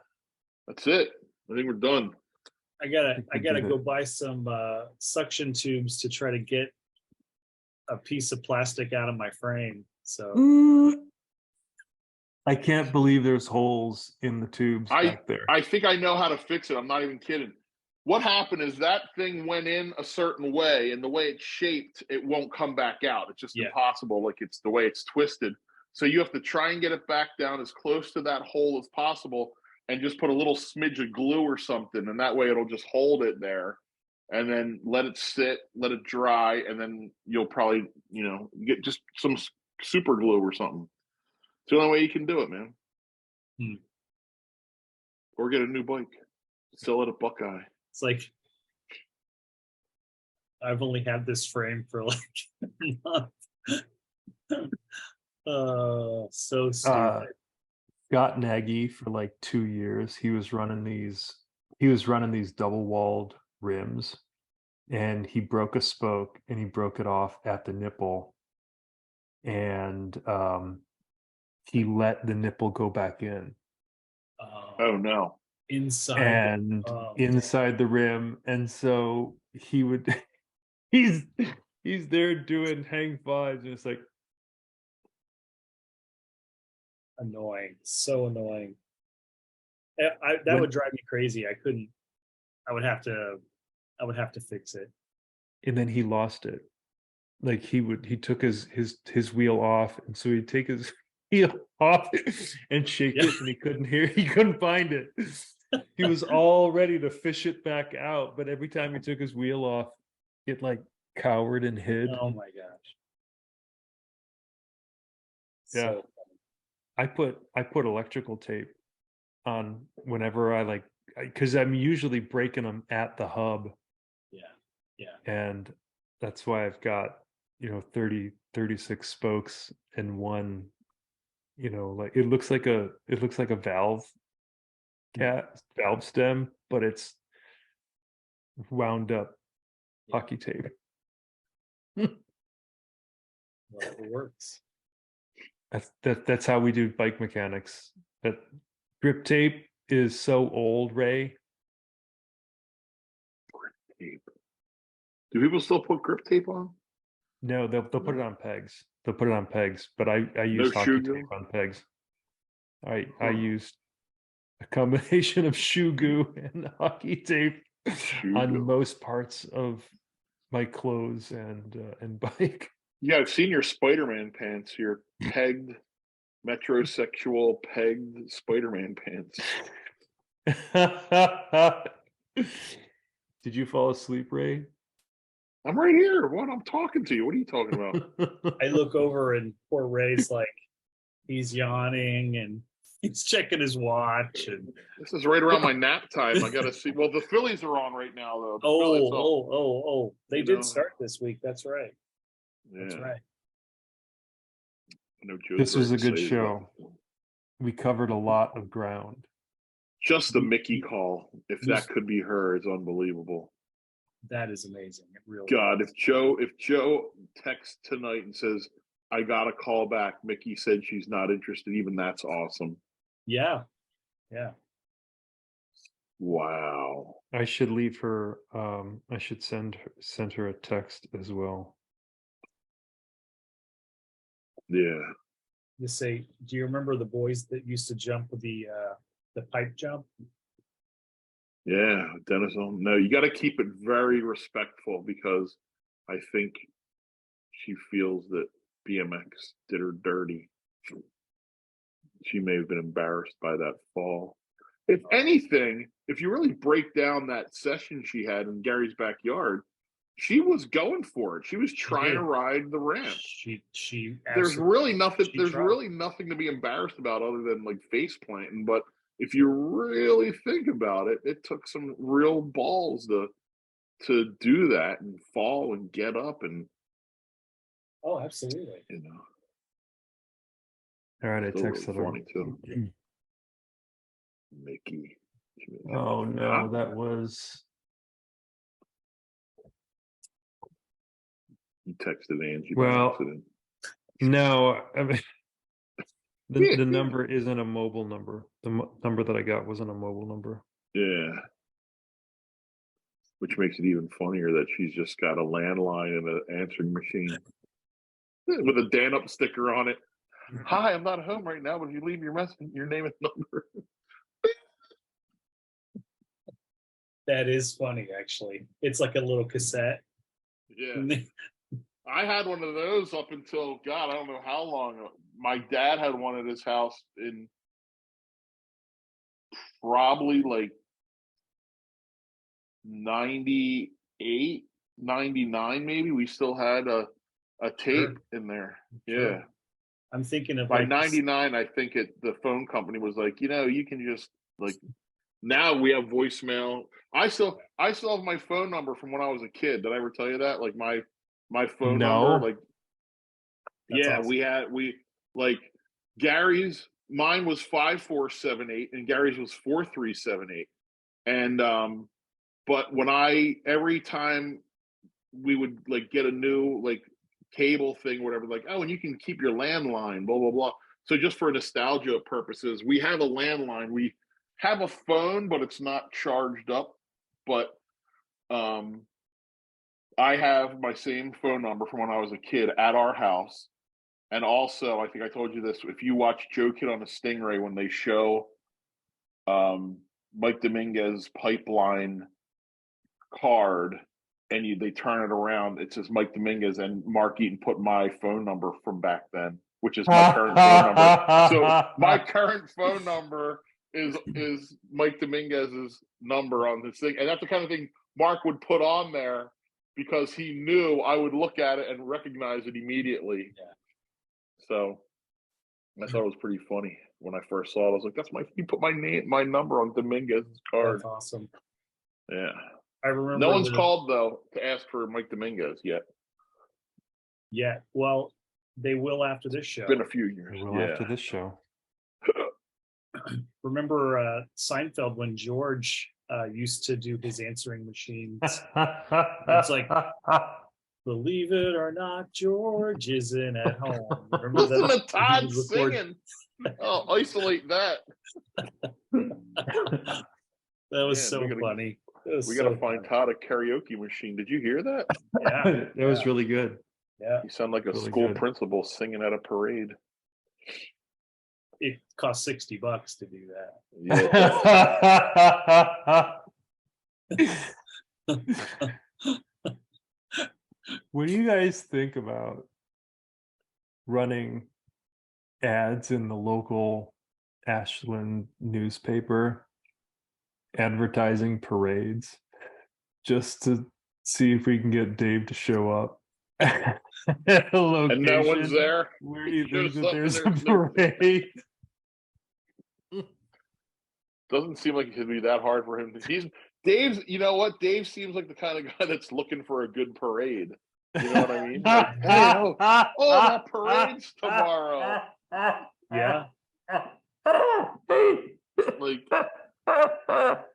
Speaker 2: That's it. I think we're done.
Speaker 4: I gotta
Speaker 3: did
Speaker 4: go
Speaker 3: it.
Speaker 4: buy some suction tubes to try to get a piece of plastic out of my frame. So
Speaker 3: I can't believe there's holes in the tubes back there.
Speaker 2: I think I know how to fix it. I'm not even kidding. What happened is that thing went in a certain way, and the way it's shaped, it won't come back out. It's just impossible. Like it's the way it's twisted. So you have to try and get it back down as close to that hole as possible, and just put a little smidge of glue or something, and that way it'll just hold it there, and then let it sit, let it dry, and then you'll probably, get just some super glue or something. It's the only way you can do it, man. Or get a new bike. Sell it at Buckeye.
Speaker 4: it's like I've only had this frame for like a month. So stupid.
Speaker 3: Got Nagy for like 2 years. He was running these double walled rims, and he broke a spoke and he broke it off at the nipple, and he let the nipple go back in
Speaker 2: Oh no.
Speaker 4: Inside
Speaker 3: and inside the rim, and so he would he's there doing hang fives, and it's like
Speaker 4: annoying, so annoying. That would drive me crazy. I would have to fix it.
Speaker 3: and then he lost it. Like he took his wheel off, and so he'd take his wheel off and shake it, and he couldn't find it. He was all ready to fish it back out, but every time he took his wheel off, it like cowered and hid.
Speaker 4: Oh my gosh.
Speaker 3: Yeah.
Speaker 4: So,
Speaker 3: I put electrical tape on whenever I like, because I'm usually breaking them at the hub,
Speaker 4: yeah.
Speaker 3: and that's why I've got 36 spokes and one, like it looks like a valve valve stem, but it's wound up hockey tape.
Speaker 4: Whatever works.
Speaker 3: That's how we do bike mechanics. That grip tape is so old, Ray.
Speaker 2: Tape. Do people still put grip tape on?
Speaker 3: No, they'll put it on pegs. They'll put it on pegs, but I use
Speaker 2: No
Speaker 3: hockey
Speaker 2: shoe
Speaker 3: tape
Speaker 2: glue?
Speaker 3: on pegs. I
Speaker 2: Huh.
Speaker 3: used a combination of shoe glue and hockey tape
Speaker 2: Shoe
Speaker 3: on
Speaker 2: glue.
Speaker 3: most parts of my clothes and bike.
Speaker 2: Yeah, I've seen your Spider-Man pants, your pegged, metrosexual pegged Spider-Man pants.
Speaker 3: Did you fall asleep, Ray?
Speaker 2: I'm right here. What? I'm talking to you. What are you talking about?
Speaker 4: I look over and poor Ray's like, he's yawning and he's checking his watch. And
Speaker 2: This is right around my nap time. I got to see. Well, the Phillies are on right now, though. The Phillies,
Speaker 4: They
Speaker 2: You
Speaker 4: did
Speaker 2: know.
Speaker 4: start this week. That's right. That's
Speaker 2: yeah.
Speaker 4: right.
Speaker 2: I know Joe's
Speaker 3: This was
Speaker 2: very
Speaker 3: a good
Speaker 2: excited
Speaker 3: show.
Speaker 2: about it.
Speaker 3: We covered a lot of ground.
Speaker 2: Just the Mickey call, if that could be her, is unbelievable.
Speaker 4: That is amazing. It really
Speaker 2: God,
Speaker 4: is.
Speaker 2: if Joe texts tonight and says, I got a call back, Mickey said she's not interested, even that's awesome.
Speaker 4: Yeah. Yeah.
Speaker 2: Wow.
Speaker 3: I should leave her. I should send her a text as well.
Speaker 2: Yeah.
Speaker 4: You say, do you remember the boys that used to jump with the pipe jump?
Speaker 2: Yeah, Dennis. No, you got to keep it very respectful because I think she feels that BMX did her dirty. She may have been embarrassed by that fall. If anything, if you really break down that session she had in Gary's backyard, she was going for it. She was trying to ride the ramp.
Speaker 4: She
Speaker 2: There's really nothing.
Speaker 4: she
Speaker 2: There's
Speaker 4: tried.
Speaker 2: really nothing to be embarrassed about other than like face planting. But if you really think about it, it took some real balls to do that and fall and get up and
Speaker 4: Oh, absolutely.
Speaker 3: All right, I
Speaker 2: Still really
Speaker 3: texted her.
Speaker 2: funny too. Mickey.
Speaker 3: Oh no, that was.
Speaker 2: You texted Angie.
Speaker 3: Well,
Speaker 2: by accident.
Speaker 3: No, I mean, the number isn't a mobile number. The number that I got wasn't a mobile number.
Speaker 2: Yeah. Which makes it even funnier that she's just got a landline and an answering machine with a Dan Up sticker on it. Hi, I'm not home right now, but if you leave your message, your name and number.
Speaker 4: That is funny, actually. It's like a little cassette.
Speaker 2: Yeah. I had one of those up until, God, I don't know how long. My dad had one at his house in probably like 98, 99 maybe. We still had a tape in there.
Speaker 4: Sure.
Speaker 2: Yeah.
Speaker 4: I'm thinking of
Speaker 2: By
Speaker 4: like
Speaker 2: 99, I think the phone company was like, you can just like, now we have voicemail. I still have my phone number from when I was a kid. Did I ever tell you that? Like my phone number, like,
Speaker 4: That's
Speaker 2: yeah,
Speaker 4: awesome.
Speaker 2: we like Gary's, mine was 5478 and Gary's was 4378. And, but when every time we would like get a new like cable thing, whatever, like, oh, and you can keep your landline, blah, blah, blah. So just for nostalgia purposes, we have a landline. We have a phone, but it's not charged up. But I have my same phone number from when I was a kid at our house. And also, I think I told you this, if you watch Joe Kid on a Stingray, when they show Mike Dominguez pipeline card and they turn it around, it says Mike Dominguez, and Mark Eaton put my phone number from back then, which is my current phone number. So my current phone number is Mike Dominguez's number on this thing. And that's the kind of thing Mark would put on there because he knew I would look at it and recognize it immediately.
Speaker 4: Yeah.
Speaker 2: So I thought it was pretty funny when I first saw it. I was like, he put my number on Dominguez's card.
Speaker 4: That's awesome.
Speaker 2: Yeah.
Speaker 4: I remember.
Speaker 2: No one's called, though, to ask for Mike Dominguez yet.
Speaker 4: Yeah. Well, they will after this show.
Speaker 2: It's been a few years.
Speaker 3: Well, after this show.
Speaker 4: Remember Seinfeld when George used to do his answering machines?
Speaker 3: It's
Speaker 4: like, believe it or not, George isn't at home. Remember
Speaker 2: Listen
Speaker 4: that?
Speaker 2: to Todd
Speaker 4: He would record-
Speaker 2: singing. Oh, isolate that.
Speaker 4: That was
Speaker 2: Man,
Speaker 4: so
Speaker 2: we gotta-
Speaker 4: funny.
Speaker 2: We got to find Todd a karaoke machine. Did you hear that?
Speaker 4: Yeah,
Speaker 3: That was really good.
Speaker 4: yeah.
Speaker 2: You sound like a
Speaker 3: Really
Speaker 2: school
Speaker 3: good.
Speaker 2: principal singing at a parade.
Speaker 4: It cost $60 to do that.
Speaker 2: Yeah.
Speaker 3: What do you guys think about running ads in the local Ashland newspaper advertising parades just to see if we can get Dave to show up at a location
Speaker 2: And no one's there.
Speaker 3: where you think
Speaker 2: Shows
Speaker 3: that
Speaker 2: up and
Speaker 3: there's a
Speaker 2: there's no-
Speaker 3: parade?
Speaker 2: Doesn't seem like it should be that hard for him. Dave's, you know what? Dave seems like the kind of guy that's looking for a good parade. You know what I mean? Like, hey, that parade's tomorrow.
Speaker 4: Yeah.
Speaker 2: Like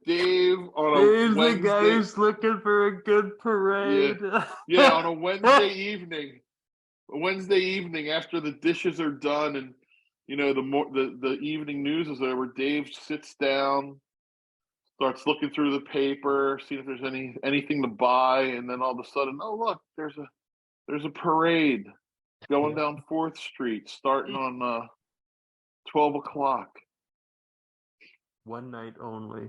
Speaker 2: Dave on a
Speaker 3: Dave's the
Speaker 2: Wednesday.
Speaker 3: guy who's looking for a good parade.
Speaker 2: Yeah, on a Wednesday evening. A Wednesday evening after the dishes are done and the evening news is over, Dave sits down, starts looking through the paper, seeing if there's anything to buy, and then all of a sudden, oh look, there's a parade going down 4th Street starting on 12 o'clock.
Speaker 3: One night only.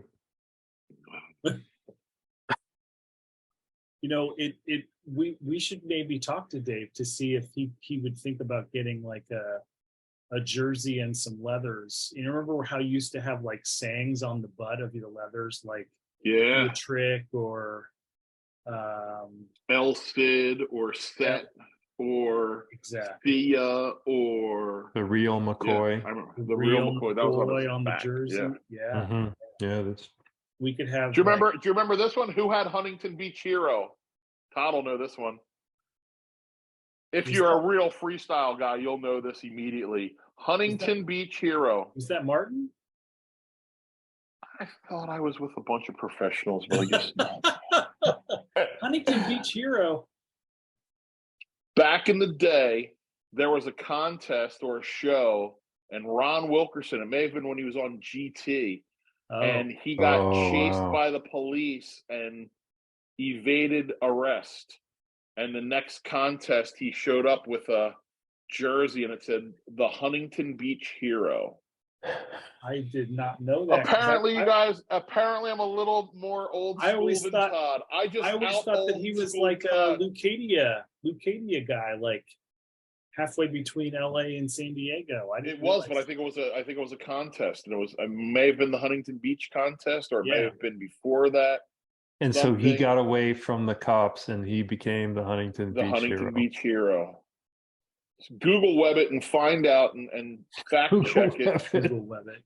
Speaker 4: We should maybe talk to Dave to see if he would think about getting like a jersey and some leathers. You remember how you used to have like sayings on the butt of your leathers, like
Speaker 2: Yeah.
Speaker 4: "Do a trick" or
Speaker 2: El Cid or Set or
Speaker 4: exactly
Speaker 2: Thea or
Speaker 3: The real McCoy.
Speaker 2: I remember the real McCoy. That was
Speaker 4: on the
Speaker 2: back.
Speaker 4: jersey.
Speaker 2: Yeah.
Speaker 3: Mhm. Yeah, that's
Speaker 4: We could have.
Speaker 2: Do you remember this one? Who had Huntington Beach Hero? Todd will know this one. If you're a real freestyle guy, you'll know this immediately. Huntington Beach Hero.
Speaker 4: Is that Martin?
Speaker 2: I thought I was with a bunch of professionals, but I guess not.
Speaker 4: Huntington Beach Hero.
Speaker 2: Back in the day, there was a contest or a show, and Ron Wilkerson, it may have been when he was on GT, and he got chased by the police and evaded arrest. And the next contest, he showed up with a jersey and it said the Huntington Beach Hero.
Speaker 4: I did not know that.
Speaker 2: Apparently, apparently I'm a little more old school than Todd. I
Speaker 4: always thought that he was like a Leucadia guy, like halfway between LA and San Diego.
Speaker 2: It was, but I think it was a contest, and it may have been the Huntington Beach contest, or it may have been before that.
Speaker 3: And so he got away from the cops, and he became the Huntington
Speaker 2: Beach Hero. Just Google web it and find out and fact check it.
Speaker 4: Google web it.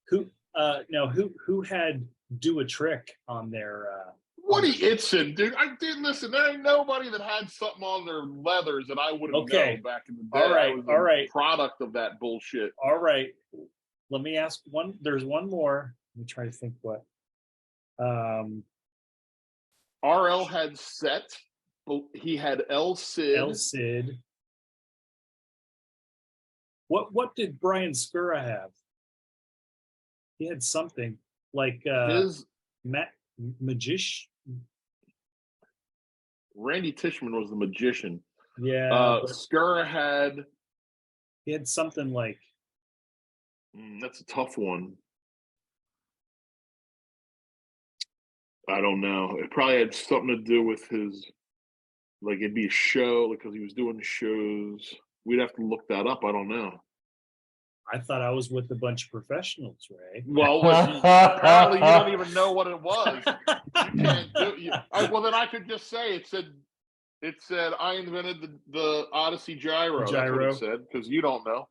Speaker 4: Who had Do a Trick on their
Speaker 2: Woody Itson, dude. I did listen. There ain't nobody that had something on their leathers that I would have known back in the day.
Speaker 4: All right.
Speaker 2: Product of that bullshit.
Speaker 4: All right. Let me ask one. There's one more. Let me try to think what.
Speaker 2: RL had Set. He had El Cid.
Speaker 4: What did Brian Skura have? He had something like
Speaker 2: his
Speaker 4: magician.
Speaker 2: Randy Tishman was the magician.
Speaker 4: Yeah.
Speaker 2: Skura had.
Speaker 4: He had something like.
Speaker 2: That's a tough one. I don't know. It probably had something to do with his, like it'd be a show because he was doing shows. We'd have to look that up. I don't know.
Speaker 4: I thought I was with a bunch of professionals, Ray.
Speaker 2: Well, apparently you don't even know what it was. You can't do. Well, then I could just say it said I invented the Odyssey gyro. That's what it said, because you don't know.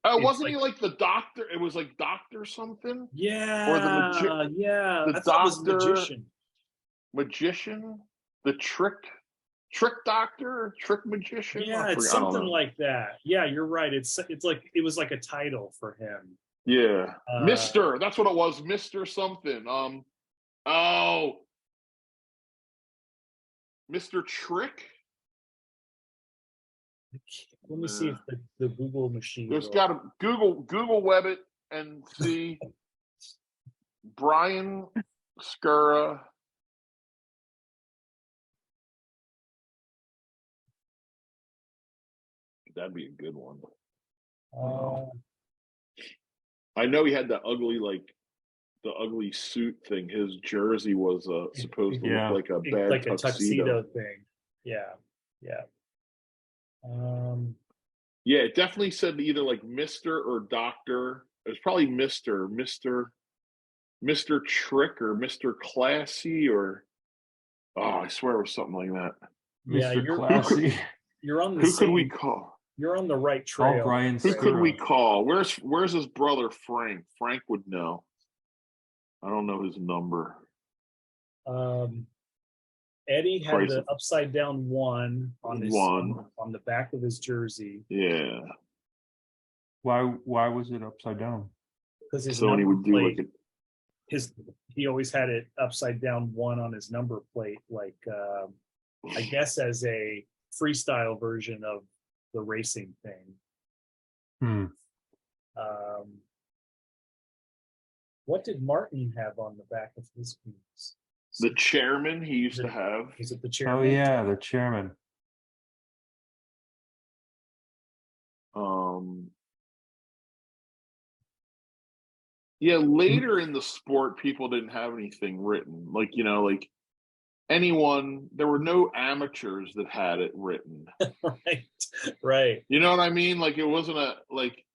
Speaker 2: Wasn't he like the doctor? It was like Doctor something.
Speaker 4: Yeah.
Speaker 2: Or the
Speaker 4: yeah.
Speaker 2: The
Speaker 4: I thought it was
Speaker 2: doctor. Magician. The trick doctor, trick magician.
Speaker 4: Yeah, it's something like that. Yeah, you're right. It's like it was like a title for him.
Speaker 2: Yeah, Mr. That's what it was, Mr. Something. Mr. Trick.
Speaker 4: Let me see if the Google machine.
Speaker 2: There's got to Google web it and see Brian Skura. That'd be a good one. I know he had the ugly suit thing. His jersey was supposed to look like a bad
Speaker 4: like a tuxedo thing. Yeah.
Speaker 2: Yeah, it definitely said either like Mr. or Doctor. It was probably Mr. Trick or Mr. Classy or I swear it was something like that.
Speaker 4: Yeah,
Speaker 3: Mr. Classy.
Speaker 4: You're on the
Speaker 2: Who could we call?
Speaker 4: You're on the right trail.
Speaker 3: Brian
Speaker 2: Who could we call? Where's his brother Frank? Frank would know. I don't know his number.
Speaker 4: Eddie had the upside down one on the back of his jersey.
Speaker 2: Yeah.
Speaker 3: Why was it upside down?
Speaker 4: Because his
Speaker 2: so he would do plate,
Speaker 4: he always had it upside down one on his number plate, like I guess as a freestyle version of the racing thing. What did Martin have on the back of his piece?
Speaker 2: The chairman he used to have.
Speaker 4: Is it the chairman?
Speaker 3: Oh yeah, the chairman.
Speaker 2: Yeah, later in the sport, people didn't have anything written. Like, anyone, there were no amateurs that had it written.
Speaker 4: Right.
Speaker 2: You know what I mean? Like, it wasn't like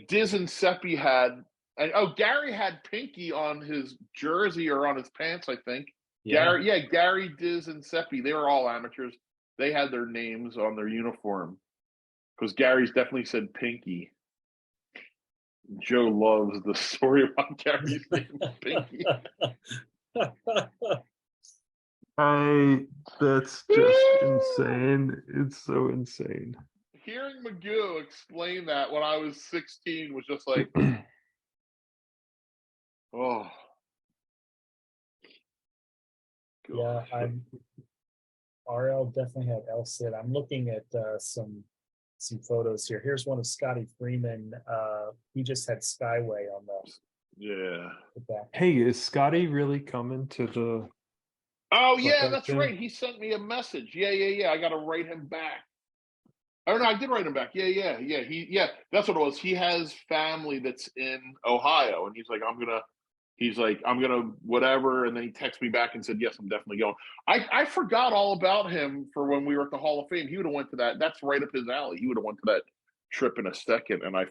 Speaker 2: Diz and Seppi had, and Gary had Pinky on his jersey or on his pants, I think.
Speaker 4: Yeah.
Speaker 2: Gary, Diz, and Seppi, they were all amateurs. They had their names on their uniform. Because Gary's definitely said Pinky. Joe loves the story about Gary's name, Pinky.
Speaker 3: That's just insane. It's so insane.
Speaker 2: Hearing Magoo explain that when I was 16 was just like, oh.
Speaker 4: God. Yeah, RL definitely had El Cid. I'm looking at some photos here. Here's one of Scotty Freeman. He just had Skyway on the back.
Speaker 3: Hey, is Scotty really coming to the?
Speaker 2: Oh yeah, that's right. He sent me a message. Yeah. I got to write him back. Oh no, I did write him back. Yeah. That's what it was. He has family that's in Ohio, and he's like, I'm gonna whatever. And then he texted me back and said, yes, I'm definitely going. I forgot all about him for when we were at the Hall of Fame. He would have went to that. That's right up his alley. He would have went to that trip in a second. And I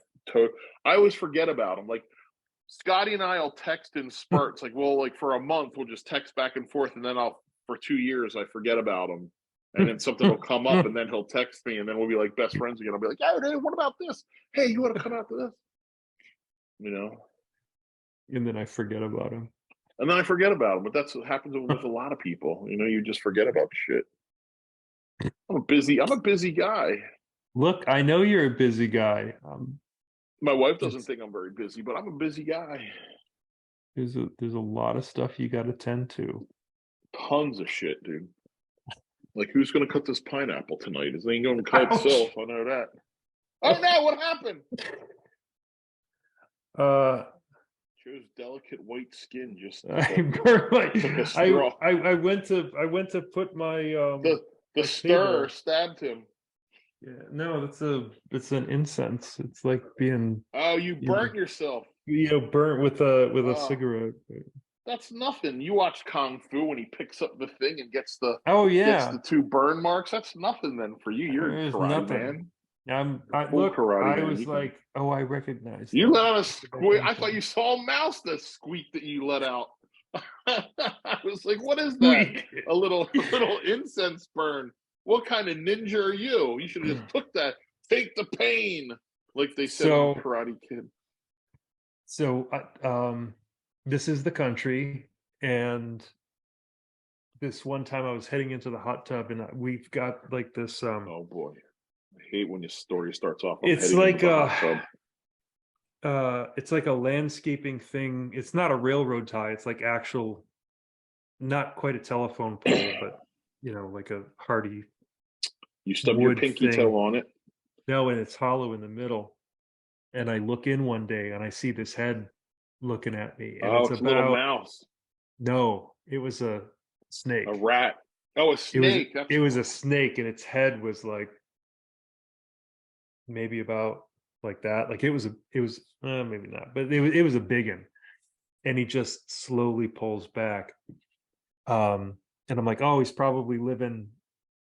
Speaker 2: always forget about him. Like Scotty and I'll text in spurts. Like for a month, we'll just text back and forth. And then for 2 years, I forget about him. And then something will come up and then he'll text me and then we'll be like best friends again. I'll be like, hey, dude, what about this? Hey, you want to come out to this?
Speaker 3: And then I forget about him.
Speaker 2: But that's what happens with a lot of people. You just forget about shit. I'm a busy guy.
Speaker 3: Look, I know you're a busy guy.
Speaker 2: My wife doesn't think I'm very busy, but I'm a busy guy.
Speaker 3: There's a lot of stuff you got to tend to.
Speaker 2: Tons of shit, dude. Like, who's going to cut this pineapple tonight? It ain't going to cut itself. I know that. Oh no! What happened? Joe's delicate white skin just.
Speaker 3: I went to put my
Speaker 2: the stir stabbed him.
Speaker 3: Yeah, no, it's an incense. It's like being.
Speaker 2: Oh, you burnt yourself.
Speaker 3: Burnt with a cigarette.
Speaker 2: That's nothing. You watch Kung Fu when he picks up the thing and gets the
Speaker 3: Oh
Speaker 2: gets
Speaker 3: yeah,
Speaker 2: the 2 burn marks. That's nothing then for you. You're a
Speaker 3: there's
Speaker 2: karate
Speaker 3: nothing.
Speaker 2: man.
Speaker 3: I
Speaker 2: Full
Speaker 3: look.
Speaker 2: karate
Speaker 3: I
Speaker 2: man.
Speaker 3: was
Speaker 2: You can-
Speaker 3: like, oh, I recognize.
Speaker 2: You
Speaker 3: that.
Speaker 2: let out a
Speaker 3: Pay
Speaker 2: squeak. I
Speaker 3: attention.
Speaker 2: thought you saw a mouse that squeaked that you let out. I was like, what is that?
Speaker 3: Squeak.
Speaker 2: A little incense burn. What kind of ninja are you? You should have just took that. Take the pain, like they said in
Speaker 3: So-
Speaker 2: Karate Kid.
Speaker 3: So, this is the country, and this one time I was heading into the hot tub, and we've got like this.
Speaker 2: Oh boy, I hate when your story starts off.
Speaker 3: It's
Speaker 2: heading
Speaker 3: like
Speaker 2: into the hot tub.
Speaker 3: it's like a landscaping thing. It's not a railroad tie. It's like actual, not quite a telephone pole, but like a hardy.
Speaker 2: You stub your
Speaker 3: wood
Speaker 2: pinky
Speaker 3: thing.
Speaker 2: toe on it.
Speaker 3: No, and it's hollow in the middle. And I look in one day, and I see this head looking at me, and
Speaker 2: Oh,
Speaker 3: it's
Speaker 2: it's a little
Speaker 3: about
Speaker 2: mouse,
Speaker 3: no, it was a snake.
Speaker 2: a rat. Oh, a snake.
Speaker 3: It was a snake, and its head was like maybe about like that. Like it was maybe not, but it was a big one. And he just slowly pulls back. And I'm like, oh, he's probably living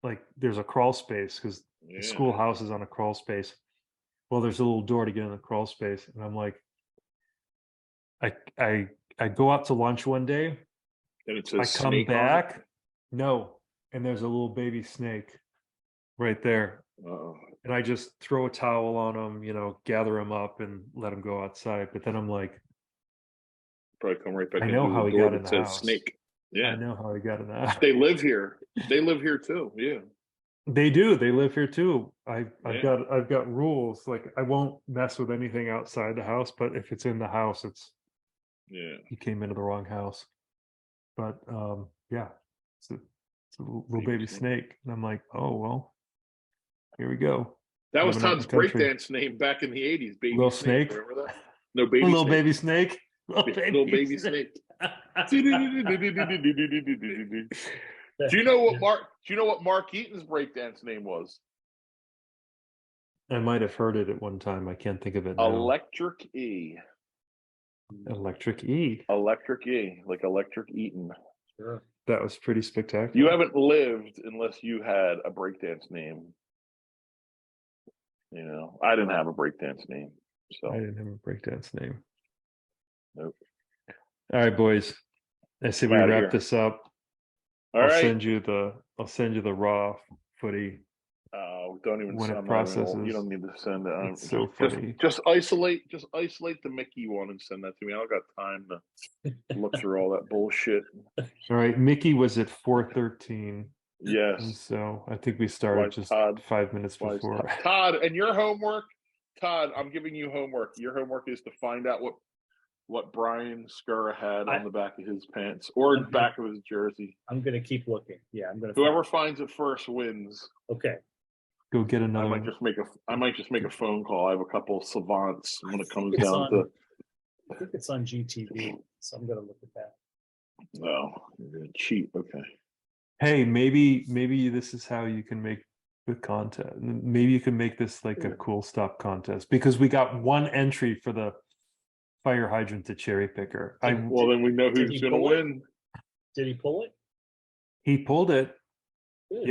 Speaker 3: like there's a crawl space because the schoolhouse is on a crawl space. Well, there's a little door to get in the crawl space, and I'm like, I go out to lunch one day.
Speaker 2: And it
Speaker 3: I
Speaker 2: says
Speaker 3: come
Speaker 2: snake on it.
Speaker 3: back, no, and there's a little baby snake right there.
Speaker 2: Uh-oh.
Speaker 3: And I just throw a towel on him, gather him up and let him go outside. But then I'm like,
Speaker 2: Probably come right back.
Speaker 3: I know
Speaker 2: into
Speaker 3: how
Speaker 2: the
Speaker 3: he
Speaker 2: door
Speaker 3: got in
Speaker 2: that
Speaker 3: the
Speaker 2: says
Speaker 3: house.
Speaker 2: snake. Yeah,
Speaker 3: I know how he got in the house.
Speaker 2: they live here. They live here too. Yeah.
Speaker 3: They do. They live here too. I've
Speaker 2: Yeah.
Speaker 3: got rules. Like I won't mess with anything outside the house, but if it's in the house,
Speaker 2: Yeah.
Speaker 3: you came into the wrong house. But yeah, it's a little baby snake. And I'm like, oh well, here we go.
Speaker 2: That was
Speaker 3: Living out in
Speaker 2: Todd's
Speaker 3: the country.
Speaker 2: breakdance name back in the 80s. Baby
Speaker 3: Little
Speaker 2: snake.
Speaker 3: snake?
Speaker 2: Remember that? No, baby
Speaker 3: Little
Speaker 2: snake.
Speaker 3: baby snake.
Speaker 2: Little baby snake. Do you know what Mark Eaton's breakdance name was?
Speaker 3: I might have heard it at one time. I can't think of it now.
Speaker 2: Electric E.
Speaker 3: Electric E.
Speaker 2: Electric E, like Electric Eaton.
Speaker 4: Sure.
Speaker 3: That was pretty spectacular.
Speaker 2: You haven't lived unless you had a breakdance name. I didn't have a breakdance name. So
Speaker 3: I didn't have a breakdance name.
Speaker 2: Nope.
Speaker 3: All right, boys. I say we
Speaker 2: I'm outta
Speaker 3: wrap
Speaker 2: here.
Speaker 3: this up.
Speaker 2: all
Speaker 3: I'll
Speaker 2: right.
Speaker 3: send you the raw footy.
Speaker 2: Don't even
Speaker 3: when it
Speaker 2: send
Speaker 3: processes.
Speaker 2: You don't need to send it.
Speaker 3: It's so
Speaker 2: just,
Speaker 3: funny.
Speaker 2: just isolate the Mickey one and send that to me. I don't got time to look through all that bullshit.
Speaker 3: All right, Mickey was at 4:13.
Speaker 2: Yes.
Speaker 3: So I think we started
Speaker 2: Wise
Speaker 3: just
Speaker 2: Todd.
Speaker 3: 5 minutes
Speaker 2: Wise
Speaker 3: before.
Speaker 2: Todd, and your homework, Todd, I'm giving you homework. Your homework is to find out what Brian Skura had on the back of his pants or
Speaker 4: Okay.
Speaker 2: back of his jersey.
Speaker 4: I'm gonna keep looking. Yeah, I'm gonna.
Speaker 2: Whoever finds it first wins.
Speaker 4: Okay.
Speaker 3: Go get another
Speaker 2: I
Speaker 3: one.
Speaker 2: might just make a phone call. I have a couple of savants when it comes
Speaker 4: it's
Speaker 2: down
Speaker 4: on-
Speaker 2: to.
Speaker 4: I think it's on GTV, so I'm gonna look at that.
Speaker 2: No, you're gonna cheat. Okay.
Speaker 3: Hey, maybe this is how you can make the content. Maybe you can make this like a cool stop contest because we got one entry for the fire hydrant to cherry picker.
Speaker 2: Well, then we know
Speaker 4: Did
Speaker 2: who's
Speaker 4: he
Speaker 2: gonna
Speaker 4: pull it?
Speaker 2: win.
Speaker 4: Did he pull it?
Speaker 3: He pulled it.
Speaker 4: Good.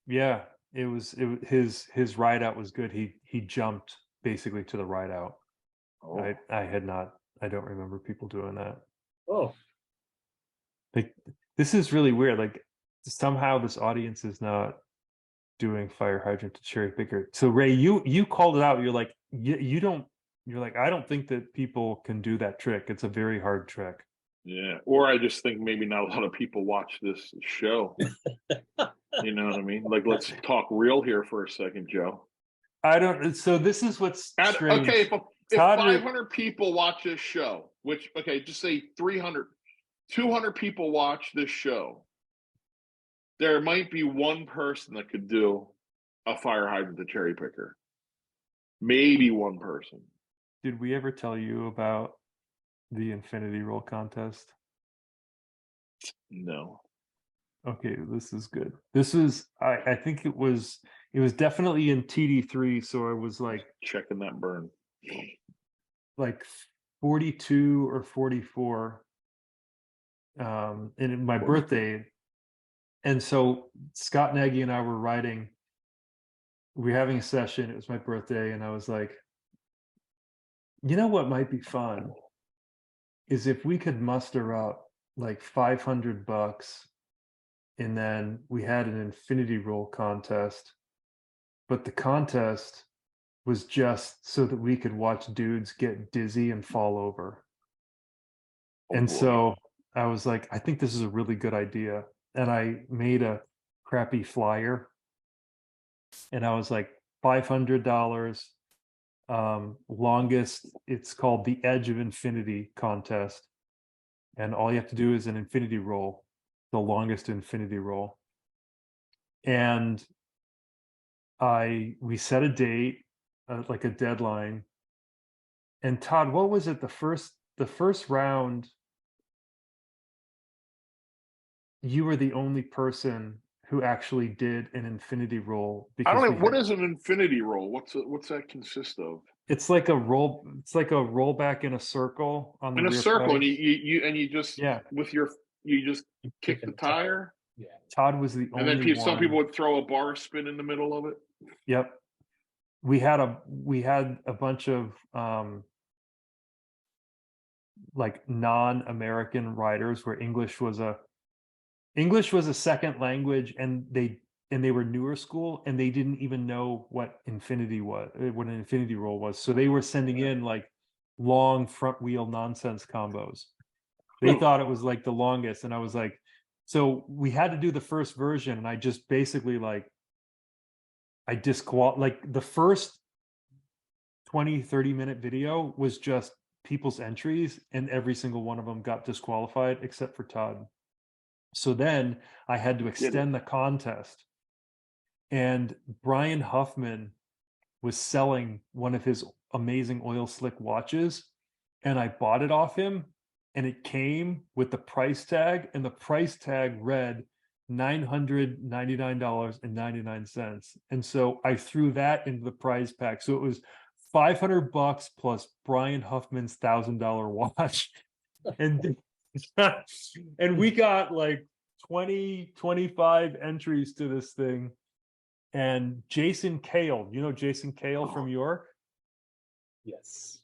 Speaker 3: Yeah. It was his ride out was good. He jumped basically to the ride out.
Speaker 2: Oh.
Speaker 3: I don't remember people doing that.
Speaker 4: Oh,
Speaker 3: Like this is really weird. Like somehow this audience is not doing fire hydrant to cherry picker. So Ray, you called it out. You're like I don't think that people can do that trick. It's a very hard trick.
Speaker 2: Yeah. Or I just think maybe not a lot of people watch this show. You know what I mean? Like, let's talk real here for a second, Joe.
Speaker 3: I don't. So this is what's strange.
Speaker 2: Okay, if
Speaker 3: Todd
Speaker 2: 500 people watch this show, which, okay, just say 300, 200 people watch this show, there might be one person that could do a fire hydrant to cherry picker. Maybe one person.
Speaker 3: Did we ever tell you about the infinity roll contest?
Speaker 2: No.
Speaker 3: Okay, this is good. This is I think it was definitely in TD3, so I was like
Speaker 2: Checking that burn.
Speaker 3: 42 or 44. and my birthday. And so Scott Nagy and I were riding. We were having a session. It was my birthday, and I was like, you know what might be fun is if we could muster up like $500, and then we had an infinity roll contest, but the contest was just so that we could watch dudes get dizzy and fall over. And so I was like, I think this is a really good idea. And I made a crappy flyer, and I was like, $500, longest, it's called the Edge of Infinity contest. And all you have to do is an infinity roll, the longest infinity roll. And we set a date, like a deadline. And Todd, what was it? The first round, you were the only person who actually did an infinity roll.
Speaker 2: I don't know.
Speaker 3: we
Speaker 2: What
Speaker 3: had-
Speaker 2: is an infinity roll? What's that consist of?
Speaker 3: It's like a roll. It's like a rollback in a circle on the
Speaker 2: In a
Speaker 3: rear
Speaker 2: circle, and
Speaker 3: price.
Speaker 2: you just
Speaker 3: Yeah.
Speaker 2: you just kick the tire,
Speaker 4: Yeah.
Speaker 3: Todd was the
Speaker 2: and then
Speaker 3: only
Speaker 2: some people
Speaker 3: one.
Speaker 2: would throw a bar spin in the middle of it.
Speaker 3: Yep. We had a bunch of like non-American riders where English was a second language, and they were newer school, and they didn't even know what an infinity roll was. So they were sending in like long front wheel nonsense combos. They thought it was like the longest, and I was like, so we had to do the first version, and I just basically like like the first 20-30 minute video was just people's entries, and every single one of them got disqualified except for Todd. So then I had to extend the contest, and Brian Huffman was selling one of his amazing oil slick watches, and I bought it off him, and it came with the price tag, and the price tag read $999.99. And so I threw that into the prize pack. So it was $500 plus Brian Huffman's $1,000 watch. And and we got like 20-25 entries to this thing. And Jason Kale, you know Jason Kale from York?
Speaker 4: Yes.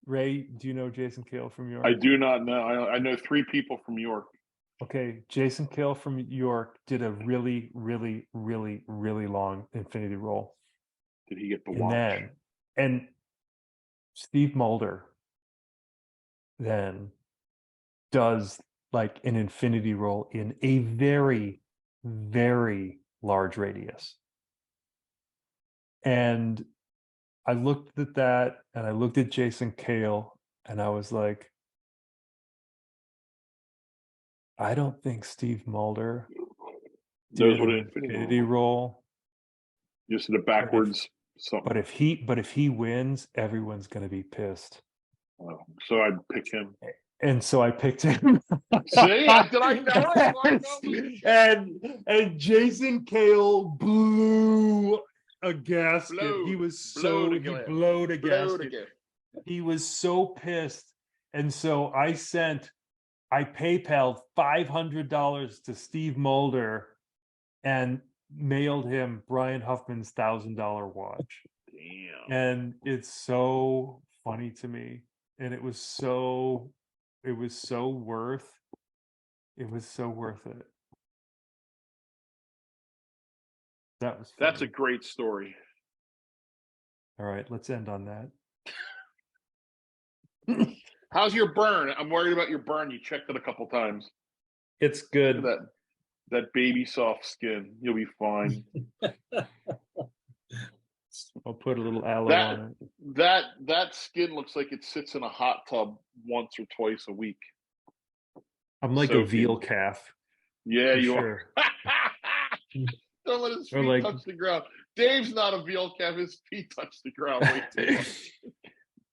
Speaker 3: Ray, do you know Jason Kale from York?
Speaker 2: I do not know. I know 3 people from York.
Speaker 3: Okay, Jason Kale from York did a really, really, really, really long infinity roll.
Speaker 2: Did he get the
Speaker 3: And
Speaker 2: watch?
Speaker 3: and Steve Mulder then does like an infinity roll in a very, very large radius. And I looked at that, and I looked at Jason Kale, and I was like, I don't think Steve Mulder
Speaker 2: Knows
Speaker 3: did
Speaker 2: what
Speaker 3: an
Speaker 2: an
Speaker 3: infinity roll.
Speaker 2: Just the backwards.
Speaker 3: But if he wins, everyone's going to be pissed.
Speaker 2: So I'd pick him.
Speaker 3: And so I picked him.
Speaker 2: See, did I know it?
Speaker 3: and Jason Kale blew a gasket. He was
Speaker 2: Blowed a
Speaker 3: he
Speaker 2: gasket.
Speaker 3: blowed a
Speaker 2: Blowed
Speaker 3: gasket.
Speaker 2: again.
Speaker 3: He was so pissed. And so I PayPal'd $500 to Steve Mulder and mailed him Brian Huffman's $1,000 watch.
Speaker 2: Damn.
Speaker 3: And it's so funny to me. And it was so worth it. That's
Speaker 2: a
Speaker 3: funny.
Speaker 2: great story.
Speaker 3: All right, let's end on that.
Speaker 2: How's your burn? I'm worried about your burn. You checked it a couple times.
Speaker 3: It's
Speaker 2: Look
Speaker 3: good.
Speaker 2: at that baby soft skin. You'll be fine.
Speaker 3: I'll put a little aloe on it.
Speaker 2: That skin looks like it sits in a hot tub once or twice a week.
Speaker 3: I'm like a veal calf.
Speaker 2: Yeah, you
Speaker 3: sure.
Speaker 2: are. Don't let his feet touch the ground. Dave's not a veal calf. His feet touch the ground way too much.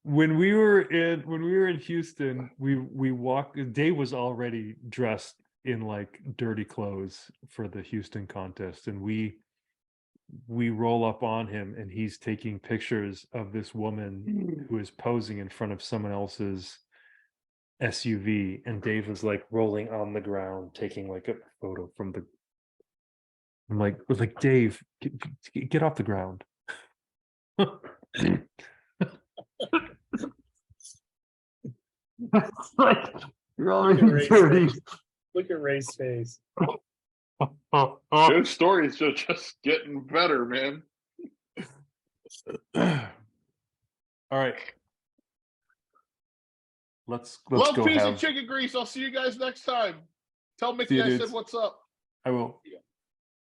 Speaker 3: When we were in Houston, we walked. Dave was already dressed in like dirty clothes for the Houston contest, and we roll up on him, and he's taking pictures of this woman who is posing in front of someone else's SUV, and Dave was like rolling on the ground, taking like a photo from the. I'm like, Dave, get off the ground. Like, you're already dirty.
Speaker 4: Look at Ray's face.
Speaker 2: His story is just getting better, man.
Speaker 3: All right. Let's
Speaker 2: Love,
Speaker 3: go
Speaker 2: peace,
Speaker 3: have.
Speaker 2: and chicken grease. I'll see you guys next time. Tell
Speaker 3: See
Speaker 2: Mickey
Speaker 3: you,
Speaker 2: I said
Speaker 3: dudes.
Speaker 2: what's up.
Speaker 3: I will.
Speaker 2: Yeah.